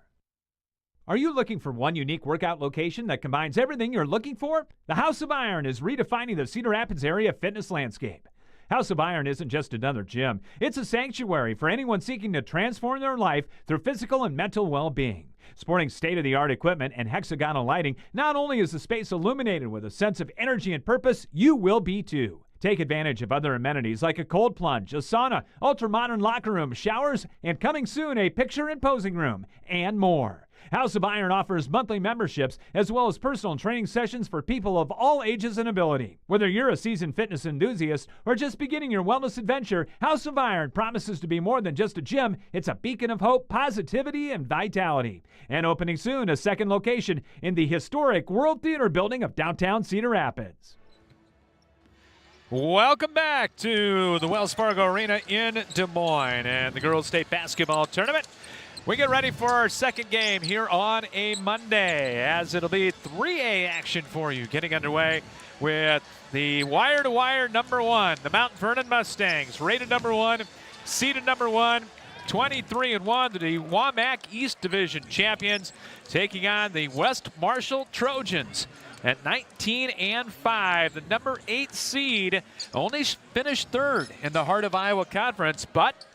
Are you looking for one unique workout location that combines everything you're looking for? The House of Iron is redefining the Cedar Rapids area fitness landscape. House of Iron isn't just another gym. It's a sanctuary for anyone seeking to transform their life through physical and mental well-being. Sporting state-of-the-art equipment and hexagonal lighting, not only is the space illuminated with a sense of energy and purpose, you will be too. Take advantage of other amenities like a cold plunge, a sauna, ultra-modern locker room, showers, and coming soon, a picture and posing room, and more. House of Iron offers monthly memberships as well as personal training sessions for people of all ages and ability. Whether you're a seasoned fitness enthusiast or just beginning your wellness adventure, House of Iron promises to be more than just a gym. It's a beacon of hope, positivity, and vitality. And opening soon, a second location in the historic World Theater building of downtown Cedar Rapids. Welcome back to the Wells Fargo Arena in Des Moines and the Girls State Basketball Tournament. We get ready for our second game here on a Monday, as it'll be 3A action for you, getting underway with the wire-to-wire number 1, the Mt.Vernon Mustangs, rated number 1, seeded number 1, 23-1, the Waukee East Division champions, taking on the West Marshall Trojans at 19-5. The number 8 seed only finished 3rd in the Heart of Iowa Conference, but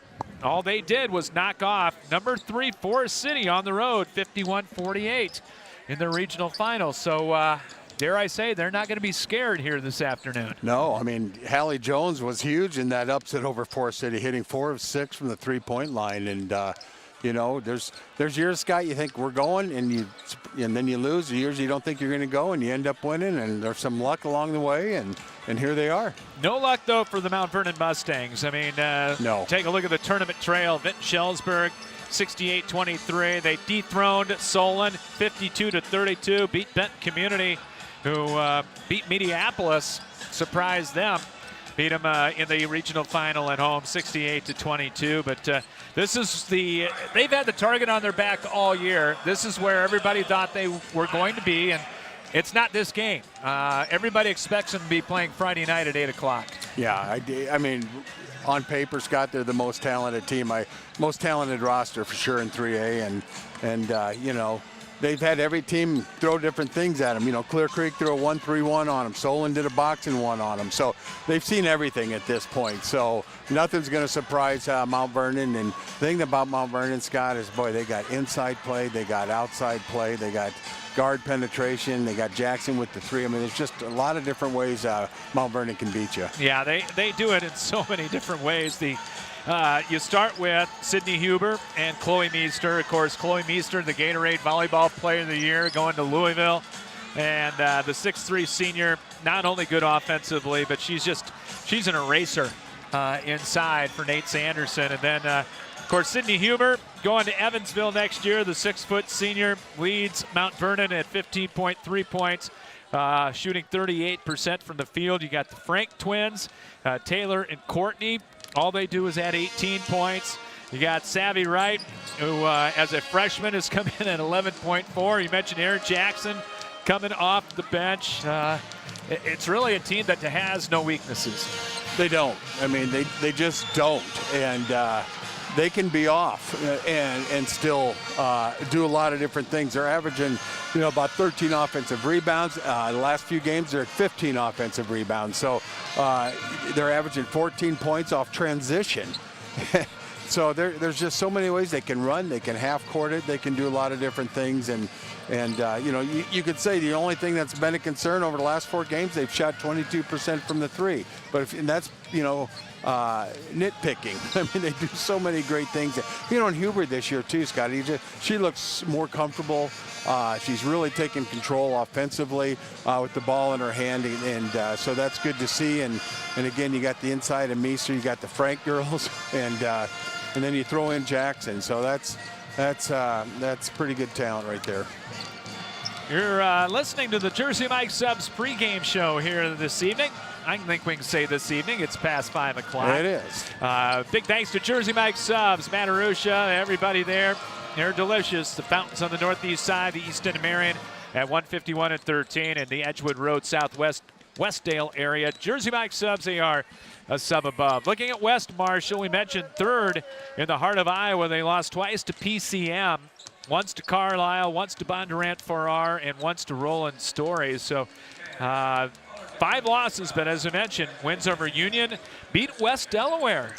all they did was knock off number 3 Forest City on the road, 51-48 in the regional final. So, dare I say, they're not going to be scared here this afternoon. No, I mean, Hallie Jones was huge in that upset over Forest City, hitting 4 of 6 from the three-point line. And, you know, there's years, Scott, you think we're going, and then you lose. Years you don't think you're going to go, and you end up winning, and there's some luck along the way, and here they are. No luck, though, for the Mt.Vernon Mustangs. I mean, no. Take a look at the tournament trail. Vinton Schellsburg, 68-23. They dethroned Solon, 52-32. Beat Benton Community, who beat Mediapolis, surprised them. Beat them in the regional final at home, 68-22. But this is they've had the target on their back all year. This is where everybody thought they were going to be, and it's not this game. Everybody expects them to be playing Friday night at 8 o'clock. Yeah, I mean, on paper, Scott, they're the most talented team, most talented roster for sure in 3A, and you know, they've had every team throw different things at them. You know, Clear Creek threw a 1-3-1 on them. Solon did a boxing one on them. So they've seen everything at this point. So nothing's going to surprise Mt.Vernon. And the thing about Mt.Vernon, Scott, is, boy, they got inside play, they got outside play, they got guard penetration, they got Jackson with the 3. I mean, there's just a lot of different ways Mt.Vernon can beat you. Yeah, they do it in so many different ways. You start with Sydney Huber and Chloe Meester. Of course, Chloe Meester, the Gatorade Volleyball Player of the Year, going to Louisville. And the 6'3" senior, not only good offensively, but she's an eraser inside for Nate Sanderson. And then, of course, Sydney Huber going to Evansville next year. The 6' senior leads Mt.Vernon at 15.3 points. Shooting 38% from the field. You got the Frank twins, Taylor and Courtney. All they do is add 18 points. You got Savvy Wright, who as a freshman has come in at 11.4. You mentioned Aaron Jackson coming off the bench. It's really a team that has no weaknesses. They don't. I mean, they just don't. And they can be off and still do a lot of different things. They're averaging, you know, about 13 offensive rebounds. The last few games, they're at 15 offensive rebounds. So they're averaging 14 points off transition. So there's just so many ways they can run. They can half-court it. They can do a lot of different things. And you know, you could say the only thing that's been a concern over the last 4 games, they've shot 22% from the 3. But and that's, you know, nitpicking. I mean, they do so many great things. You know, and Huber this year too, Scott. She looks more comfortable. She's really taking control offensively with the ball in her hand, and so that's good to see. And again, you got the inside of Meester, you got the Frank girls, and then you throw in Jackson. So that's pretty good talent right there. You're listening to the Jersey Mike Subs pregame show here this evening. I think we can say this evening it's past 5 o'clock. It is. Big thanks to Jersey Mike Subs, Matt Arusha, everybody there. They're delicious. The fountains on the northeast side, the East End of Marion at 151 and 13, and the Edgewood Road Southwest Westdale area. Jersey Mike Subs, they are a sub above. Looking at West Marshall, we mentioned 3rd in the Heart of Iowa. They lost twice to PCM. Once to Carlisle, once to Bondurant Farrar, and once to Roland Story. So 5 losses, but as I mentioned, wins over Union, beat West Delaware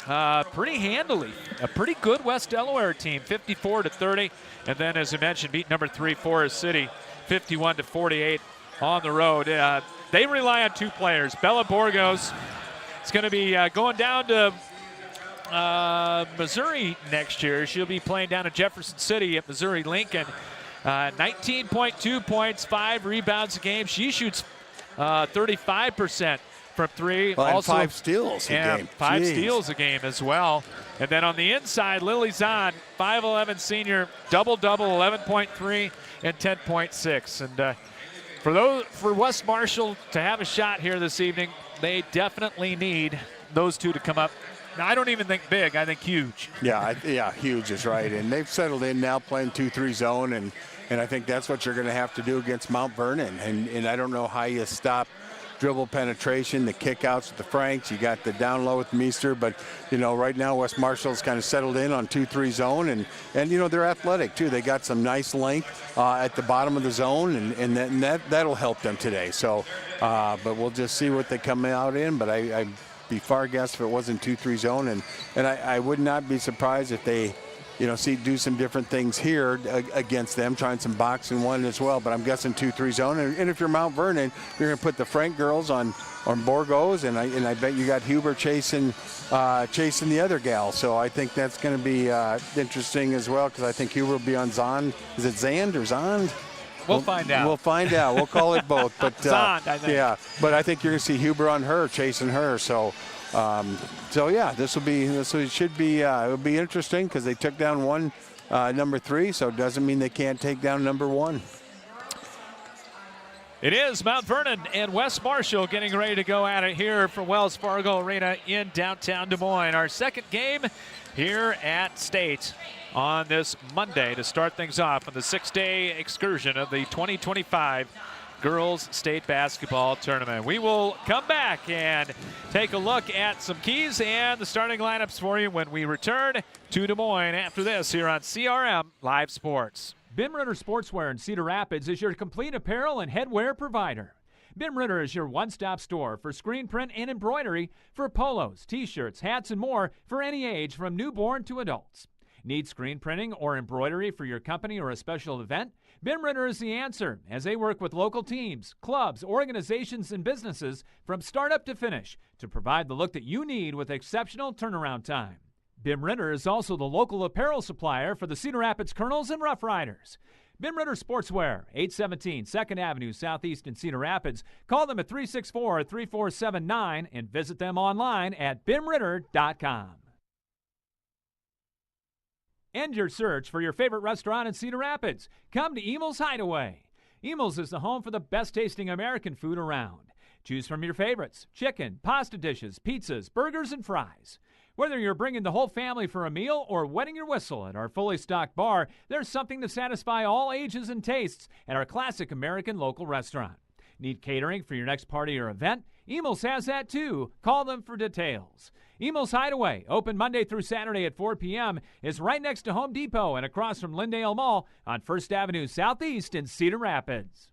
pretty handily. A pretty good West Delaware team, 54-30. And then, as I mentioned, beat number 3 Forest City, 51-48 on the road. They rely on 2 players. Bella Borgos is going to be going down to Missouri next year. She'll be playing down in Jefferson City at Missouri Lincoln. 19.2 points, 5 rebounds a game. She shoots 35% from 3. Well, also 5 steals a game. 5 Jeez. steals a game as well. And then on the inside, Lily Zahn, 5'11 senior, double-double, 11.3 and 10.6. And for West Marshall to have a shot here this evening, they definitely need those 2 to come up. Now, I don't even think big. I think huge. Yeah, huge is right. And they've settled in now playing 2-3 zone, and I think that's what you're going to have to do against Mt.Vernon. And I don't know how you stop dribble penetration, the kickouts with the Franks. You got the down low with Meester. But, right now West Marshall's kind of settled in on 2-3 zone. And they're athletic, too. They got some nice length at the bottom of the zone, and that'll help them today. So, but we'll just see what they come out in. But I'd be far guessed if it wasn't 2-3 zone. And I would not be surprised if they do some different things here against them, trying some boxing one as well. But I'm guessing 2-3 zone. And if you're Mt.Vernon, you're going to put the Frank girls on Borgos, and I bet you got Huber chasing the other gal. So I think that's going to be interesting as well, because I think Huber will be on Zond. Is it Zand or Zond? We'll find out. We'll find out. We'll call it both. But Zond, I think. Yeah, but I think you're going to see Huber on her, chasing her. So yeah, it'll be interesting, because they took down one number 3, so it doesn't mean they can't take down number 1. It is Mt.Vernon and West Marshall getting ready to go at it here from Wells Fargo Arena in downtown Des Moines. Our second game here at State on this Monday to start things off on the 6-day excursion of the 2025 Girls State Basketball Tournament. We will come back and take a look at some keys and the starting lineups for you when we return to Des Moines after this here on CRM Live Sports. Bim Ritter Sportswear in Cedar Rapids is your complete apparel and headwear provider. Bim Ritter is your one-stop store for screen print and embroidery for polos, t-shirts, hats, and more for any age from newborn to adults. Need screen printing or embroidery for your company or a special event? Bim Ritter is the answer, as they work with local teams, clubs, organizations, and businesses from startup to finish to provide the look that you need with exceptional turnaround time. Bim Ritter is also the local apparel supplier for the Cedar Rapids Colonels and Rough Riders. Bim Ritter Sportswear, 817 2nd Avenue Southeast in Cedar Rapids. Call them at 364-3479 and visit them online at bimritter.com. End your search for your favorite restaurant in Cedar Rapids. Come to Emil's Hideaway. Emil's is the home for the best-tasting American food around. Choose from your favorites: chicken, pasta dishes, pizzas, burgers, and fries. Whether you're bringing the whole family for a meal or wetting your whistle at our fully stocked bar, there's something to satisfy all ages and tastes at our classic American local restaurant. Need catering for your next party or event? Emil's has that too. Call them for details. Emil's Hideaway, open Monday through Saturday at 4 p.m., is right next to Home Depot and across from Lyndale Mall on 1st Avenue Southeast in Cedar Rapids.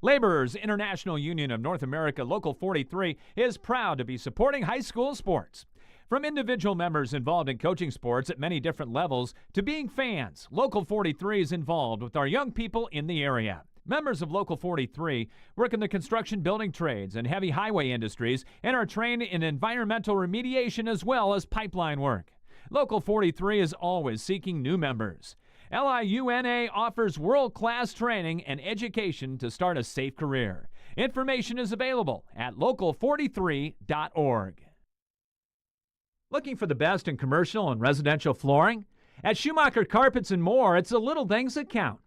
Laborers International Union of North America Local 43 is proud to be supporting high school sports. From individual members involved in coaching sports at many different levels to being fans, Local 43 is involved with our young people in the area. Members of Local 43 work in the construction building trades and heavy highway industries and are trained in environmental remediation as well as pipeline work. Local 43 is always seeking new members. LIUNA offers world-class training and education to start a safe career. Information is available at local43.org. Looking for the best in commercial and residential flooring? At Schumacher Carpets and More, it's the little things that count.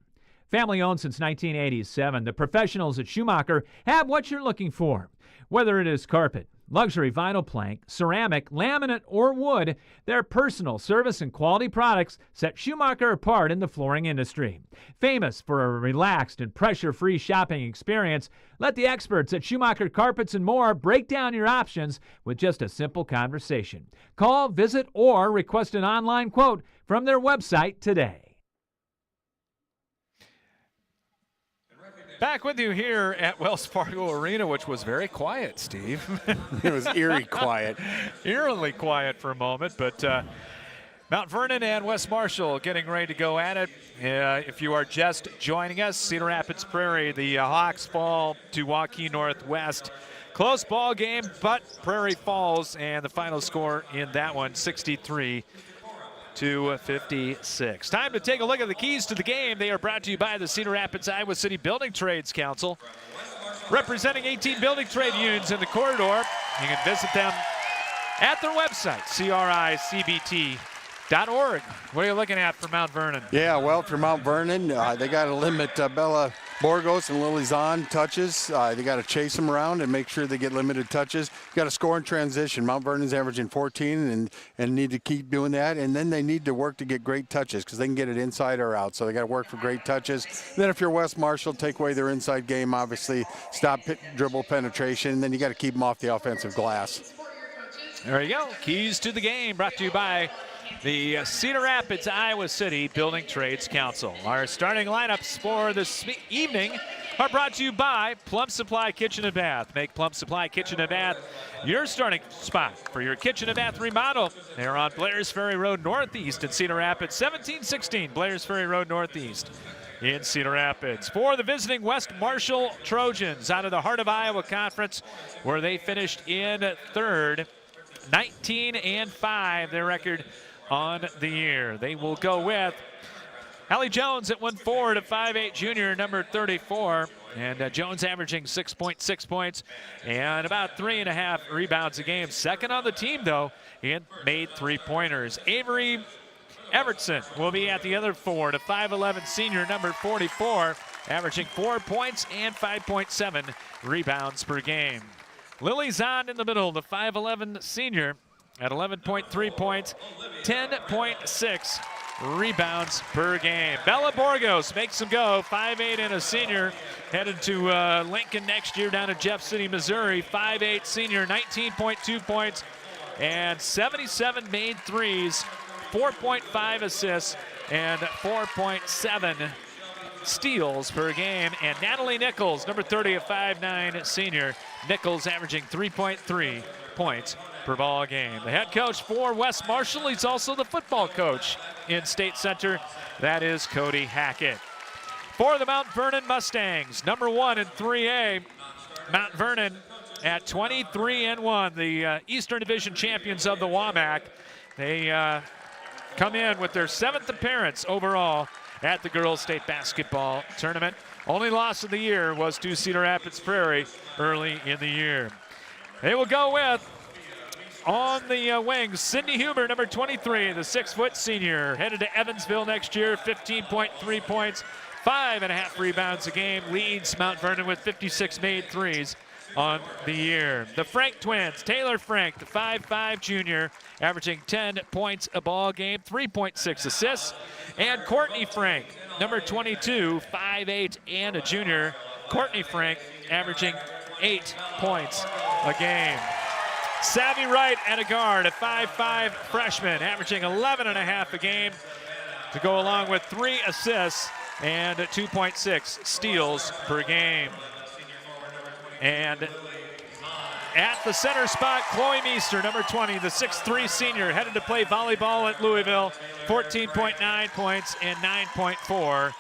Family owned since 1987, the professionals at Schumacher have what you're looking for. Whether it is carpet, luxury vinyl plank, ceramic, laminate, or wood, their personal service and quality products set Schumacher apart in the flooring industry. Famous for a relaxed and pressure-free shopping experience, let the experts at Schumacher Carpets and More break down your options with just a simple conversation. Call, visit, or request an online quote from their website today. Back with you here at Wells Fargo Arena, which was very quiet, Steve. It was eerie quiet. Eerily quiet for a moment, but Mt.Vernon and West Marshall getting ready to go at it. If you are just joining us, Cedar Rapids Prairie, the Hawks fall to Waukee Northwest. Close ball game, but Prairie falls, and the final score in that one, 63-56. Time to take a look at the keys to the game. They are brought to you by the Cedar Rapids Iowa City Building Trades Council, representing 18 building trade unions in the corridor. You can visit them at their website, cricbt.org. .org. What are you looking at for Mount Vernon? Yeah, well, for Mount Vernon, they got to limit Bella Borgos and Lily Zahn touches. They got to chase them around and make sure they get limited touches. Got to score in transition. Mount Vernon's averaging 14 and need to keep doing that. And then they need to work to get great touches because they can get it inside or out. So they got to work for great touches. Then if you're West Marshall, take away their inside game, obviously. Stop dribble penetration. And then you got to keep them off the offensive glass. There you go. Keys to the game brought to you by the Cedar Rapids, Iowa City Building Trades Council. Our starting lineups for this evening are brought to you by Plum Supply Kitchen and Bath. Make Plum Supply Kitchen and Bath your starting spot for your kitchen and bath remodel. They're on Blair's Ferry Road Northeast in Cedar Rapids, 1716 Blair's Ferry Road Northeast in Cedar Rapids. For the visiting West Marshall Trojans out of the Heart of Iowa Conference, where they finished in third, 19-5, their record on the year. They will go with Hallie Jones at 1'4", a 5'8" junior, number 34. And Jones averaging 6.6 points and about 3.5 rebounds a game. Second on the team, though, and made 3-pointers. Avery Evertson will be at the other forward, a 5'11" senior, number 44, averaging 4 points and 5.7 rebounds per game. Lily Zahn in the middle, the 5'11" senior, at 11.3 points, 10.6 rebounds per game. Bella Borgos makes them go, 5'8" and a senior, headed to Lincoln next year down to Jeff City, Missouri. 5'8" senior, 19.2 points and 77 made threes, 4.5 assists and 4.7 steals per game. And Natalie Nichols, number 30, a 5'9" senior. Nichols averaging 3.3 points per ball game. The head coach for West Marshall, he's also the football coach in State Center. That is Cody Hackett. For the Mount Vernon Mustangs, number 1 in 3A, Mount Vernon at 23-1, the Eastern Division champions of the WAMAC. They come in with their 7th appearance overall at the girls' state basketball tournament. Only loss of the year was to Cedar Rapids Prairie early in the year. They will go with, on the wings, Cindy Huber, number 23, the 6-foot senior, headed to Evansville next year, 15.3 points, 5.5 rebounds a game, leads Mount Vernon with 56 made threes on the year. The Frank twins, Taylor Frank, the 5'5" junior, averaging 10 points a ball game, 3.6 assists, and Courtney Frank, number 22, 5'8" and a junior. Courtney Frank averaging 8 points a game. Savvy Wright at a guard, a 5'5" freshman, averaging 11.5 a game to go along with 3 assists and 2.6 steals per game. And at the center spot, Chloe Meester, number 20, the 6'3" senior, headed to play volleyball at Louisville, 14.9 points and 9.4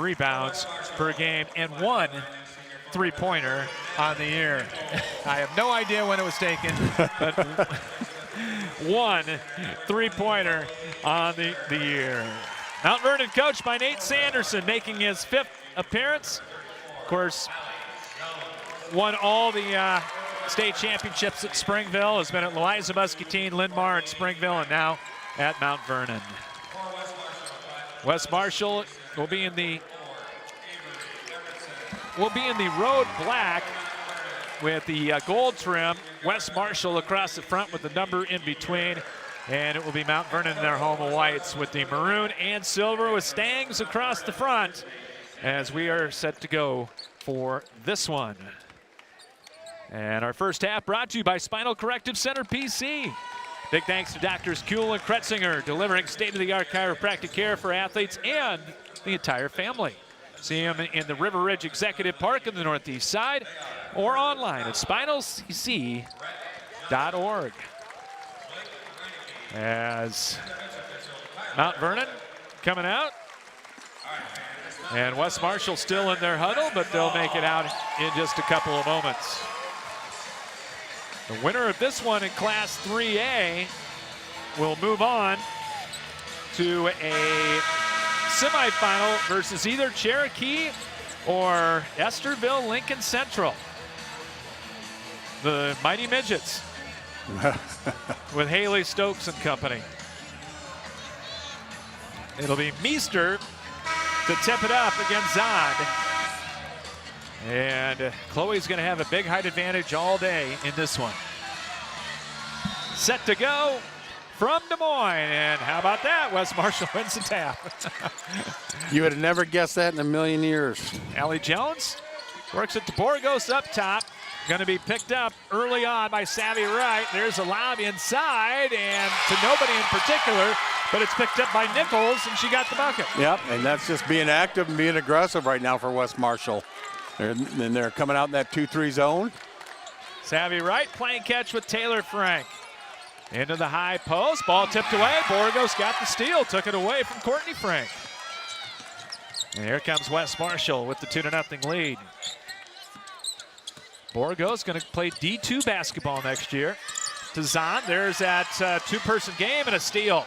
rebounds per game, and 1 3-pointer on the year. I have no idea when it was taken, but 1 3-pointer on the year. Mount Vernon coached by Nate Sanderson, making his 5th appearance. Of course, won all the state championships at Springville, has been at Louisa Muscatine, Linn-Mar at Springville, and now at Mount Vernon. West Marshall will be in the road black with the gold trim. West Marshall across the front with the number in between. And it will be Mount Vernon in their home of whites with the maroon and silver with Stangs across the front as we are set to go for this one. And our first half brought to you by Spinal Corrective Center PC. Big thanks to Doctors Kuhl and Kretzinger, delivering state-of-the-art chiropractic care for athletes and the entire family. See them in the River Ridge Executive Park in the Northeast Side or online at spinalcc.org. As Mount Vernon coming out, and West Marshall still in their huddle, but they'll make it out in just a couple of moments. The winner of this one in Class 3A will move on to a semifinal versus either Cherokee or Esterville Lincoln Central. The Mighty Midgets with Haley Stokes and company. It'll be Meester to tip it up against Zond. And Chloe's going to have a big height advantage all day in this one. Set to go from Des Moines. And how about that? West Marshall wins the tap. You would have never guessed that in a million years. Allie Jones works it to Borgos up top. Going to be picked up early on by Savvy Wright. There's a lob inside and to nobody in particular, but it's picked up by Nichols and she got the bucket. Yep, and that's just being active and being aggressive right now for West Marshall. They're coming out in that 2-3 zone. Savvy Wright playing catch with Taylor Frank. Into the high post, ball tipped away. Borgos got the steal, took it away from Courtney Frank. And here comes West Marshall with the 2-0 lead. Borgos going to play D2 basketball next year. To Zond, there's that two-person game and a steal.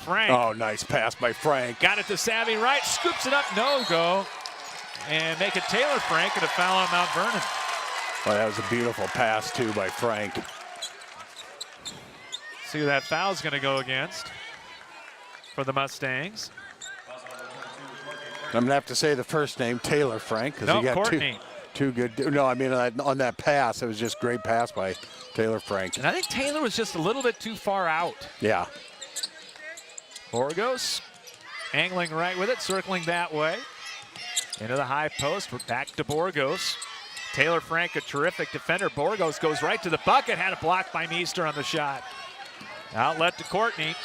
Frank. Oh, nice pass by Frank. Got it to Savvy Wright, scoops it up, no go. And make it Taylor Frank and a foul on Mt.Vernon. Oh, that was a beautiful pass, too, by Frank. See who that foul's going to go against for the Mustangs. I'm going to have to say the first name, Taylor Frank, because No, he got Courtney. two good. No, I mean, on that pass, it was just great pass by Taylor Frank. And I think Taylor was just a little bit too far out. Yeah. Borgos angling right with it, circling that way. Into the high post, we're back to Borgos. Taylor Frank, a terrific defender. Borgos goes right to the bucket, had it blocked by Meester on the shot. Outlet to Courtney.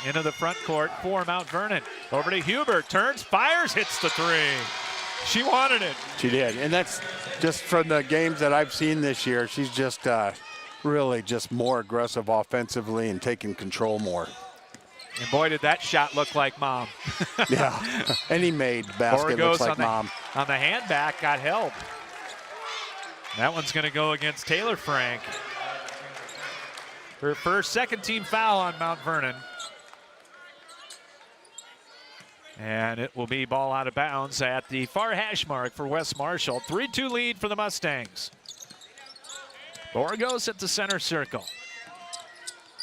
Into the front court for Mt.Vernon. Over to Huber, turns, fires, hits the three. She wanted it. She did, and that's just from the games that I've seen this year. She's just really just more aggressive offensively and taking control more. And boy, did that shot look like Mom. Yeah, any made basket looks like Mom. On the hand back, got held. That one's going to go against Taylor Frank. Her first second-team foul on Mt.Vernon. And it will be ball out of bounds at the far hash mark for West Marshall. 3-2 lead for the Mustangs. Borgos at the center circle.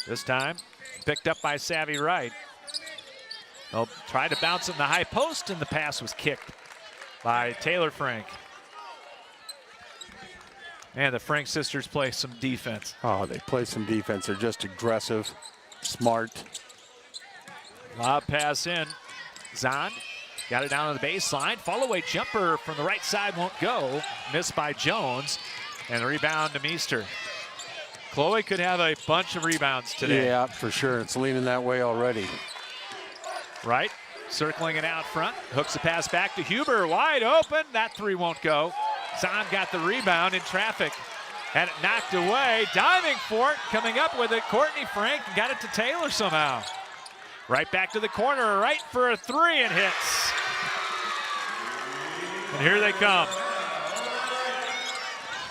This time picked up by Savvy Wright. They'll try to bounce in the high post, and the pass was kicked by Taylor Frank. And the Frank sisters play some defense. Oh, they play some defense. They're just aggressive, smart. Lob pass in. Zond got it down to the baseline. Follow-away jumper from the right side won't go. Missed by Jones. And the rebound to Meester. Chloe could have a bunch of rebounds today. Yeah, for sure. It's leaning that way already. Right, circling it out front. Hooks the pass back to Huber. Wide open. That three won't go. Zond got the rebound in traffic. Had it knocked away. Diving for it. Coming up with it. Courtney Frank got it to Taylor somehow. Right back to the corner, right for a three, and hits. And here they come.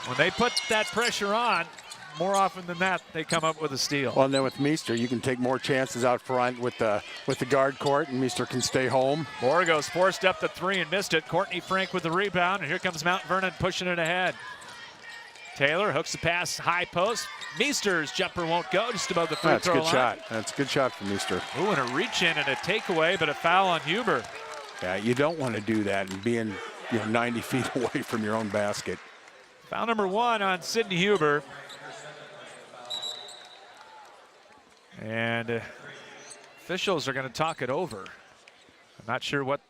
When they put that pressure on, more often than not, they come up with a steal. Well, and then with Meester, you can take more chances out front with the guard court, and Meester can stay home. Borgos forced up the three and missed it. Courtney Frank with the rebound, and here comes Mt.Vernon pushing it ahead. Taylor hooks the pass, high post. Meester's jumper won't go, just above the free throw line. That's a good shot. That's a good shot for Meester. Ooh, and a reach in and a takeaway, but a foul on Huber. Yeah, you don't want to do that and being 90 feet away from your own basket. Foul number one on Sydney Huber. And officials are going to talk it over. I'm not sure what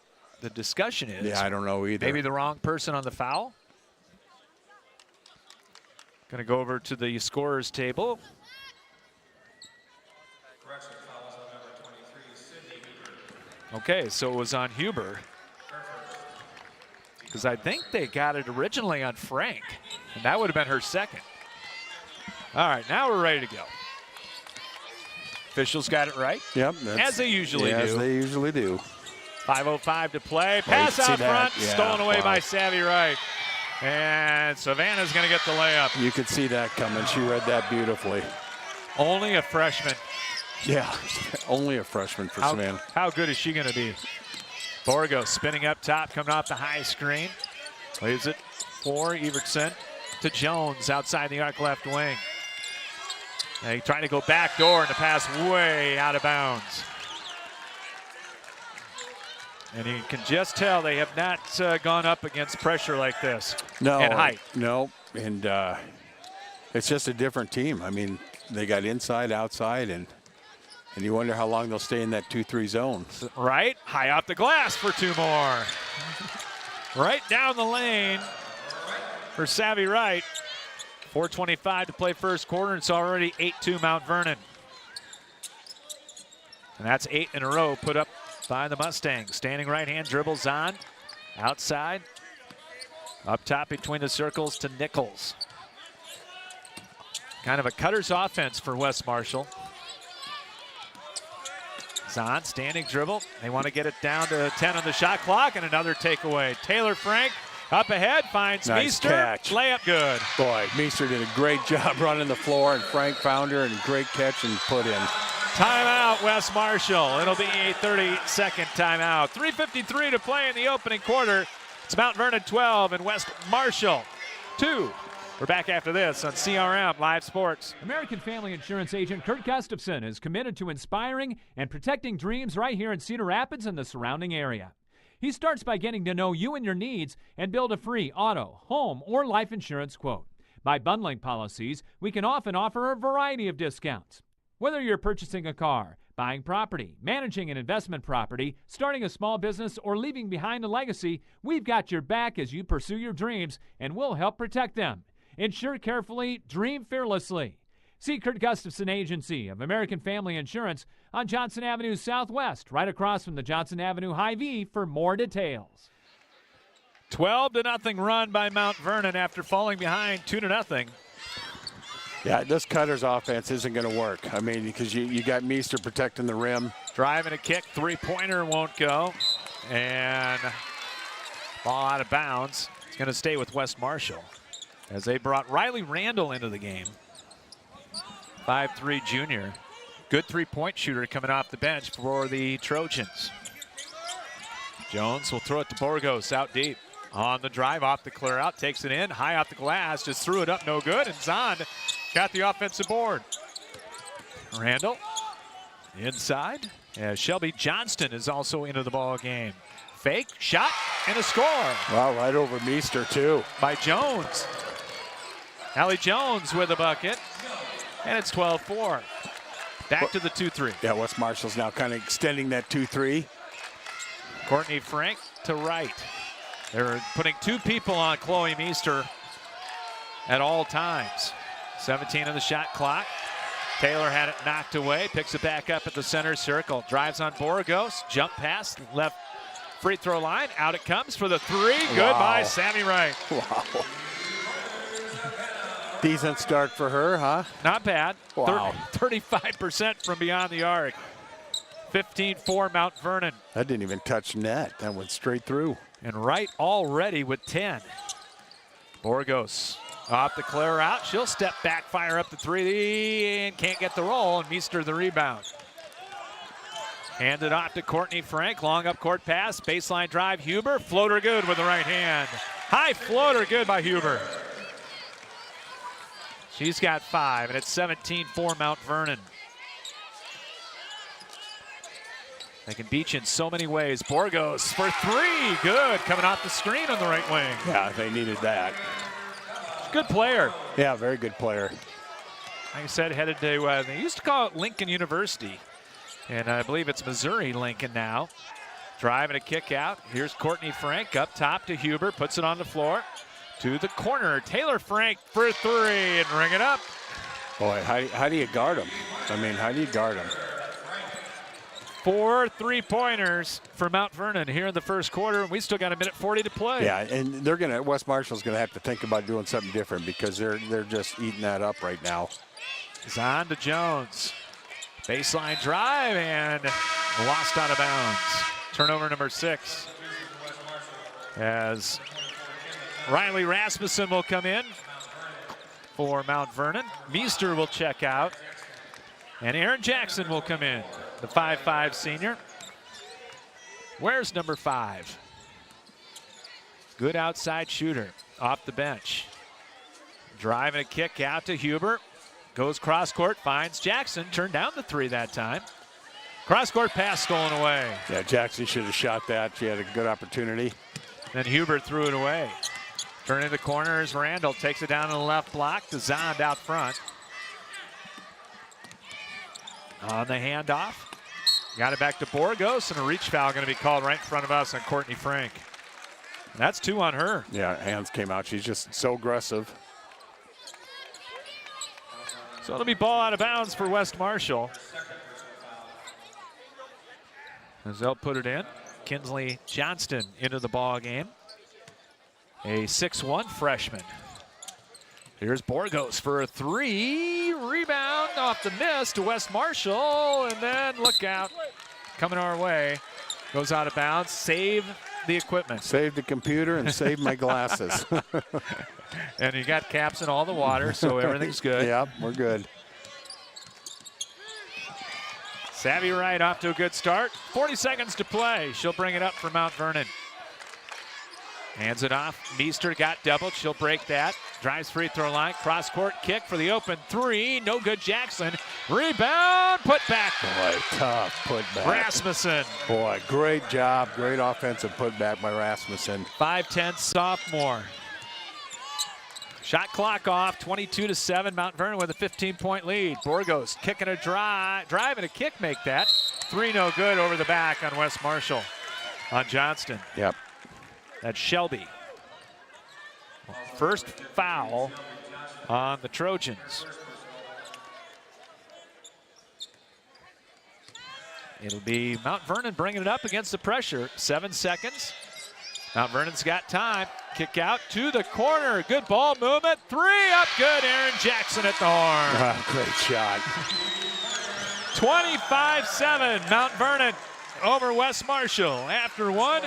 the discussion is. Yeah, I don't know either. Maybe the wrong person on the foul. Going to go over to the scorer's table. Okay, so it was on Huber. Because I think they got it originally on Frank, and that would have been her second. All right, now we're ready to go. Officials got it right. Yep. As they usually do. As they usually do. 5:05 to play. Pass out front, Yeah, stolen away wow. by Savvy Wright. And Savannah's going to get the layup. You could see that coming. She read that beautifully. Only a freshman. Yeah, only a freshman for Savannah. How good is she going to be? Borgos spinning up top, coming off the high screen. Leaves it for Evertson to Jones outside the arc left wing. And he trying to go back door, and the pass way out of bounds. And you can just tell they have not gone up against pressure like this. No. And height. No. And it's just a different team. I mean, they got inside, outside, and you wonder how long they'll stay in that 2-3 zone. Right. High off the glass for 2 more. Right down the lane for Savvy Wright. 4:25 to play first quarter. It's already 8-2 Mount Vernon. And that's 8 in a row put up by the Mustangs. Standing right hand dribbles on. Outside. Up top between the circles to Nichols. Kind of a cutter's offense for West Marshall. Zahn, standing dribble. They want to get it down to 10 on the shot clock, and another takeaway. Taylor Frank up ahead, finds Nice Meester. catch. Layup good. Boy, Meester did a great job running the floor, and Frank found her, and great catch and put in. Timeout, West Marshall. It'll be a 30-second timeout. 3:53 to play in the opening quarter. It's Mount Vernon 12 and West Marshall 2. We're back after this on CRM Live Sports. American Family Insurance agent Kurt Gustafson is committed to inspiring and protecting dreams right here in Cedar Rapids and the surrounding area. He starts by getting to know you and your needs and build a free auto, home, or life insurance quote. By bundling policies, we can often offer a variety of discounts. Whether you're purchasing a car, buying property, managing an investment property, starting a small business, or leaving behind a legacy, we've got your back as you pursue your dreams, and we'll help protect them. Insure carefully, dream fearlessly. See Kurt Gustafson Agency of American Family Insurance on Johnson Avenue Southwest, right across from the Johnson Avenue Hy-Vee for more details. 12-0 run by Mount Vernon after falling behind 2-0. Yeah, this Cutter's offense isn't going to work. I mean, because you got Meester protecting the rim. Driving a kick, three-pointer won't go. And ball out of bounds. It's going to stay with West Marshall, as they brought Riley Randall into the game. 5'3" junior. Good three-point shooter coming off the bench for the Trojans. Jones will throw it to Borgos out deep. On the drive, off the clear out, takes it in, high off the glass, just threw it up, no good, and Zahn got the offensive board. Randall inside, as Shelby Johnston is also into the ball game. Fake, shot, and a score. Wow, right over Meester, too. By Jones. Allie Jones with a bucket, and it's 12-4. Back to the 2-3. Yeah, West Marshall's now kind of extending that 2-3. Courtney Frank to right. They're putting 2 people on Chloe Meester at all times. 17 on the shot clock. Taylor had it knocked away, picks it back up at the center circle. Drives on Borgos, jump pass, left free throw line. Out it comes for the 3. Good by Sammy Wright. Wow. Decent start for her, huh? Not bad. Wow. 35% from beyond the arc. 15-4 Mount Vernon. That didn't even touch net. That went straight through. And Wright already with 10. Borgos off the clear out. She'll step back, fire up the 3, and can't get the roll, and Meester the rebound. Handed off to Courtney Frank. Long up court pass. Baseline drive. Huber. Floater good with the right hand. High floater good by Huber. She's got 5, and it's 17-4 Mount Vernon. They can beat you in so many ways. Borgos for 3. Good. Coming off the screen on the right wing. Yeah, they needed that. Good player. Yeah, very good player. Like I said, headed to, they used to call it Lincoln University. And I believe it's Missouri Lincoln now. Driving a kick out. Here's Courtney Frank up top to Huber. Puts it on the floor. To the corner. Taylor Frank for 3 and ring it up. Boy, how do you guard him? I mean, how do you guard him? 4 3-pointers for Mount Vernon here in the first quarter, and we still got 1:40 to play. Yeah, and West Marshall's gonna have to think about doing something different because they're just eating that up right now. Zahn to Jones. Baseline drive and lost out of bounds. Turnover number 6. As Riley Rasmussen will come in for Mount Vernon. Meester will check out. And Aaron Jackson will come in, the 5'5" senior. Where's number 5? Good outside shooter off the bench. Driving a kick out to Huber. Goes cross court, finds Jackson. Turned down the 3 that time. Cross-court pass stolen away. Yeah, Jackson should have shot that. She had a good opportunity. Then Huber threw it away. Turning the corners, Randall takes it down to the left block to Zond out front. On the handoff. Got it back to Borgos, and a reach foul going to be called right in front of us on Courtney Frank. That's 2 on her. Yeah, hands came out. She's just so aggressive. So it'll be ball out of bounds for West Marshall. As they'll put it in. Kinsley Johnston into the ball game. A 6'1" freshman. Here's Borgos for a 3. Rebound off the miss to West Marshall. And then look out. Coming our way. Goes out of bounds. Save the equipment. Save the computer and save my glasses. And you got caps in all the water, so everything's good. Yep, we're good. Savvy Wright off to a good start. 40 seconds to play. She'll bring it up for Mt.Vernon. Hands it off. Meester got doubled. She'll break that. Drives free throw line. Cross court kick for the open 3. No good. Jackson. Rebound. Put back. Boy, tough put back. Rasmussen. Boy, great job. Great offensive putback by Rasmussen. 5'10" sophomore. Shot clock off. 22-7. Mt.Vernon with a 15-point lead. Borgos kicking a drive and a kick make that. 3 no good over the back on West Marshall. On Johnston. Yep. That's Shelby. First foul on the Trojans. It'll be Mt.Vernon bringing it up against the pressure. 7 seconds. Mt.Vernon's got time. Kick out to the corner. Good ball movement. 3 up good. Aaron Jackson at the horn. Great shot. 25-7. Mt.Vernon over West Marshall. After 1,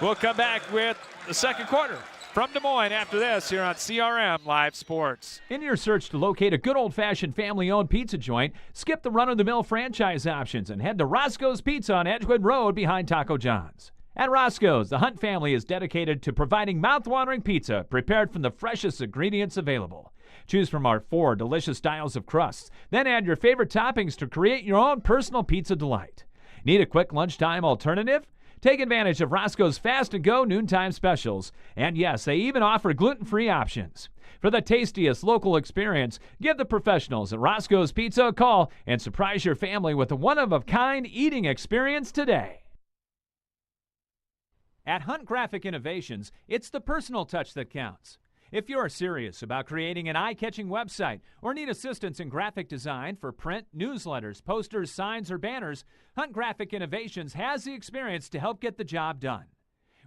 we'll come back with the second quarter from Des Moines after this here on CRM Live Sports. In your search to locate a good old-fashioned family-owned pizza joint, skip the run-of-the-mill franchise options and head to Roscoe's Pizza on Edgewood Road behind Taco John's. At Roscoe's, the Hunt family is dedicated to providing mouth-watering pizza prepared from the freshest ingredients available. Choose from our 4 delicious styles of crusts, then add your favorite toppings to create your own personal pizza delight. Need a quick lunchtime alternative? Take advantage of Roscoe's Fast and Go noontime specials. And yes, they even offer gluten-free options. For the tastiest local experience, give the professionals at Roscoe's Pizza a call and surprise your family with a one-of-a-kind eating experience today. At Hunt Graphic Innovations, it's the personal touch that counts. If you're serious about creating an eye-catching website or need assistance in graphic design for print, newsletters, posters, signs, or banners, Hunt Graphic Innovations has the experience to help get the job done.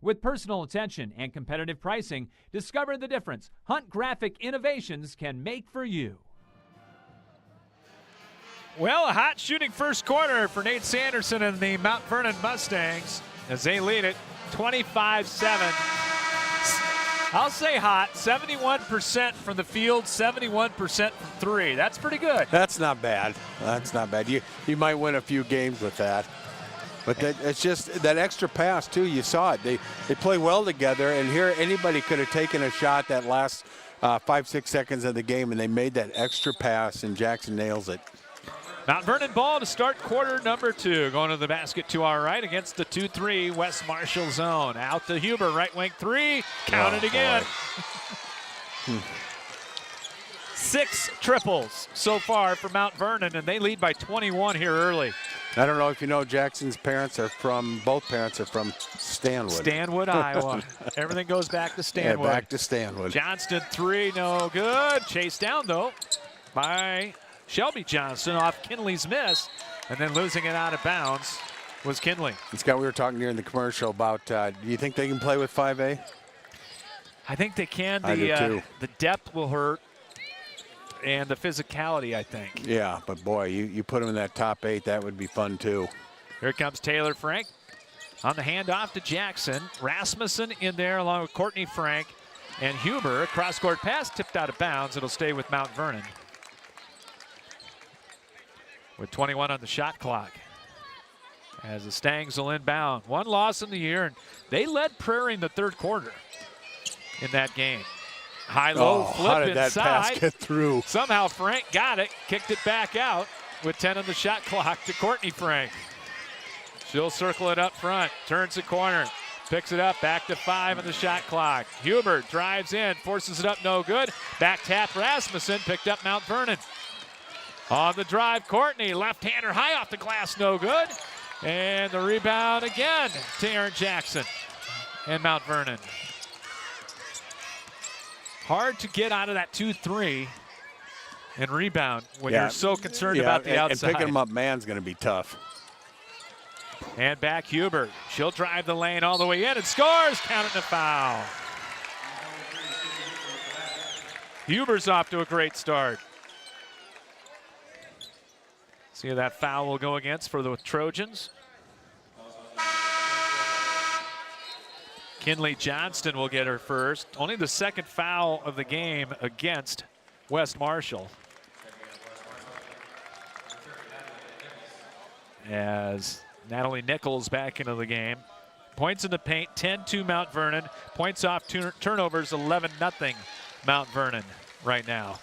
With personal attention and competitive pricing, discover the difference Hunt Graphic Innovations can make for you. Well, a hot shooting first quarter for Nate Sanderson and the Mt.Vernon Mustangs as they lead it 25-7. I'll say hot. 71% from the field, 71% from 3. That's pretty good. That's not bad. That's not bad. You might win a few games with that. But it's just that extra pass, too. You saw it. They play well together, and here anybody could have taken a shot that last 5-6 seconds of the game, and they made that extra pass, and Jackson nails it. Mt.Vernon ball to start quarter number 2. Going to the basket to our right against the 2-3 West Marshall zone. Out to Huber, right wing 3. Count it again. 6 triples so far for Mt.Vernon, and they lead by 21 here early. I don't know if you know, both parents are from Stanwood. Stanwood, Iowa. Everything goes back to Stanwood. Yeah, back to Stanwood. Johnston 3, no good. Chased down, though, by Shelby Johnston off Kinley's miss, and then losing it out of bounds was Kinley. Scott, we were talking during the commercial about, do you think they can play with 5A? I think they can. I do too. The depth will hurt, and the physicality, I think. Yeah, but boy, you put them in that top 8, that would be fun too. Here comes Taylor Frank on the handoff to Jackson. Rasmussen in there along with Courtney Frank and Huber. Cross-court pass tipped out of bounds. It'll stay with Mt.Vernon. With 21 on the shot clock. As the Stangs will inbound. 1 loss in the year, and they led Prairie in the third quarter in that game. High-low flip how did inside. That pass get through? Somehow Frank got it, kicked it back out with 10 on the shot clock to Courtney Frank. She'll circle it up front, turns the corner, picks it up, back to 5 on the shot clock. Hubert drives in, forces it up, no good. Back tap Rasmussen, picked up Mt.Vernon. On the drive, Courtney, left-hander high off the glass, no good. And the rebound again to Aaron Jackson and Mt.Vernon. Hard to get out of that 2-3 and rebound when you're so concerned about the outside. And picking them up man's going to be tough. And back Hubert. She'll drive the lane all the way in and scores. Counting the foul. Hubert's off to a great start. See who that foul will go against for the Trojans. Kinley Johnston will get her first. Only the second foul of the game against West Marshall. As Natalie Nichols back into the game. Points in the paint, 10-2 Mt.Vernon. Points off turnovers, 11-0 Mt.Vernon right now.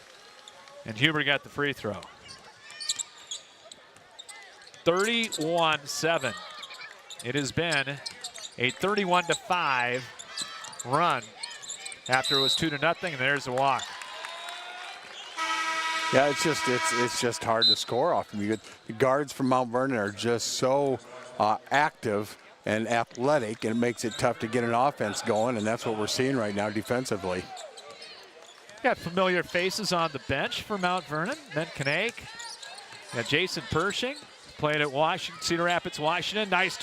And Huber got the free throw. 31-7. It has been a 31-5 run after it was 2-0, and there's the walk. Yeah, it's just hard to score off them. The guards from Mt.Vernon are just so active and athletic, and it makes it tough to get an offense going, and that's what we're seeing right now defensively. Got familiar faces on the bench for Mt.Vernon. Ben Kanake. Got Jason Pershing. Played at Washington, Cedar Rapids, Washington. Nice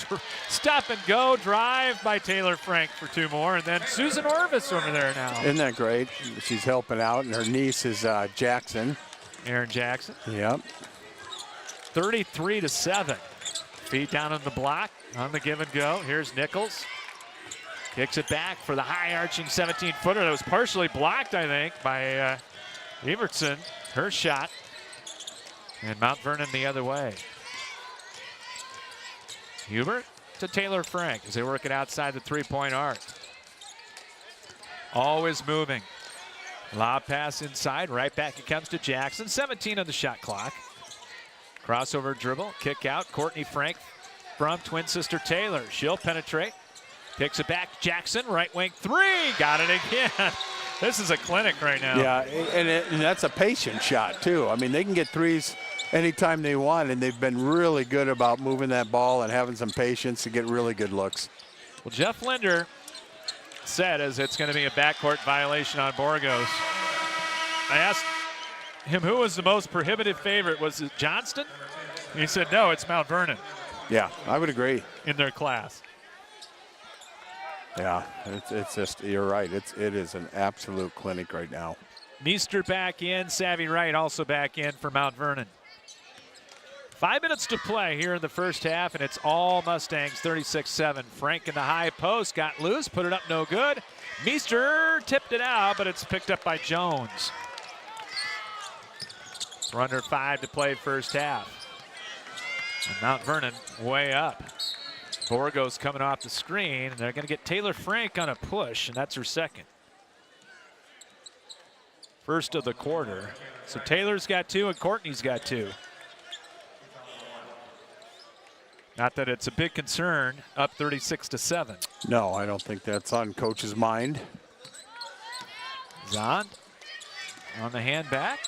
stop and go drive by Taylor Frank for 2 more. And then Susan Orvis over there now. Isn't that great? She's helping out, and her niece is Jackson. Erin Jackson. Yep. 33-7. Feet down on the block, on the give and go. Here's Nichols. Kicks it back for the high arching 17-footer that was partially blocked, I think, by Evertson. Her shot. And Mt.Vernon the other way. Hubert to Taylor Frank as they work it outside the 3-point arc. Always moving. Lob pass inside, right back it comes to Jackson. 17 on the shot clock. Crossover dribble, kick out. Courtney Frank from twin sister Taylor. She'll penetrate. Kicks it back. Jackson, right wing 3. Got it again. This is a clinic right now. Yeah, and that's a patient shot, too. I mean, they can get threes anytime they want, and they've been really good about moving that ball and having some patience to get really good looks. Well, Jeff Linder said as it's going to be a backcourt violation on Borgos. I asked him who was the most prohibitive favorite. Was it Johnston? He said, no, it's Mt.Vernon. Yeah, I would agree. In their class. Yeah, it's just, you're right. It is an absolute clinic right now. Meester back in, Savvy Wright also back in for Mt.Vernon. 5 minutes to play here in the first half, and it's all Mustangs, 36-7. Frank in the high post, got loose, put it up, no good. Meester tipped it out, but it's picked up by Jones. We're under 5 to play first half. And Mt.Vernon way up. Borgos coming off the screen, and they're going to get Taylor Frank on a push, and that's her second. First of the quarter. So Taylor's got 2 and Courtney's got 2. Not that it's a big concern, up 36-7. No, I don't think that's on coach's mind. Zond on the hand back.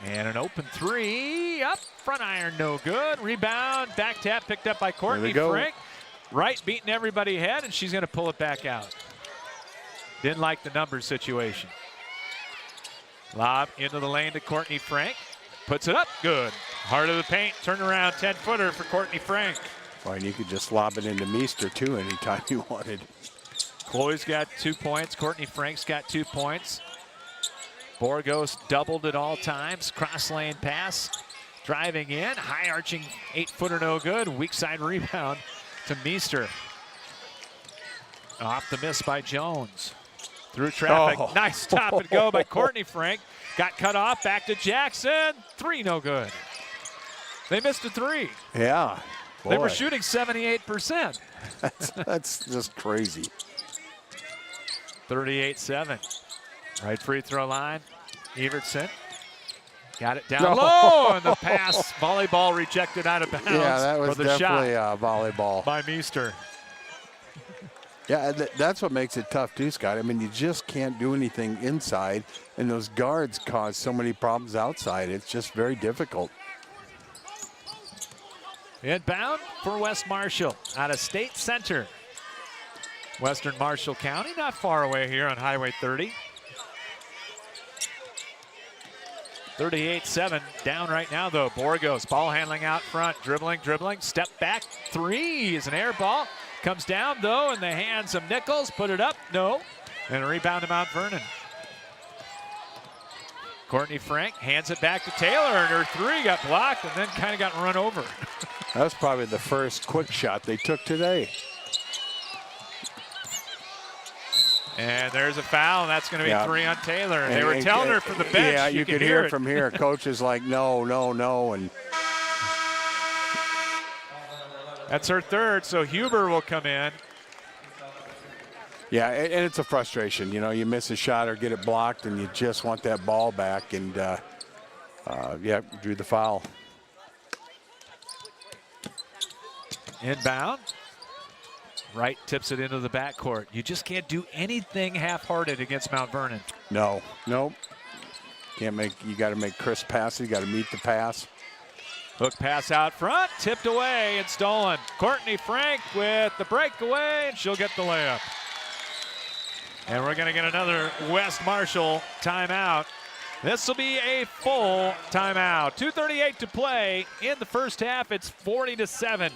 And an open 3, up, front iron, no good. Rebound, back tap picked up by Courtney Frank. Wright beating everybody ahead, and she's going to pull it back out. Didn't like the numbers situation. Lob into the lane to Courtney Frank. Puts it up, good. Heart of the paint, turnaround 10-footer for Courtney Frank. Well, and you could just lob it into Meester, too, anytime you wanted. Chloe's got 2 points. Courtney Frank's got 2 points. Borgos doubled at all times. Cross lane pass. Driving in. High arching 8-footer, no good. Weak side rebound to Meester. Off the miss by Jones. Through traffic. Oh. Nice stop and go by Courtney Frank. Got cut off. Back to Jackson. 3, no good. They missed a 3. Yeah. Boy. They were shooting 78%. That's just crazy. 38-7. Right free throw line. Evertson. Got it down low, and the pass, volleyball rejected out of bounds. Yeah, that was for the definitely shot a volleyball. by Meester. Yeah, that's what makes it tough too, Scott. I mean, you just can't do anything inside, and those guards cause so many problems outside. It's just very difficult. Inbound for West Marshall out of State Center. Western Marshall County, not far away here on Highway 30. 38-7 down right now, though. Borgos, ball handling out front, dribbling, step back, three is an air ball. Comes down, though, in the hands of Nichols. Put it up, no. And a rebound to Mt.Vernon. Courtney Frank hands it back to Taylor, and her three got blocked and then kind of got run over. That was probably the first quick shot they took today. And there's a foul, and that's going to be three on Taylor. They were telling her from the bench. Yeah, you could hear it from here. Coach is like, no, no, no. And that's her third, so Huber will come in. Yeah, and it's a frustration. You know, you miss a shot or get it blocked, and you just want that ball back. And, yeah, drew the foul. Inbound. Wright tips it into the backcourt. You just can't do anything half-hearted against Mt.Vernon. No, nope. Can't make. You got to make crisp passes. You got to meet the pass. Hook pass out front, tipped away and stolen. Courtney Frank with the breakaway, and she'll get the layup. And we're going to get another West Marshall timeout. This will be a full timeout. 2:38 to play in the first half. It's 40-7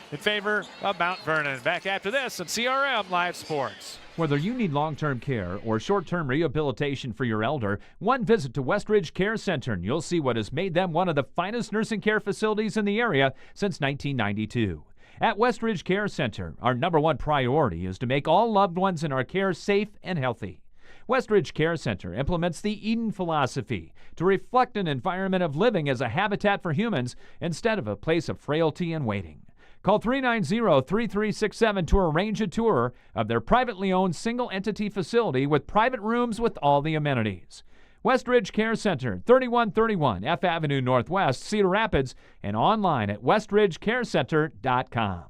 in favor of Mt.Vernon. Back after this on CRM Live Sports. Whether you need long-term care or short-term rehabilitation for your elder, one visit to Westridge Care Center and you'll see what has made them one of the finest nursing care facilities in the area since 1992. At Westridge Care Center, our #1 priority is to make all loved ones in our care safe and healthy. Westridge Care Center implements the Eden philosophy to reflect an environment of living as a habitat for humans instead of a place of frailty and waiting. Call 390-3367 to arrange a tour of their privately owned single-entity facility with private rooms with all the amenities. Westridge Care Center, 3131 F Avenue Northwest, Cedar Rapids, and online at westridgecarecenter.com.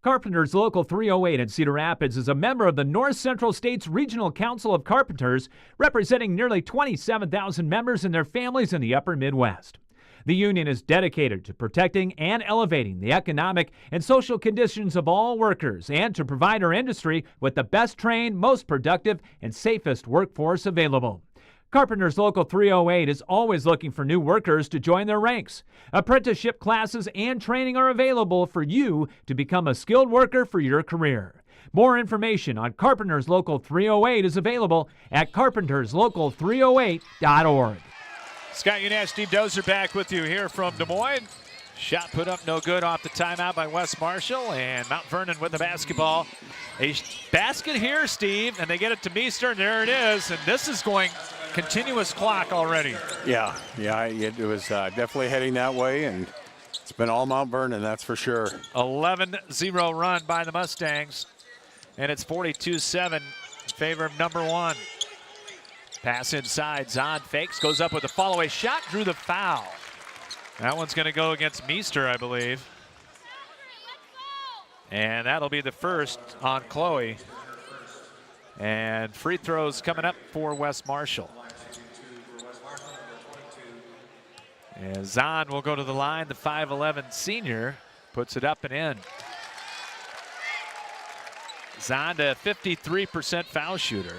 Carpenters Local 308 in Cedar Rapids is a member of the North Central States Regional Council of Carpenters, representing nearly 27,000 members and their families in the upper Midwest. The union is dedicated to protecting and elevating the economic and social conditions of all workers and to provide our industry with the best trained, most productive, and safest workforce available. Carpenters Local 308 is always looking for new workers to join their ranks. Apprenticeship classes and training are available for you to become a skilled worker for your career. More information on Carpenters Local 308 is available at carpenterslocal308.org. Scott Unash, Steve Dozer back with you here from Des Moines. Shot put up no good off the timeout by West Marshall, and Mt.Vernon with the basketball. A basket here, Steve, and they get it to Meester, and there it is. And this is going continuous clock already. Yeah, it was definitely heading that way, and it's been all Mt.Vernon, that's for sure. 11-0 run by the Mustangs, and it's 42-7 in favor of #1. Pass inside, Zahn fakes, goes up with a follow-away shot, drew the foul. That one's going to go against Meester, I believe. And that'll be the first on Chloe. And free throws coming up for West Marshall. And Zahn will go to the line, the 5'11 senior, puts it up and in. Zahn, a 53% foul shooter.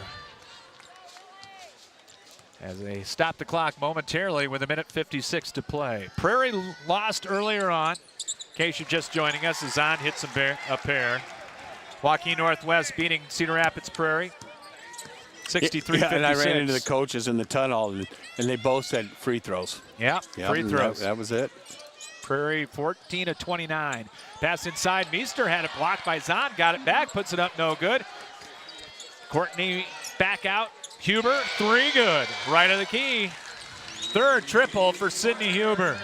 As they stop the clock momentarily with 1:56 to play. Prairie lost earlier on. In case you're just joining us, Zahn hits a pair. Waukee Northwest beating Cedar Rapids Prairie. 63-56. Yeah, and I ran into the coaches in the tunnel, and they both said free throws. Yeah, free throws. That was it. Prairie 14-29. Pass inside. Meester had it blocked by Zahn. Got it back. Puts it up. No good. Courtney back out. Huber, three good. Right of the key. Third triple for Sydney Huber.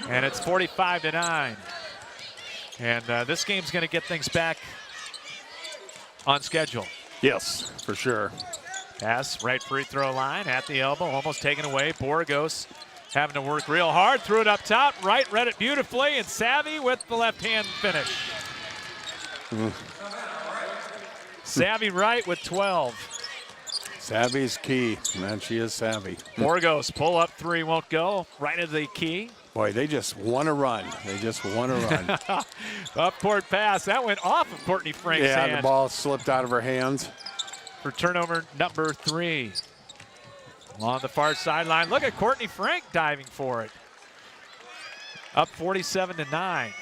And it's 45-9. And this game's going to get things back on schedule. Yes, for sure. Pass right free throw line at the elbow, almost taken away. Borgos having to work real hard. Threw it up top. Right read it beautifully, and Savvy with the left-hand finish. Savvy Wright with 12. Savvy's key. Man, she is savvy. Borgos pull up three won't go. Right into the key. Boy, they just want to run. They just want to run. Up court pass. That went off of Courtney Frank's hand. Yeah, the ball slipped out of her hands. For turnover number 3. Along the far sideline. Look at Courtney Frank diving for it. Up 47-9.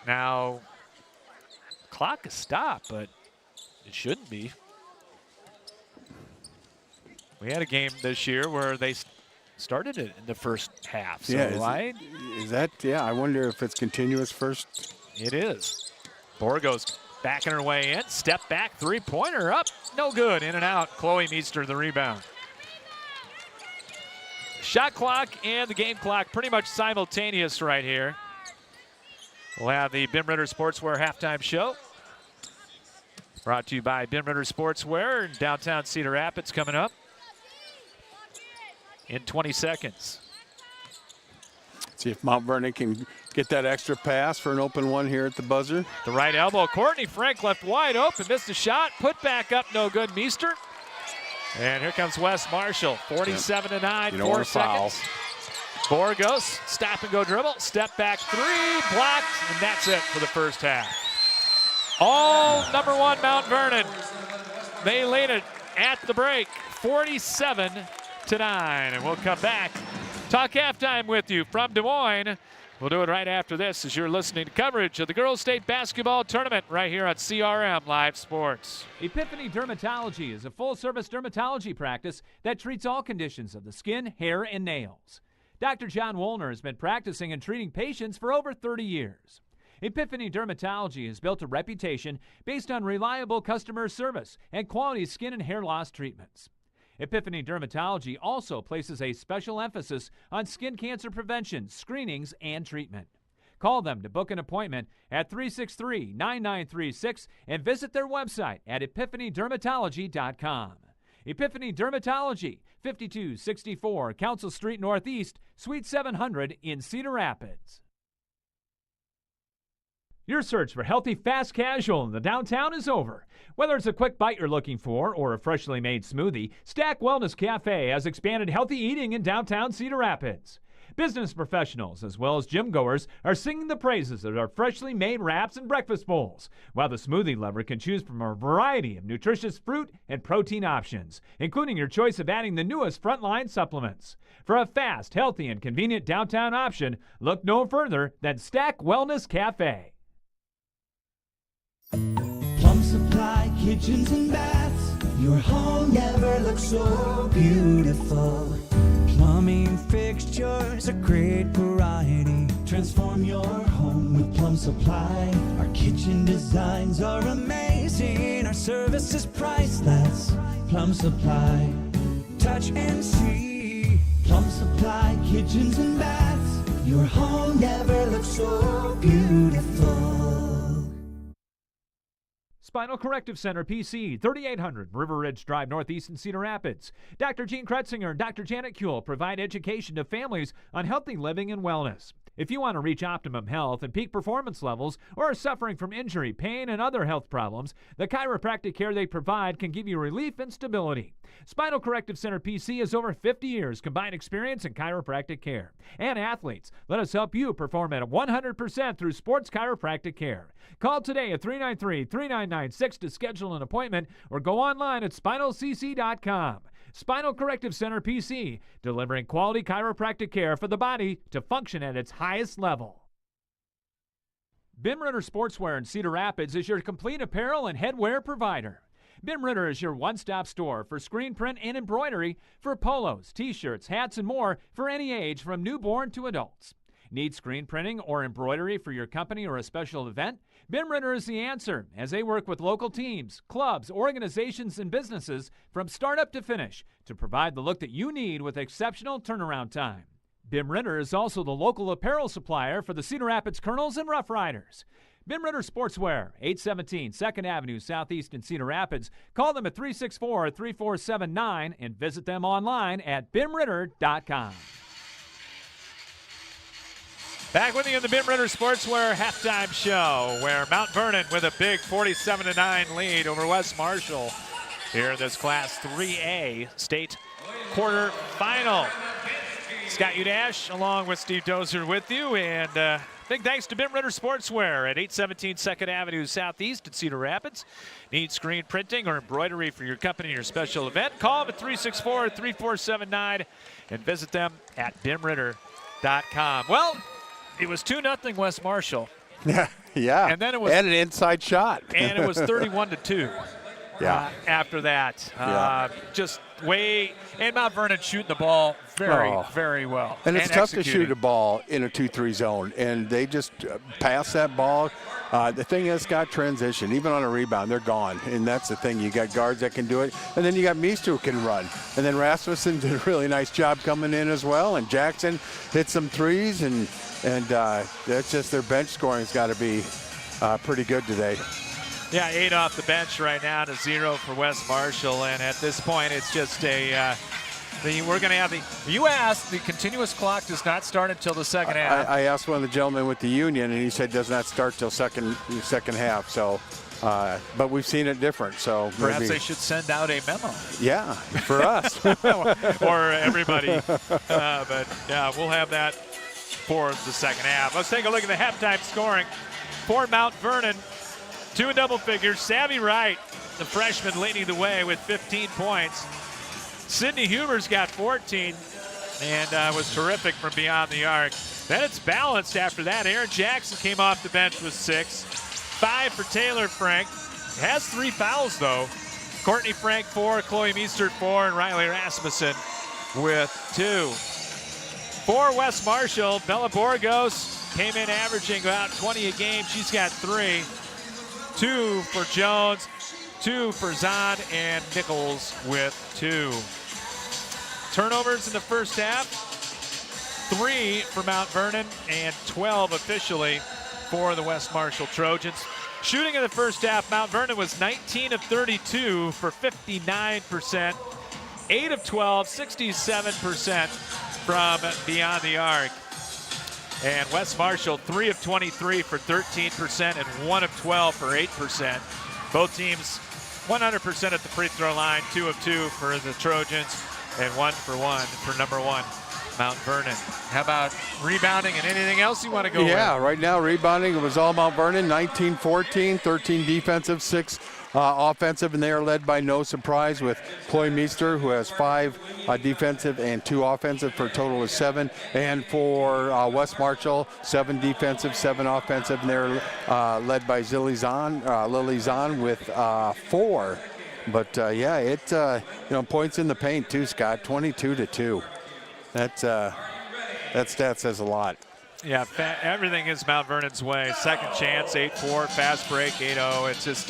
Now, clock is stopped, but it shouldn't be. We had a game this year where they started it in the first half. So yeah, right? Is that, yeah, I wonder if it's continuous first. It is. Borgos backing her way in. Step back, three-pointer up. No good. In and out. Chloe Meester the rebound. Shot clock and the game clock pretty much simultaneous right here. We'll have the Bim Ritter Sportswear halftime show. Brought to you by Bim Ritter Sportswear in downtown Cedar Rapids coming up in 20 seconds. See if Mt.Vernon can get that extra pass for an open one here at the buzzer. The right elbow. Courtney Frank left wide open. Missed a shot. Put back up. No good. Meester. And here comes Wes Marshall. 47-9. 4 seconds. Borgos. Stop and go dribble. Step back three. Blocked. And that's it for the first half. All number 1 Mt.Vernon. They lead it at the break. 47-9. And we'll come back. Talk halftime with you from Des Moines. We'll do it right after this as you're listening to coverage of the Girls State Basketball Tournament right here on CRM Live Sports. Epiphany Dermatology is a full-service dermatology practice that treats all conditions of the skin, hair, and nails. Dr. John Woolner has been practicing and treating patients for over 30 years. Epiphany Dermatology has built a reputation based on reliable customer service and quality skin and hair loss treatments. Epiphany Dermatology also places a special emphasis on skin cancer prevention, screenings, and treatment. Call them to book an appointment at 363-9936 and visit their website at epiphanydermatology.com. Epiphany Dermatology, 5264 Council Street Northeast, Suite 700 in Cedar Rapids. Your search for healthy, fast casual in the downtown is over. Whether it's a quick bite you're looking for or a freshly made smoothie, Stack Wellness Cafe has expanded healthy eating in downtown Cedar Rapids. Business professionals as well as gym goers are singing the praises of our freshly made wraps and breakfast bowls, while the smoothie lover can choose from a variety of nutritious fruit and protein options, including your choice of adding the newest frontline supplements. For a fast, healthy, and convenient downtown option, look no further than Stack Wellness Cafe. Plum Supply kitchens and baths. Your home never looks so beautiful. Plumbing fixtures, a great variety. Transform your home with Plum Supply. Our kitchen designs are amazing. Our service is priceless. Plum Supply. Touch and see. Plum Supply kitchens and baths. Your home never looks so beautiful. Spinal Corrective Center, PC, 3800 River Ridge Drive, Northeast in Cedar Rapids. Dr. Gene Kretzinger and Dr. Janet Kuehl provide education to families on healthy living and wellness. If you want to reach optimum health and peak performance levels or are suffering from injury, pain, and other health problems, the chiropractic care they provide can give you relief and stability. Spinal Corrective Center, PC has over 50 years combined experience in chiropractic care. And athletes, let us help you perform at 100% through sports chiropractic care. Call today at 393-3996 to schedule an appointment or go online at spinalcc.com. Spinal Corrective Center, PC, delivering quality chiropractic care for the body to function at its highest level. Bim Ritter Sportswear in Cedar Rapids is your complete apparel and headwear provider. Bim Ritter is your one-stop store for screen print and embroidery for polos, t-shirts, hats, and more for any age from newborn to adults. Need screen printing or embroidery for your company or a special event? Bim Ritter is the answer, as they work with local teams, clubs, organizations, and businesses from startup to finish to provide the look that you need with exceptional turnaround time. Bim Ritter is also the local apparel supplier for the Cedar Rapids Colonels and Rough Riders. Ben Ritter Sportswear, 817 2nd Avenue Southeast in Cedar Rapids. Call them at 364-3479 and visit them online at bimritter.com. Back with you in the Ben Ritter Sportswear halftime show, where Mt.Vernon with a big 47-9 lead over West Marshall here in this Class 3A state quarterfinal. Scott Udash along with Steve Dozer with you, and big thanks to Ben Ritter Sportswear at 817 2nd Avenue Southeast in Cedar Rapids. Need screen printing or embroidery for your company or your special event? Call them at 364-3479 and visit them at bimritter.com. Well, it was 2-0 West Marshall. Yeah. And then it was an inside shot. And it was 31-2. Yeah. After that, Yeah. just way, and Mt.Vernon shooting the ball very well. And it's tough to executing. shoot a ball in a 2-3 zone, and they just pass that ball. The thing is, Scott, transition, even on a rebound, they're gone, and that's the thing. You got guards that can do it, and then you got Meester who can run. And then Rasmussen did a really nice job coming in as well, and Jackson hit some threes, and that's just their bench scoring's got to be pretty good today. Yeah, 8 off the bench right now to 0 for West Marshall, and at this point, it's just we're going to have you asked, the continuous clock does not start until the second half. I asked one of the gentlemen with the union, and he said does not start till second half. So, but we've seen it different. So perhaps maybe they should send out a memo. Yeah, for us or everybody. But yeah, we'll have that for the second half. Let's take a look at the halftime scoring for Mt.Vernon. 2 in double figures. Savvy Wright, the freshman, leading the way with 15 points. Sidney Huber's got 14 and was terrific from beyond the arc. Then it's balanced after that. Aaron Jackson came off the bench with 6. 5 for Taylor Frank. Has 3 fouls, though. Courtney Frank, 4. Chloe Meester, 4. And Riley Rasmussen with 2. For West Marshall, Bella Borgos came in averaging about 20 a game. She's got 3. 2 for Jones, 2 for Zahn, and Nichols with 2. Turnovers in the first half, 3 for Mt.Vernon and 12 officially for the West Marshall Trojans. Shooting in the first half, Mt.Vernon was 19 of 32 for 59%, 8 of 12, 67% from beyond the arc. And West Marshall, 3 of 23 for 13% and 1 of 12 for 8%. Both teams 100% at the free throw line, 2 of 2 for the Trojans and 1 for 1 for number 1, Mt.Vernon. How about rebounding and anything else you want to go with? Yeah, right now rebounding, it was all Mt.Vernon, 19-14, 13 defensive, 6 offensive, and they are led by no surprise with Chloe Meester, who has 5 defensive and 2 offensive for a total of 7. And for West Marshall, 7 defensive, 7 offensive, and they're led by Lily Zahn with 4. But yeah, it points in the paint too, Scott. 22-2. That stat says a lot. Yeah, everything is Mt.Vernon's way. Second chance, 8-4, fast break, 8-0. It's just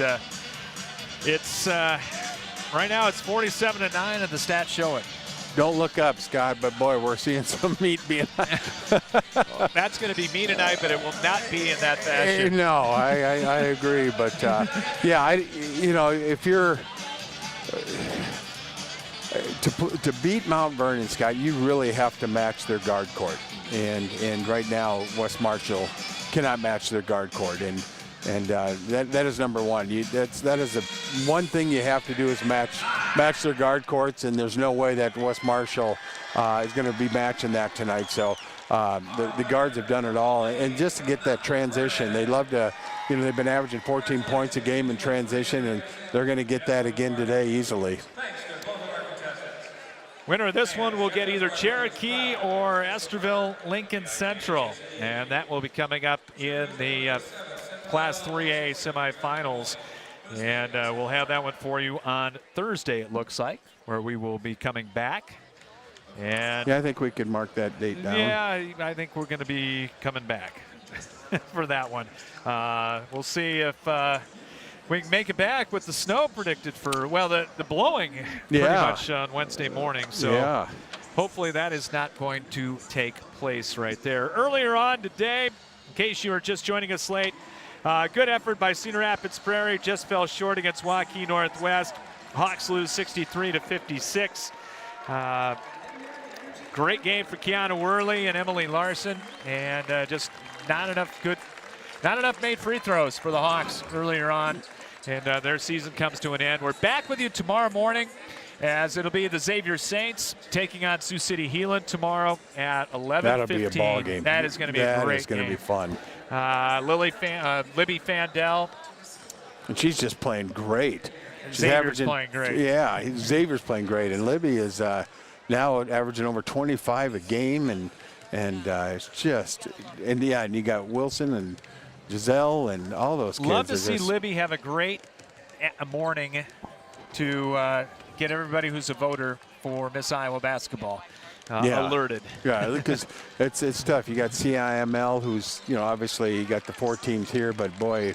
right now it's 47-9, and the stats show it. Don't look up, Scott, but boy, we're seeing some meat being. Well, that's going to be me tonight, but it will not be in that fashion. No, I agree, but yeah, if you're to beat Mt.Vernon, Scott, you really have to match their guard court, and right now West Marshall cannot match their guard court, and that is number one. That is the one thing you have to do is match their guard courts, and there's no way that West Marshall is going to be matching that tonight. So the guards have done it all, and just to get that transition, they love to. They've been averaging 14 points a game in transition, and they're going to get that again today easily. Winner of this one will get either Cherokee or Esterville Lincoln Central, and that will be coming up in the Class 3A semifinals, and we'll have that one for you on Thursday, it looks like, where we will be coming back. And yeah, I think we could mark that date down. Yeah, I think we're going to be coming back for that one. We'll see if we can make it back with the snow predicted for, well, the blowing pretty much on Wednesday morning. So hopefully that is not going to take place right there. Earlier on today, in case you are just joining us late, Good effort by Cedar Rapids Prairie. Just fell short against Waukee Northwest. Hawks lose 63-56. Great game for Kiana Worley and Emily Larson, and just not enough made free throws for the Hawks earlier on, and their season comes to an end. We're back with you tomorrow morning, as it'll be the Xavier Saints taking on Sioux City Heelan tomorrow at 11:15. That'll be a ball game. That is going to be a great game. That is going to be fun. Libby Fandel. And she's just playing great. She's Xavier's playing great. Yeah, Xavier's playing great, and Libby is now averaging over 25 a game, and it's just, and you got Wilson and Giselle and all those kids. Love to see Libby have a great morning to get everybody who's a voter for Miss Iowa basketball alerted. Yeah, because it's tough. You got CIML, who's, obviously you got the 4 teams here, but boy,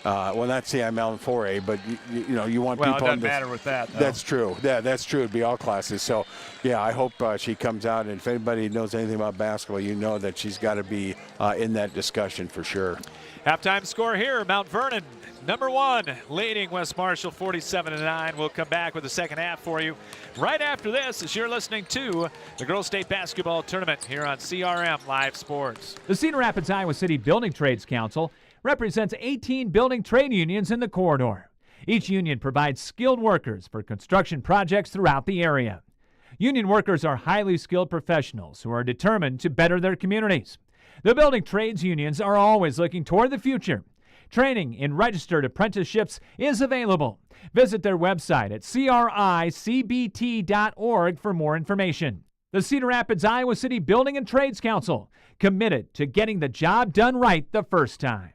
well, not CIML and 4A, but you want people. Well, it doesn't matter with that, though. That's true. Yeah, that's true. It'd be all classes. So, yeah, I hope she comes out, and if anybody knows anything about basketball, that she's got to be in that discussion for sure. Halftime score here: Mt.Vernon, #1, leading West Marshall 47-9. We'll come back with the second half for you right after this, as you're listening to the Girls State Basketball Tournament here on CRM Live Sports. The Cedar Rapids Iowa City Building Trades Council represents 18 building trade unions in the corridor. Each union provides skilled workers for construction projects throughout the area. Union workers are highly skilled professionals who are determined to better their communities. The building trades unions are always looking toward the future. Training in registered apprenticeships is available. Visit their website at cricbt.org for more information. The Cedar Rapids Iowa City Building and Trades Council, committed to getting the job done right the first time.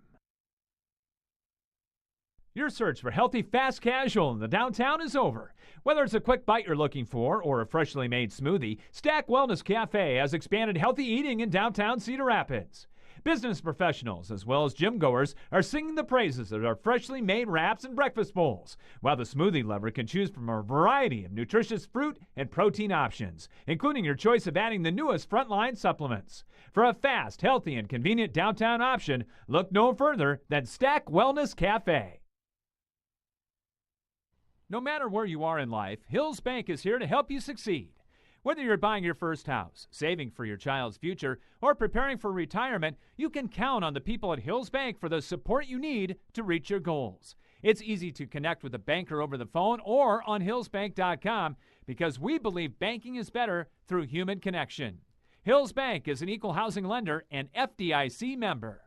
Your search for healthy, fast casual in the downtown is over. Whether it's a quick bite you're looking for or a freshly made smoothie, Stack Wellness Cafe has expanded healthy eating in downtown Cedar Rapids. Business professionals as well as gym goers are singing the praises of our freshly made wraps and breakfast bowls, while the smoothie lover can choose from a variety of nutritious fruit and protein options, including your choice of adding the newest frontline supplements. For a fast, healthy, and convenient downtown option, look no further than Stack Wellness Cafe. No matter where you are in life, Hills Bank is here to help you succeed. Whether you're buying your first house, saving for your child's future, or preparing for retirement, you can count on the people at Hills Bank for the support you need to reach your goals. It's easy to connect with a banker over the phone or on hillsbank.com, because we believe banking is better through human connection. Hills Bank is an equal housing lender and FDIC member.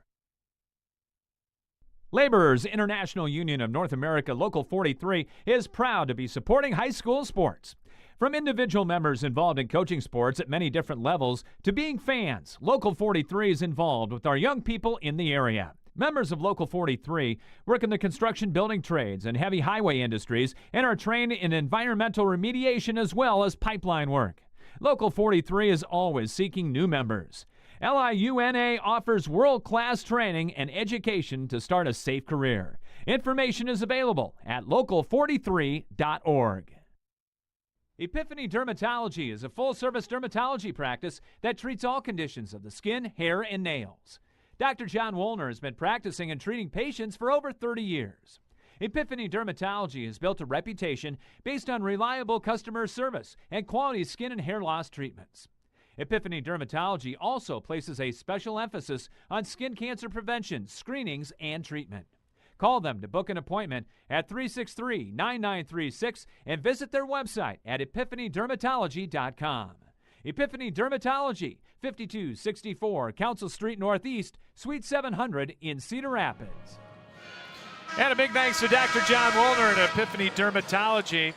Laborers International Union of North America Local 43 is proud to be supporting high school sports. From individual members involved in coaching sports at many different levels to being fans, Local 43 is involved with our young people in the area. Members of Local 43 work in the construction, building trades, and heavy highway industries and are trained in environmental remediation as well as pipeline work. Local 43 is always seeking new members. LIUNA offers world-class training and education to start a safe career. Information is available at local43.org. Epiphany Dermatology is a full-service dermatology practice that treats all conditions of the skin, hair, and nails. Dr. John Woolner has been practicing and treating patients for over 30 years. Epiphany Dermatology has built a reputation based on reliable customer service and quality skin and hair loss treatments. Epiphany Dermatology also places a special emphasis on skin cancer prevention, screenings, and treatment. Call them to book an appointment at 363-9936 and visit their website at epiphanydermatology.com. Epiphany Dermatology, 5264 Council Street Northeast, Suite 700 in Cedar Rapids. And a big thanks to Dr. John Woolner and Epiphany Dermatology.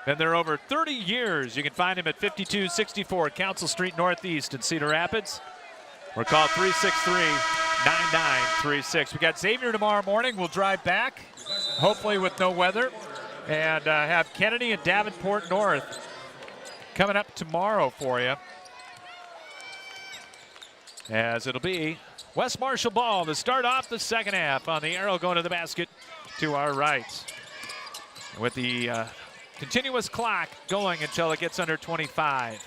Been there over 30 years. You can find him at 5264 Council Street Northeast in Cedar Rapids, or call 363-9936. We got Xavier tomorrow morning. We'll drive back, hopefully with no weather, and have Kennedy and Davenport North coming up tomorrow for you, as it'll be West Marshall ball to start off the second half. On the arrow going to the basket to our right, with the continuous clock going until it gets under 25.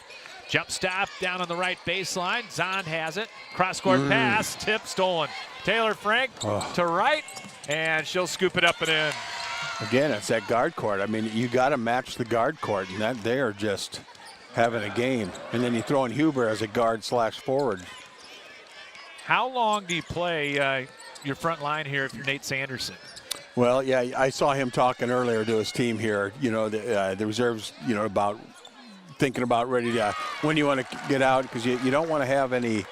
Jump stop down on the right baseline. Zahn has it. Cross-court pass. Tip stolen. Taylor Frank to right, and she'll scoop it up and in. Again, it's that guard court. I mean, you got to match the guard court, and that they are just having a game. And then you throw in Huber as a guard/forward. How long do you play your front line here if you're Nate Sanderson? Well, yeah, I saw him talking earlier to his team here. You know, the reserves, you know, about thinking about ready to when you want to get out, because you don't want to have any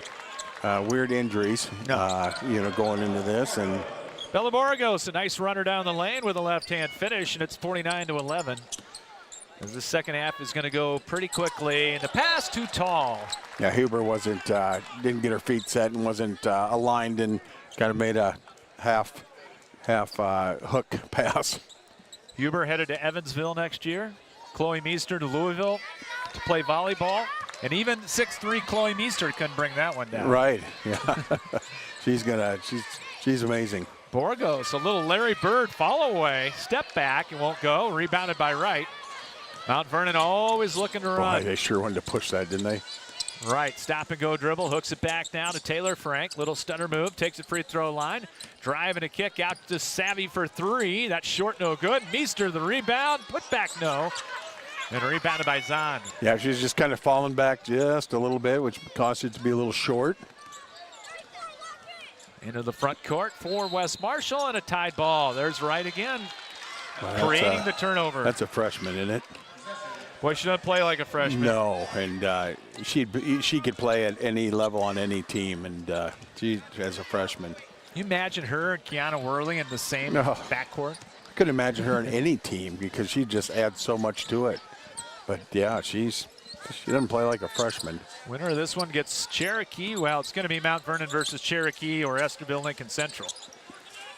weird injuries, you know, going into this. And Bella Borgos, a nice runner down the lane with a left-hand finish, and it's 49-11. As the second half is going to go pretty quickly, and the pass too tall. Yeah, Huber didn't get her feet set and wasn't aligned, and kind of made a half hook pass. Huber headed to Evansville next year. Chloe Meester to Louisville to play volleyball. And even 6'3" Chloe Meester couldn't bring that one down. Right, yeah. she's amazing. Borgos, a little Larry Bird follow away. Step back, it won't go. Rebounded by Wright. Mt.Vernon always looking to run. Boy, they sure wanted to push that, didn't they? Right, stop and go dribble, hooks it back down to Taylor Frank. Little stunner move, takes it free throw line. Drive and a kick out to Savvy for three. That's short, no good. Meester the rebound, put back no. And rebounded by Zahn. Yeah, she's just kind of falling back just a little bit, which caused it to be a little short. Into the front court for West Marshall, and a tied ball. There's Wright again, creating the turnover. That's a freshman, isn't it? Boy, she doesn't play like a freshman. No, and she could play at any level on any team, and she as a freshman. You imagine her and Kiana Worley in the same backcourt? I couldn't imagine her on any team because she just adds so much to it. But yeah, she doesn't play like a freshman. Winner of this one gets Cherokee. Well, it's going to be Mt.Vernon versus Cherokee or Esterville Lincoln Central.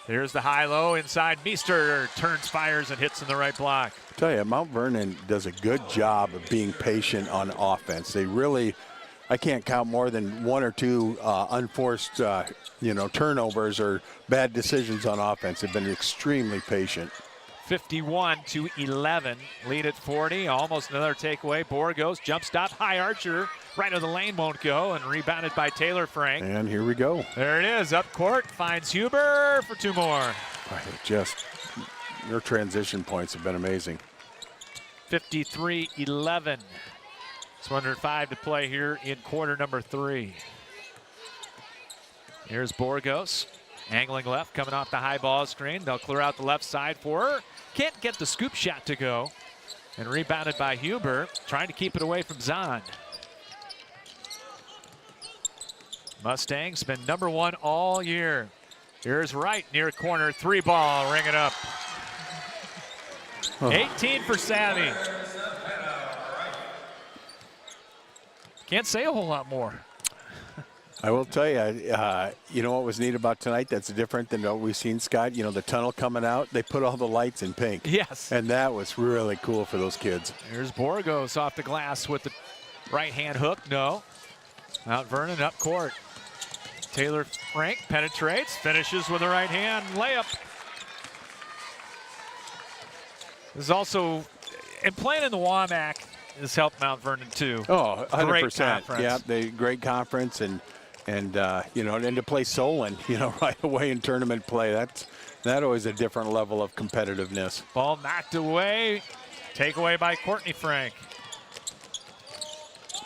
There's the high-low inside. Meester turns, fires, and hits in the right block. I tell you, Mt.Vernon does a good job of being patient on offense. They really, I can't count more than one or two unforced, turnovers or bad decisions on offense. They've been extremely patient. 51-11, lead at 40. Almost another takeaway. Borgos, jump stop, high archer, right of the lane, won't go, and rebounded by Taylor Frank. And here we go. There it is, up court, finds Huber for two more. Your transition points have been amazing. 53-11. It's 105 to play here in quarter number 3. Here's Borgos. Angling left, coming off the high ball screen. They'll clear out the left side for her. Can't get the scoop shot to go. And rebounded by Huber, trying to keep it away from Zahn. Mustangs been #1 all year. Here's Wright, near corner, 3-ball, ring it up. 18 for Savvy. Can't say a whole lot more. I will tell you, you know what was neat about tonight that's different than what we've seen, Scott? You know, the tunnel coming out, they put all the lights in pink. Yes. And that was really cool for those kids. Here's Borgos off the glass with the right-hand hook. No. Mt.Vernon up court. Taylor Frank penetrates, finishes with a right-hand layup. This is also, and playing in the WAMAC has helped Mt.Vernon too. Oh, 100%. Great conference. Yeah, great conference, and to play Solon, right away in tournament play, that always a different level of competitiveness. Ball knocked away, takeaway by Courtney Frank.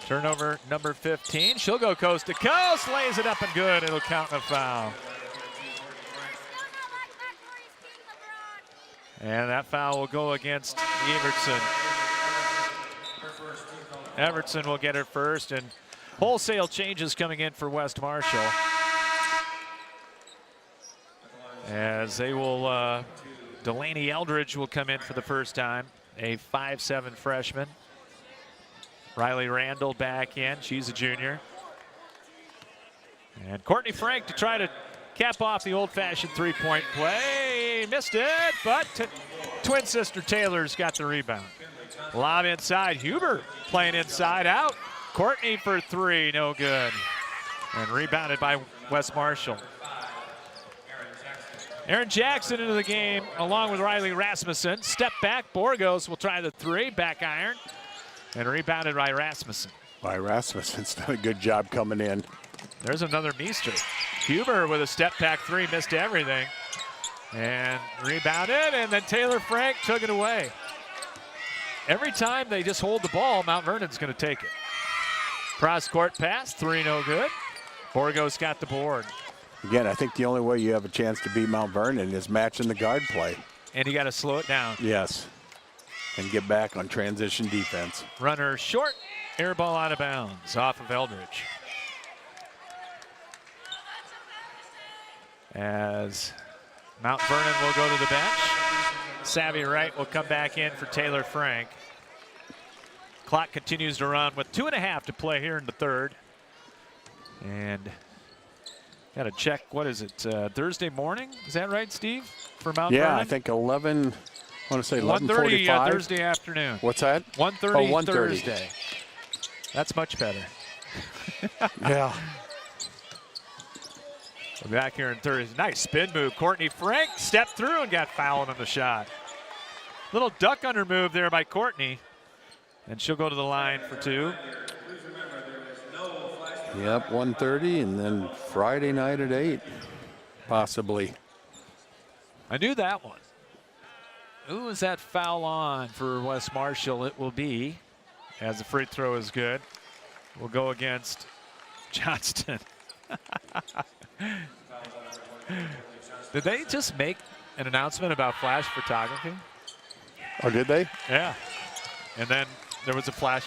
Turnover number 15. She'll go coast to coast, lays it up and good. It'll count a foul. And that foul will go against Evertson. Evertson will get her first, and wholesale changes coming in for West Marshall. As they will, Delaney Eldridge will come in for the first time, a 5'7" freshman. Riley Randall back in, she's a junior. And Courtney Frank to try to cap off the old-fashioned three-point play. Missed it, but twin sister Taylor's got the rebound. Lob inside, Huber playing inside out. Courtney for three, no good. And rebounded by West Marshall. Aaron Jackson into the game along with Riley Rasmussen. Step back, Borgos will try the three, back iron. And rebounded by Rasmussen. By Rasmussen's done a good job coming in. There's another Meester. Huber with a step back three, missed everything. And rebounded, and then Taylor Frank took it away. Every time they just hold the ball, Mt.Vernon's going to take it. Cross-court pass, three no good. Borgo's got the board. Again, I think the only way you have a chance to beat Mt.Vernon is matching the guard play. And you got to slow it down. Yes, and get back on transition defense. Runner short, air ball out of bounds off of Eldridge. As Mt.Vernon will go to the bench. Savvy Wright will come back in for Taylor Frank. Clock continues to run with 2.5 to play here in the third. And got to check, what is it, Thursday morning? Is that right, Steve, for Mt.Vernon? Yeah, I think 11, I want to say 11:45. 1:30 Thursday afternoon. What's that? 1:30 1:30. Thursday. That's much better. Yeah. We're back here in Thursday. Nice spin move. Courtney Frank stepped through and got fouled on the shot. Little duck under move there by Courtney. And she'll go to the line for two. Yep, 1:30, and then Friday night at 8, possibly. I knew that one. Who is that foul on for West Marshall? It will be, as the free throw is good, will go against Johnston. Did they just make an announcement about flash photography? Oh, did they? Yeah. And then there was a flash.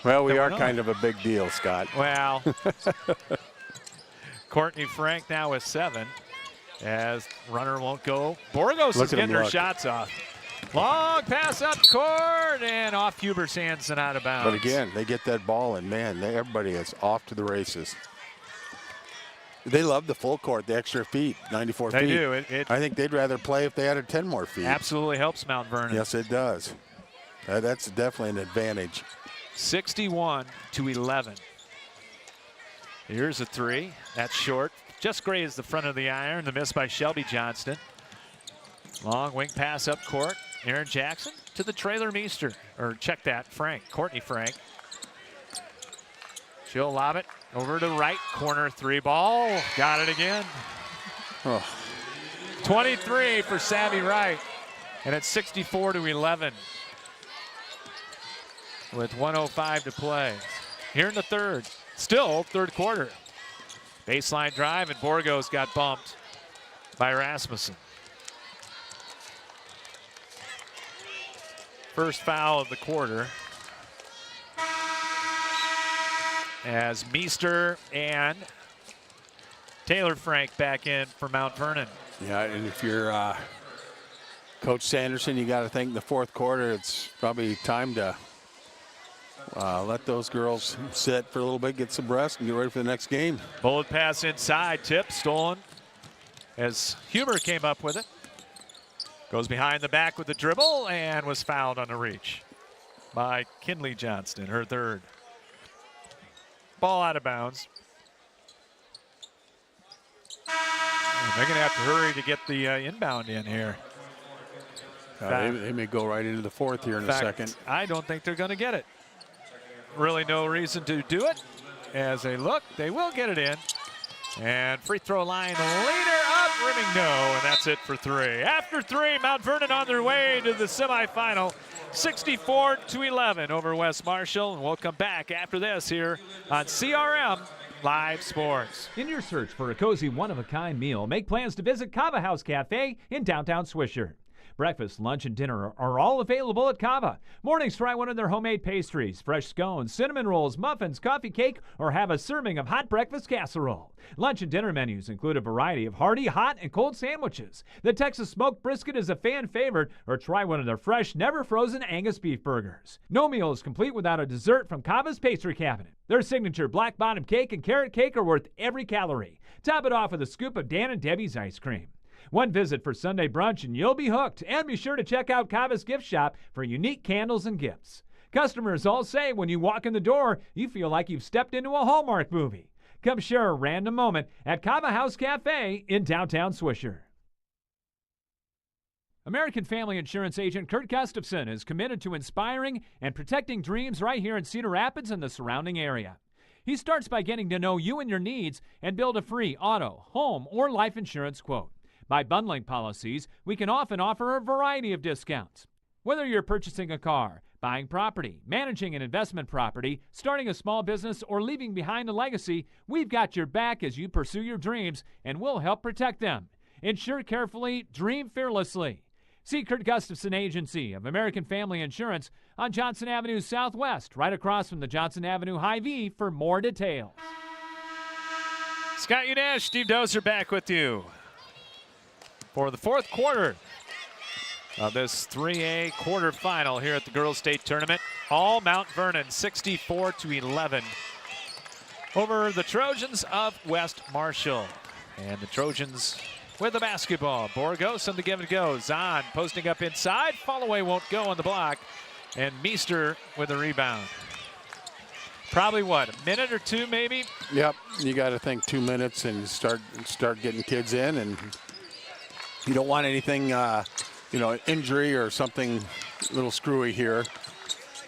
Well, we are kind of a big deal, Scott. Well, Courtney Frank now with 7, as runner won't go. Borgos is getting her shots off. Long pass up court and off Huber's hands and out of bounds. But again, they get that ball, and man, everybody is off to the races. They love the full court, the extra feet, 94 feet. They do. I think they'd rather play if they added 10 more feet. Absolutely helps Mt.Vernon. Yes, it does. That's definitely an advantage. 61-11. Here's a three. That's short. Just grazed the front of the iron. The miss by Shelby Johnston. Long wing pass up court. Aaron Jackson to the trailer Meester. Or check that, Frank. Courtney Frank. She'll lob it over to right corner three ball. Got it again. Oh. 23 for Savvy Wright. And it's 64-11. With 1:05 to play. Here in the third. Still third quarter. Baseline drive, and Borgos got bumped by Rasmussen. First foul of the quarter. As Meester and Taylor Frank back in for Mt.Vernon. Yeah, and if you're Coach Sanderson, you got to think in the fourth quarter, it's probably time to let those girls sit for a little bit, get some rest, and get ready for the next game. Bullet pass inside, tip stolen as Huber came up with it. Goes behind the back with the dribble and was fouled on the reach by Kinley Johnston, her third. Ball out of bounds. And they're going to have to hurry to get the inbound in here. They may go right into the fourth here in a second. I don't think they're going to get it. Really no reason to do it. As they look, they will get it in. And free throw line leader up, rimming no, and that's it for three. After three, Mt.Vernon on their way to the semifinal, 64-11 over West Marshall. And we'll come back after this here on CRM Live Sports. In your search for a cozy, one-of-a-kind meal, make plans to visit Cava House Cafe in downtown Swisher. Breakfast, lunch, and dinner are all available at Cava. Mornings, try one of their homemade pastries, fresh scones, cinnamon rolls, muffins, coffee cake, or have a serving of hot breakfast casserole. Lunch and dinner menus include a variety of hearty, hot, and cold sandwiches. The Texas smoked brisket is a fan favorite, or try one of their fresh, never-frozen Angus beef burgers. No meal is complete without a dessert from Cava's Pastry Cabinet. Their signature black bottom cake and carrot cake are worth every calorie. Top it off with a scoop of Dan and Debbie's ice cream. One visit for Sunday brunch and you'll be hooked. And be sure to check out Cava's gift shop for unique candles and gifts. Customers all say when you walk in the door, you feel like you've stepped into a Hallmark movie. Come share a random moment at Cava House Cafe in downtown Swisher. American Family Insurance agent Kurt Gustafson is committed to inspiring and protecting dreams right here in Cedar Rapids and the surrounding area. He starts by getting to know you and your needs and build a free auto, home, or life insurance quote. By bundling policies, we can often offer a variety of discounts. Whether you're purchasing a car, buying property, managing an investment property, starting a small business, or leaving behind a legacy, we've got your back as you pursue your dreams, and we'll help protect them. Insure carefully, dream fearlessly. See Kurt Gustafson Agency of American Family Insurance on Johnson Avenue Southwest, right across from the Johnson Avenue Hy-Vee for more details. Scott Unash, Steve Dozer back with you for the fourth quarter of this 3A quarterfinal here at the Girls State Tournament. All Mt.Vernon 64-11 over the Trojans of West Marshall. And the Trojans with the basketball. Borgos on the give and go. Zahn posting up inside. Fall away won't go on the block. And Meester with a rebound. Probably what, a minute or two maybe? Yep, you got to think 2 minutes and start getting kids in, and you don't want anything, injury or something a little screwy here.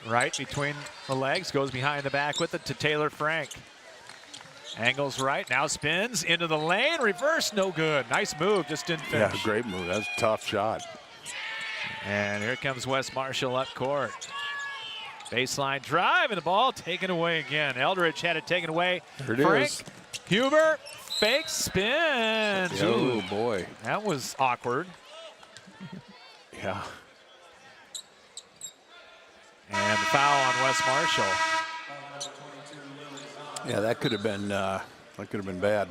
Right between the legs, goes behind the back with it to Taylor Frank. Angles right, now spins into the lane, reverse, no good. Nice move, just didn't finish. Yeah, great move, that was a tough shot. And here comes West Marshall up court. Baseline drive, and the ball taken away again. Eldridge had it taken away. There it Frank, is. Huber, fake spin. Oh, boy. That was awkward. Yeah. And the foul on West Marshall. Yeah, that could have been bad.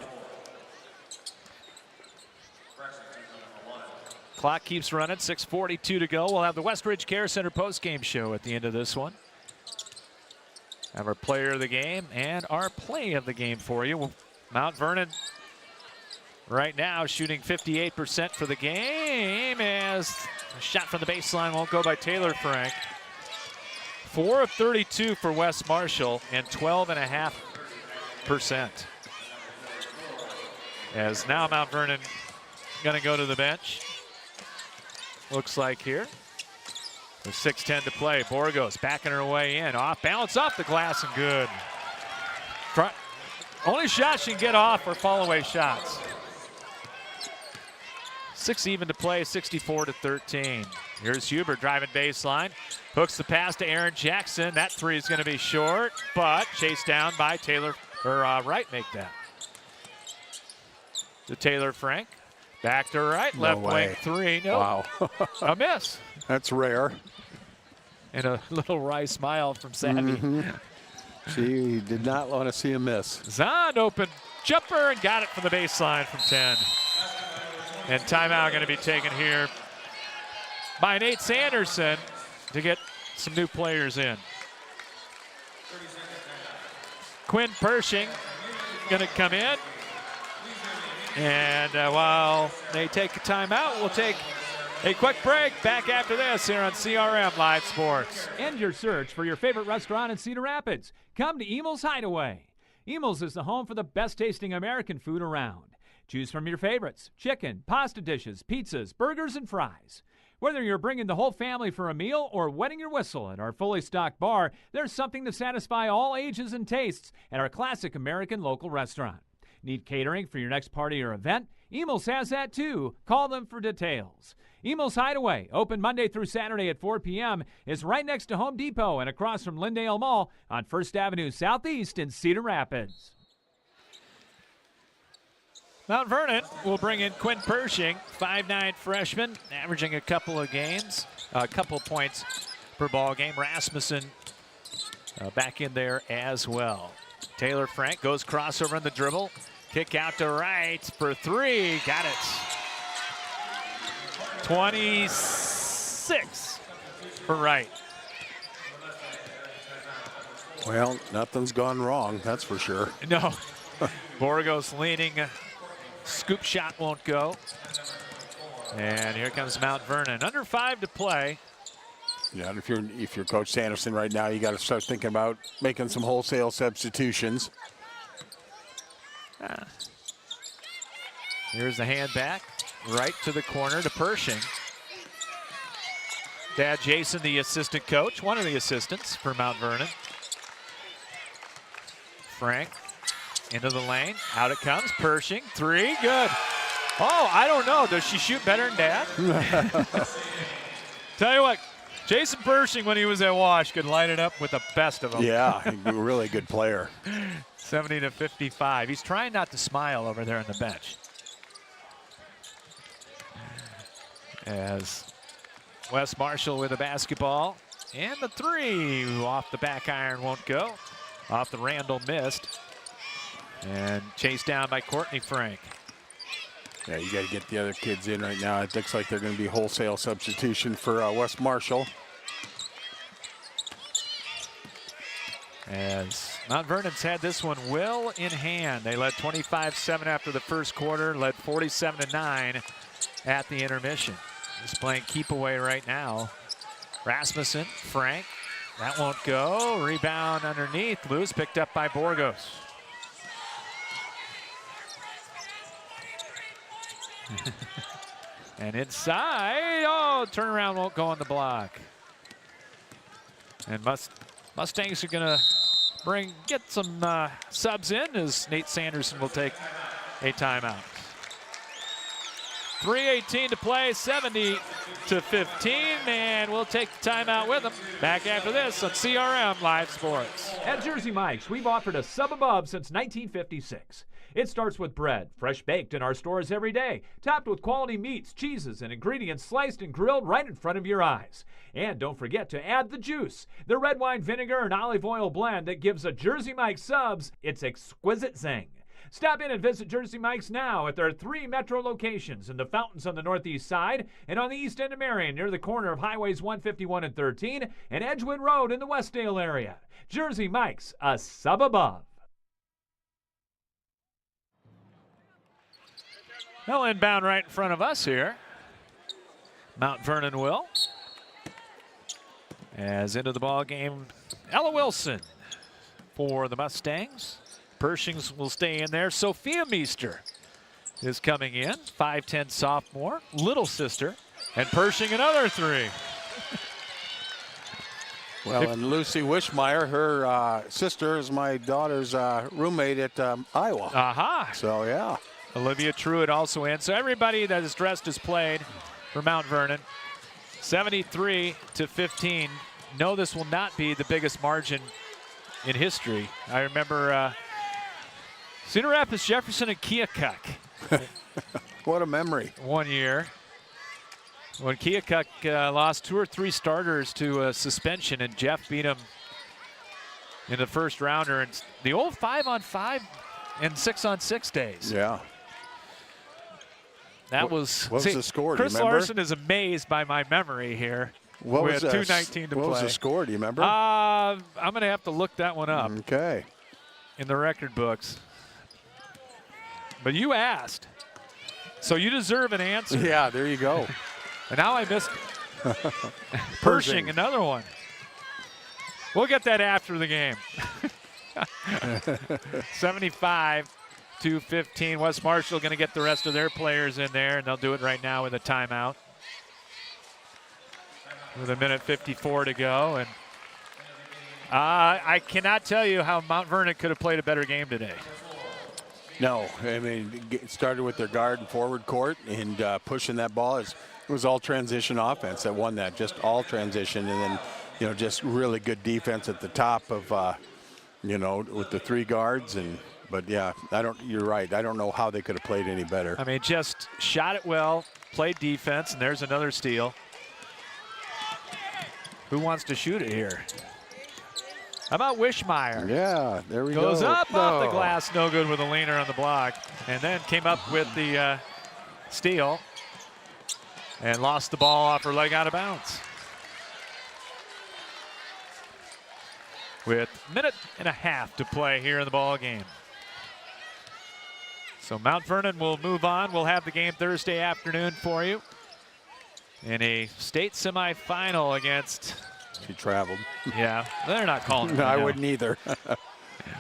Clock keeps running, 6:42 to go. We'll have the Westridge Care Center postgame show at the end of this one. Have our player of the game and our play of the game for you. Mt.Vernon right now shooting 58% for the game, as a shot from the baseline won't go by Taylor Frank. 4 of 32 for West Marshall and 12.5%. As now Mt.Vernon going to go to the bench. Looks like here. With 6:10 to play. Borgos backing her way in. Off balance, off the glass, and good. Only shots she can get off are fall away shots. 6 even to play, 64-13. Here's Huber driving baseline. Hooks the pass to Aaron Jackson. That three is going to be short, but chased down by Taylor, Wright make that. To Taylor Frank. Back to right, left wing three. No, wow. A miss. That's rare. And a little wry smile from Savvy. She did not want to see a miss. Zahn open jumper and got it from the baseline from 10. And timeout going to be taken here by Nate Sanderson to get some new players in. Quinn Pershing going to come in. And while they take a timeout, we'll take a quick break. Back after this here on CRM Live Sports. End your search for your favorite restaurant in Cedar Rapids. Come to Emil's Hideaway. Emil's is the home for the best tasting American food around. Choose from your favorites: chicken, pasta dishes, pizzas, burgers, and fries. Whether you're bringing the whole family for a meal or wetting your whistle at our fully stocked bar, there's something to satisfy all ages and tastes at our classic American local restaurant. Need catering for your next party or event? Emil's has that too. Call them for details. Emil's Hideaway, open Monday through Saturday at 4 p.m., is right next to Home Depot and across from Lindale Mall on 1st Avenue Southeast in Cedar Rapids. Mt.Vernon will bring in Quinn Pershing, 5'9" freshman, averaging a couple of points per ball game. Rasmussen back in there as well. Taylor Frank goes crossover in the dribble. Kick out to right for three. Got it. 26 for Wright. Well, nothing's gone wrong, that's for sure. No. Borgos leaning. Scoop shot won't go. And here comes Mt.Vernon. Under 5 to play. Yeah, if you're Coach Sanderson right now, you got to start thinking about making some wholesale substitutions. Here's the hand back, right to the corner to Pershing. Dad Jason, the assistant coach, one of the assistants for Mount Vernon. Frank into the lane. Out it comes. Pershing. 3. Good. Oh, I don't know. Does she shoot better than Dad? Tell you what, Jason Pershing, when he was at Wash, could light it up with the best of them. Yeah, a really good player. 70-55. He's trying not to smile over there on the bench. As Wes Marshall with the basketball. And the 3 off the back iron won't go. Off the Randall missed. And chased down by Courtney Frank. Yeah, you got to get the other kids in right now. It looks like they're going to be wholesale substitution for Wes Marshall. As Mount Vernon's had this one well in hand. They led 25-7 after the first quarter, led 47-9 at the intermission. Just playing keep away right now. Rasmussen, Frank, that won't go. Rebound underneath, loose, picked up by Borgos. And inside, oh, turnaround won't go on the block. And Mustangs are gonna get some subs in as Nate Sanderson will take a timeout. 3:18 to play, 70-15, and we'll take the timeout with them. Back after this on CRM Live Sports. At Jersey Mike's, we've offered a sub above since 1956. It starts with bread, fresh baked in our stores every day, topped with quality meats, cheeses, and ingredients sliced and grilled right in front of your eyes. And don't forget to add the juice, the red wine vinegar and olive oil blend that gives a Jersey Mike's subs its exquisite zing. Stop in and visit Jersey Mike's now at their 3 metro locations in the Fountains on the northeast side and on the east end of Marion near the corner of Highways 151 and 13 and Edgewood Road in the Westdale area. Jersey Mike's, a sub above. Well, inbound right in front of us here. Mount Vernon will. As into the ball game, Ella Wilson for the Mustangs. Pershings will stay in there. Sophia Meester is coming in, 5'10" sophomore, little sister, and Pershing another 3. Well, and Lucy Wishmeyer, her sister, is my daughter's roommate at Iowa. Aha. So, yeah. Olivia Truitt also in. So everybody that is dressed has played for Mount Vernon. 73-15. No, this will not be the biggest margin in history. I remember Cedar Rapids, Jefferson, and Keokuk. What a memory. One year when Keokuk lost 2 or 3 starters to suspension, and Jeff beat him in the first rounder. And the old 5-on-5 and 6-on-6 days. Yeah. That was. What was the score? Chris do you remember? Larson is amazed by my memory here. What we was had 2:19 to play. What was the score? Do you remember? I'm going to have to look that one up Okay. in the record books. But you asked, so you deserve an answer. Yeah, there you go. And now I missed Pershing, another one. We'll get that after the game. 75-15. Wes Marshall going to get the rest of their players in there, and they'll do it right now with a timeout. With 1:54 to go. And I cannot tell you how Mount Vernon could have played a better game today. No, I mean, it started with their guard and forward court and pushing that ball. It was all transition offense that won that, just all transition. And then, you know, just really good defense at the top of, you know, with the 3 guards. But yeah, you're right. I don't know how they could have played any better. I mean, just shot it well, played defense, and there's another steal. Who wants to shoot it here? How about Wishmeyer? Yeah, there we go. Goes up off the glass, no good with a leaner on the block. And then came up with the steal and lost the ball off her leg out of bounds. With 1.5 minutes to play here in the ball game. So Mount Vernon will move on. We'll have the game Thursday afternoon for you in a state semifinal against. She traveled. Yeah, they're not calling it. No, I wouldn't either.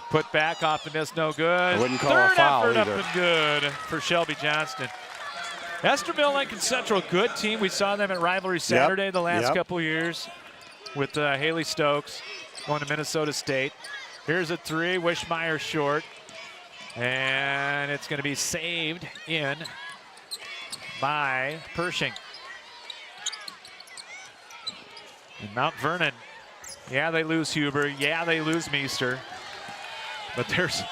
Put back off the miss, no good. I wouldn't call Third a foul effort either. up and good for Shelby Johnston. Esterville, Lincoln Central, good team. We saw them at Rivalry Saturday the last couple years with Haley Stokes going to Minnesota State. Here's a three, Wishmeyer short. And it's going to be saved in by Pershing. And Mt.Vernon, yeah, they lose Huber. Yeah, they lose Meester. But there's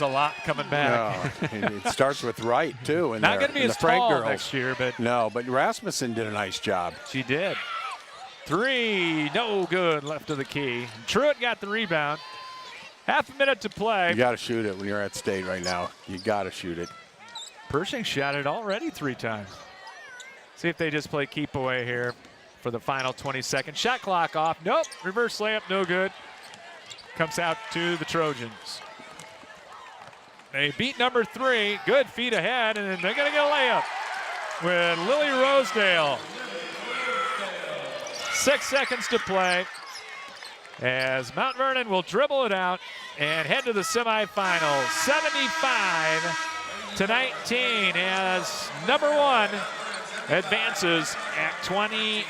a lot coming back. No, it starts with Wright, too. Not going to be as tall next year. But Rasmussen did a nice job. She did. Three, no good, left of the key. Truitt got the rebound. Half a minute to play. You got to shoot it when you're at state right now. You got to shoot it. Pershing shot it already 3 times. See if they just play keep away here for the final 20 seconds. Shot clock off. Nope. Reverse layup, no good. Comes out to the Trojans. They beat number 3. Good feet ahead, and then they're going to get a layup with Lily Rosedale. 6 seconds to play as Mt.Vernon will dribble it out and head to the semifinals. 75-19 as number 1 advances at 24-1.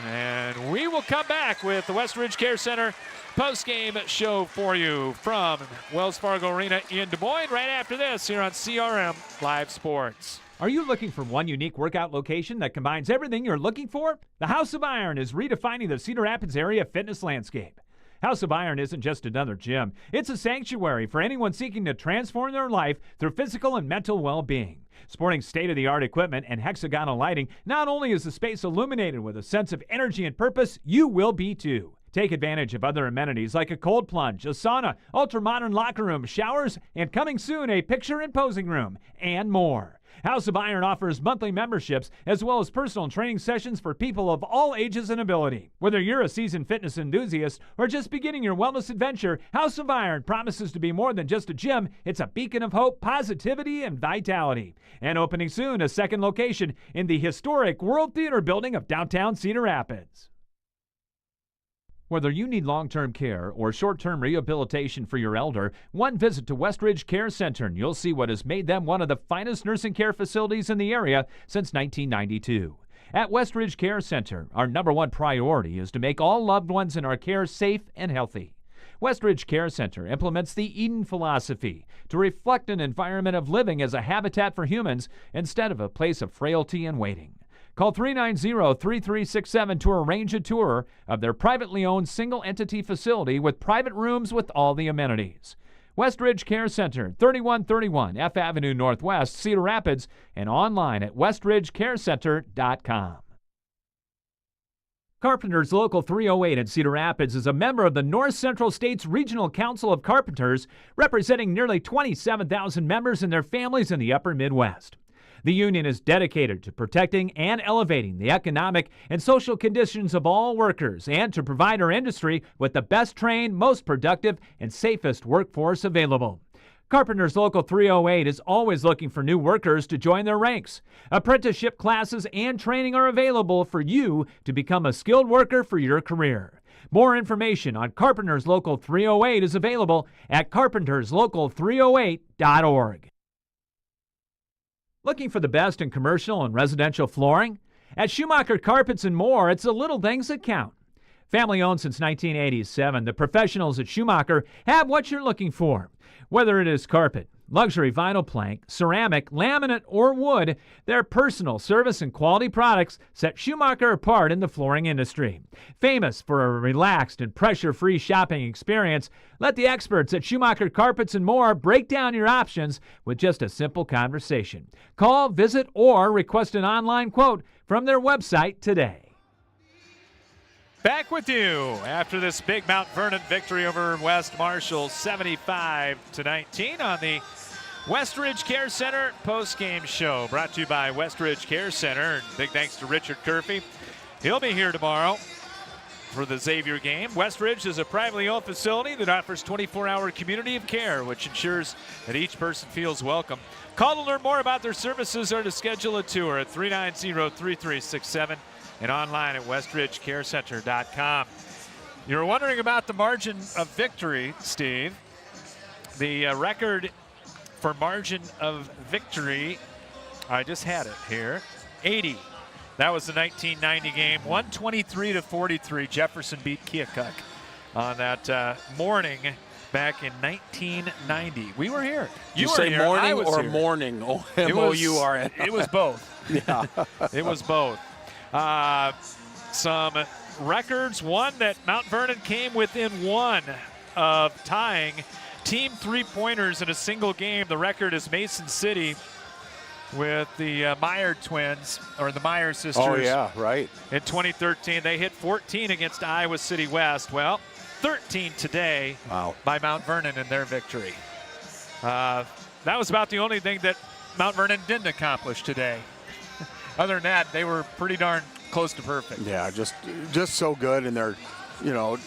And we will come back with the Westridge Care Center post-game show for you from Wells Fargo Arena in Des Moines right after this here on CRM Live Sports. Are you looking for one unique workout location that combines everything you're looking for? The House of Iron is redefining the Cedar Rapids area fitness landscape. House of Iron isn't just another gym. It's a sanctuary for anyone seeking to transform their life through physical and mental well-being. Sporting state-of-the-art equipment and hexagonal lighting, not only is the space illuminated with a sense of energy and purpose, you will be too. Take advantage of other amenities like a cold plunge, a sauna, ultra-modern locker room, showers, and coming soon, a picture and posing room, and more. House of Iron offers monthly memberships as well as personal training sessions for people of all ages and ability. Whether you're a seasoned fitness enthusiast or just beginning your wellness adventure, House of Iron promises to be more than just a gym. It's a beacon of hope, positivity, and vitality. And opening soon, a second location in the historic World Theater building of downtown Cedar Rapids. Whether you need long-term care or short-term rehabilitation for your elder, one visit to Westridge Care Center and you'll see what has made them one of the finest nursing care facilities in the area since 1992. At Westridge Care Center, our number 1 priority is to make all loved ones in our care safe and healthy. Westridge Care Center implements the Eden philosophy to reflect an environment of living as a habitat for humans instead of a place of frailty and waiting. Call 390-3367 to arrange a tour of their privately owned single-entity facility with private rooms with all the amenities. Westridge Care Center, 3131 F Avenue Northwest, Cedar Rapids, and online at westridgecarecenter.com. Carpenters Local 308 in Cedar Rapids is a member of the North Central States Regional Council of Carpenters, representing nearly 27,000 members and their families in the upper Midwest. The union is dedicated to protecting and elevating the economic and social conditions of all workers and to provide our industry with the best trained, most productive, and safest workforce available. Carpenters Local 308 is always looking for new workers to join their ranks. Apprenticeship classes and training are available for you to become a skilled worker for your career. More information on Carpenters Local 308 is available at carpenterslocal308.org. Looking for the best in commercial and residential flooring? At Schumacher Carpets and More, it's the little things that count. Family owned since 1987, the professionals at Schumacher have what you're looking for. Whether it is carpet, luxury vinyl plank, ceramic, laminate, or wood, their personal service and quality products set Schumacher apart in the flooring industry. Famous for a relaxed and pressure-free shopping experience, let the experts at Schumacher Carpets and More break down your options with just a simple conversation. Call, visit, or request an online quote from their website today. Back with you after this big Mt.Vernon victory over West Marshall, 75-19 on the Westridge Care Center post-game show. Brought to you by Westridge Care Center. And big thanks to Richard Curfey. He'll be here tomorrow for the Xavier game. Westridge is a privately owned facility that offers 24-hour community of care, which ensures that each person feels welcome. Call to learn more about their services or to schedule a tour at 390-3367. and online at westridgecarecenter.com. You're wondering about the margin of victory, Steve. The record for margin of victory I just had it here. 80. That was the 1990 game. 123-43. Jefferson beat Keokuk on that morning back in 1990. We were here. You were say here. morning I was or here. morning? M-O-U-R-N. It was both. Yeah. It was both. Some records. One that Mount Vernon came within one of tying team three-pointers in a single game. The record is Mason City with the Meyer twins, or the Meyer sisters. Oh, yeah, right. In 2013, they hit 14 against Iowa City West. Well, 13 today by Mount Vernon in their victory. That was about the only thing that Mount Vernon didn't accomplish today. Other than that, they were pretty darn close to perfect. Yeah, just so good. And they're, the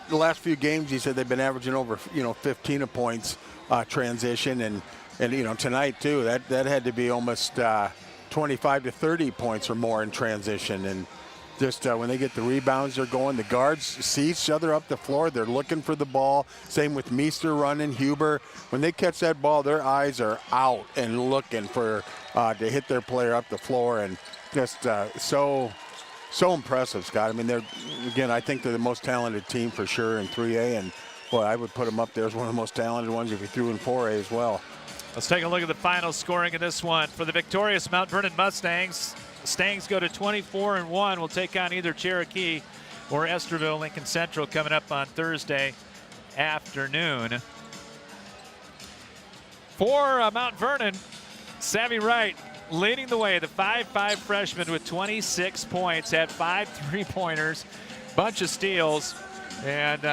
last few games, you said they've been averaging over, 15 points transition. And tonight, too, that had to be almost 25 to 30 points or more in transition. And just when they get the rebounds, they're going. The guards see each other up the floor. They're looking for the ball. Same with Meester running, Huber. When they catch that ball, their eyes are out and looking for to hit their player up the floor. And just so impressive, Scott. I mean, I think they're the most talented team for sure in 3A. And, boy, I would put them up there as one of the most talented ones if you threw in 4A as well. Let's take a look at the final scoring in this one. For the victorious Mount Vernon Mustangs, Stangs go to 24-1. We'll take on either Cherokee or Esterville Lincoln Central coming up on Thursday afternoon. For Mount Vernon, Savvy Wright leading the way. The 5'5" freshman with 26 points, had 5 3-pointers, bunch of steals, and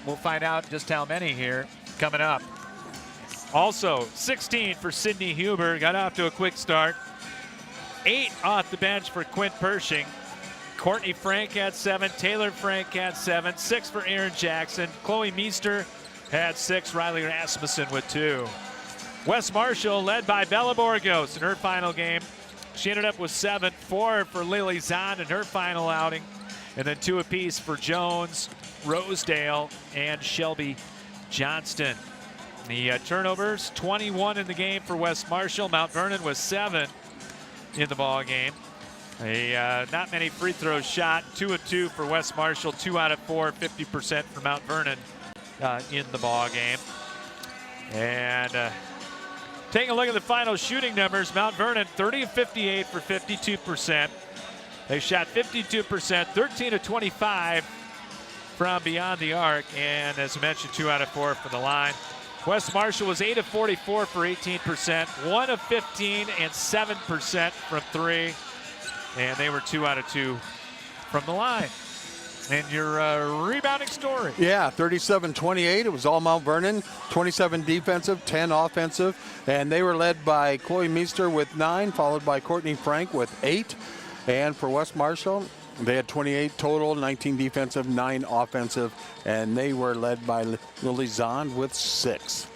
we'll find out just how many here coming up. Also, 16 for Sidney Huber, got off to a quick start. 8 off the bench for Quint Pershing. Courtney Frank had 7, Taylor Frank had 7, 6 for Aaron Jackson. Chloe Meester had 6, Riley Rasmussen with 2. West Marshall led by Bella Borgos in her final game. She ended up with 7, 4 for Lily Zahn in her final outing, and then 2 apiece for Jones, Rosedale, and Shelby Johnston. The turnovers, 21 in the game for West Marshall. Mount Vernon was 7 in the ball game. Not many free throws shot. 2 of 2 for West Marshall. 2 out of 4, 50% for Mount Vernon in the ball game. And taking a look at the final shooting numbers, Mount Vernon 30 of 58 for 52%. They shot 52%, 13 of 25 from beyond the arc, and as I mentioned, 2 out of 4 from the line. West Marshall was 8 of 44 for 18%, 1 of 15 and 7% from 3, and they were 2 out of 2 from the line. And your rebounding story. Yeah, 37-28. It was all Mount Vernon. 27 defensive, 10 offensive, and they were led by Chloe Meester with 9, followed by Courtney Frank with 8. And for West Marshall, they had 28 total, 19 defensive, 9 offensive, and they were led by Lily Zahn with 6.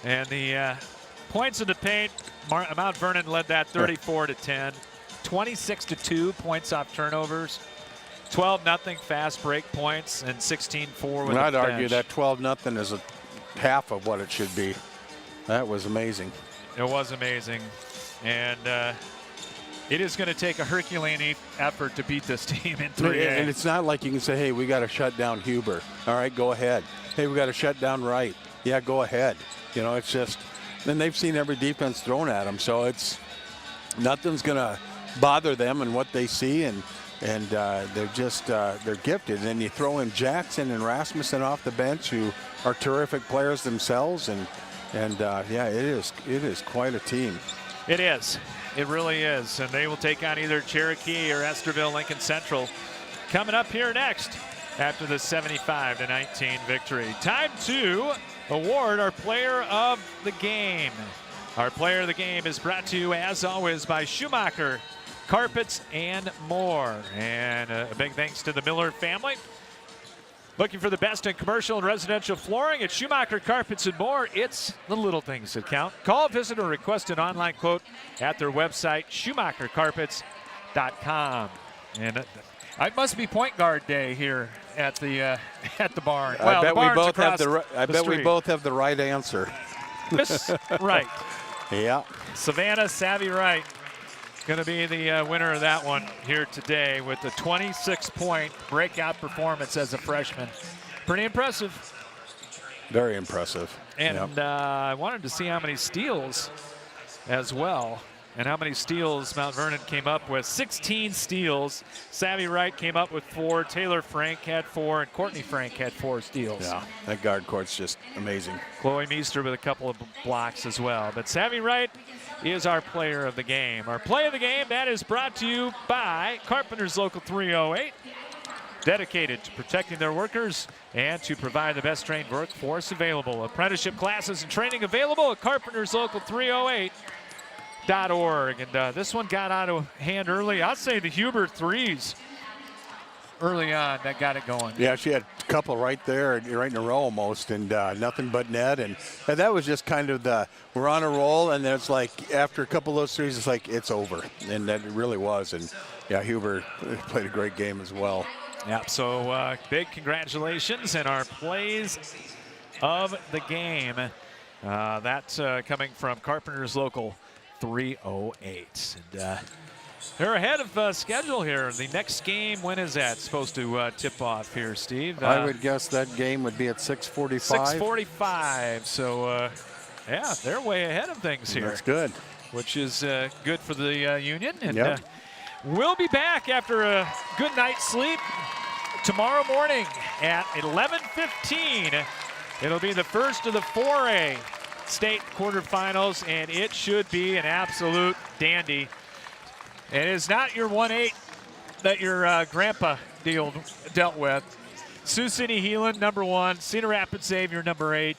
And the points in the paint, Mount Vernon led that 34-10, 26-2 points off turnovers, 12-0 fast break points, and 16-4 with I'd the argue bench. that 12-0 is a half of what it should be. That was amazing. It was amazing, and it is going to take a Herculean effort to beat this team in 3A. And it's not like you can say, hey, we got to shut down Huber. All right, go ahead. Hey, we got to shut down Wright. Yeah, go ahead. It's just, then they've seen every defense thrown at them, so it's nothing's going to bother them and what they see, and they're just they're gifted. And then you throw in Jackson and Rasmussen off the bench, who are terrific players themselves, and yeah, it is quite a team. It is. It really is. And they will take on either Cherokee or Esterville Lincoln Central coming up here next after the 75-19 victory. Time to award our player of the game. Our player of the game is brought to you, as always, by Schumacher Carpets and More. And a big thanks to the Miller family. Looking for the best in commercial and residential flooring at Schumacher Carpets and More. It's the little things that count. Call, visit, or request an online quote at their website, SchumacherCarpets.com. And it must be point guard day here at the barn. Well, I bet we both have the right answer. Miss Right. Yeah. Savannah Savvy Wright going to be the winner of that one here today with a 26-point breakout performance as a freshman. Pretty impressive. Very impressive. And I wanted to see how many steals as well, and how many steals Mt.Vernon came up with. 16 steals. Savvy Wright came up with 4. Taylor Frank had 4, and Courtney Frank had 4 steals. Yeah, that guard court's just amazing. Chloe Meester with a couple of blocks as well. But Savvy Wright is our player of the game. Our play of the game, that is brought to you by Carpenters Local 308. Dedicated to protecting their workers and to provide the best trained workforce available. Apprenticeship classes and training available at carpenterslocal308.org. And this one got out of hand early. I'll say the Huber threes early on that got it going. Yeah, she had a couple right there, right in a row almost, and nothing but net. And that was just kind of we're on a roll, and then it's like after a couple of those threes, it's like it's over. And that it really was. And yeah, Huber played a great game as well. Yeah, so big congratulations, and our plays of the game. That's coming from Carpenters Local 308. And they're ahead of schedule here. The next game, when is that supposed to tip off here, Steve? I would guess that game would be at 6:45. 6:45. So, yeah, they're way ahead of things here. That's good. Which is good for the Union. And yep. We'll be back after a good night's sleep tomorrow morning at 11:15. It'll be the first of the 4A state quarterfinals, and it should be an absolute dandy. It is not your 1-8 that your grandpa dealt with. Sioux City Heelan, number 1. Cedar Rapids Xavier, number 8.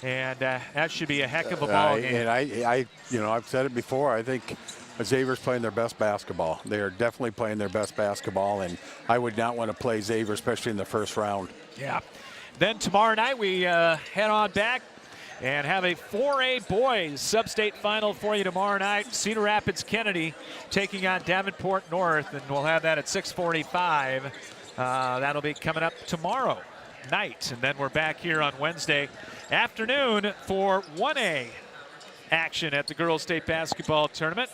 And that should be a heck of a ball game. And I've said it before. I think Xavier's playing their best basketball. They are definitely playing their best basketball, and I would not want to play Xavier, especially in the first round. Yeah. Then tomorrow night we head on back and have a 4A boys sub-state final for you tomorrow night. Cedar Rapids Kennedy taking on Davenport North, and we'll have that at 6:45. That'll be coming up tomorrow night, and then we're back here on Wednesday afternoon for 1A action at the Girls State Basketball Tournament.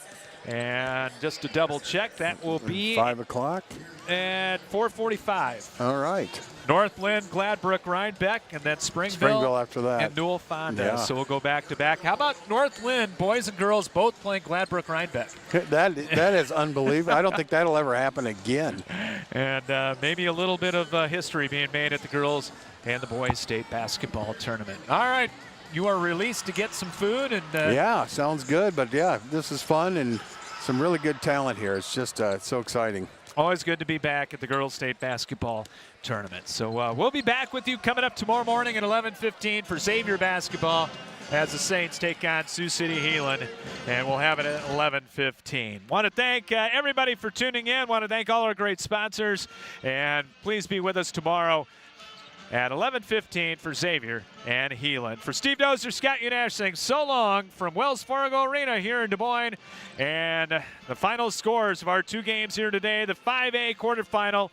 And just to double check, that will be 5 o'clock at 4:45. All right. Northland, Gladbrook, Rhinebeck, and then Springville after that. and Newell Fonda. Yeah. So we'll go back to back. How about Northland, boys and girls both playing Gladbrook, Rhinebeck? That is unbelievable. I don't think that'll ever happen again. And maybe a little bit of history being made at the girls and the boys state basketball tournament. All right. You are released to get some food. And yeah, sounds good. But, yeah, this is fun and some really good talent here. It's just it's so exciting. Always good to be back at the Girls State Basketball Tournament. So we'll be back with you coming up tomorrow morning at 11:15 for Xavier basketball as the Saints take on Sioux City Heelan, and we'll have it at 11:15. Want to thank everybody for tuning in. Want to thank all our great sponsors, and please be with us tomorrow at 11:15 for Xavier and Heelan. For Steve Dozer, Scott Unash saying so long from Wells Fargo Arena here in Des Moines. And the final scores of our 2 games here today, the 5A quarterfinal,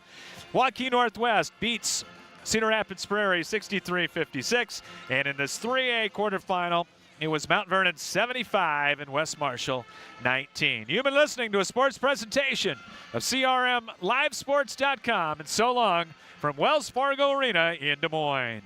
Waukee Northwest beats Cedar Rapids Prairie 63-56. And in this 3A quarterfinal, it was Mt.Vernon 75 and West Marshall 19. You've been listening to a sports presentation of CRMLivesports.com. And so long from Wells Fargo Arena in Des Moines.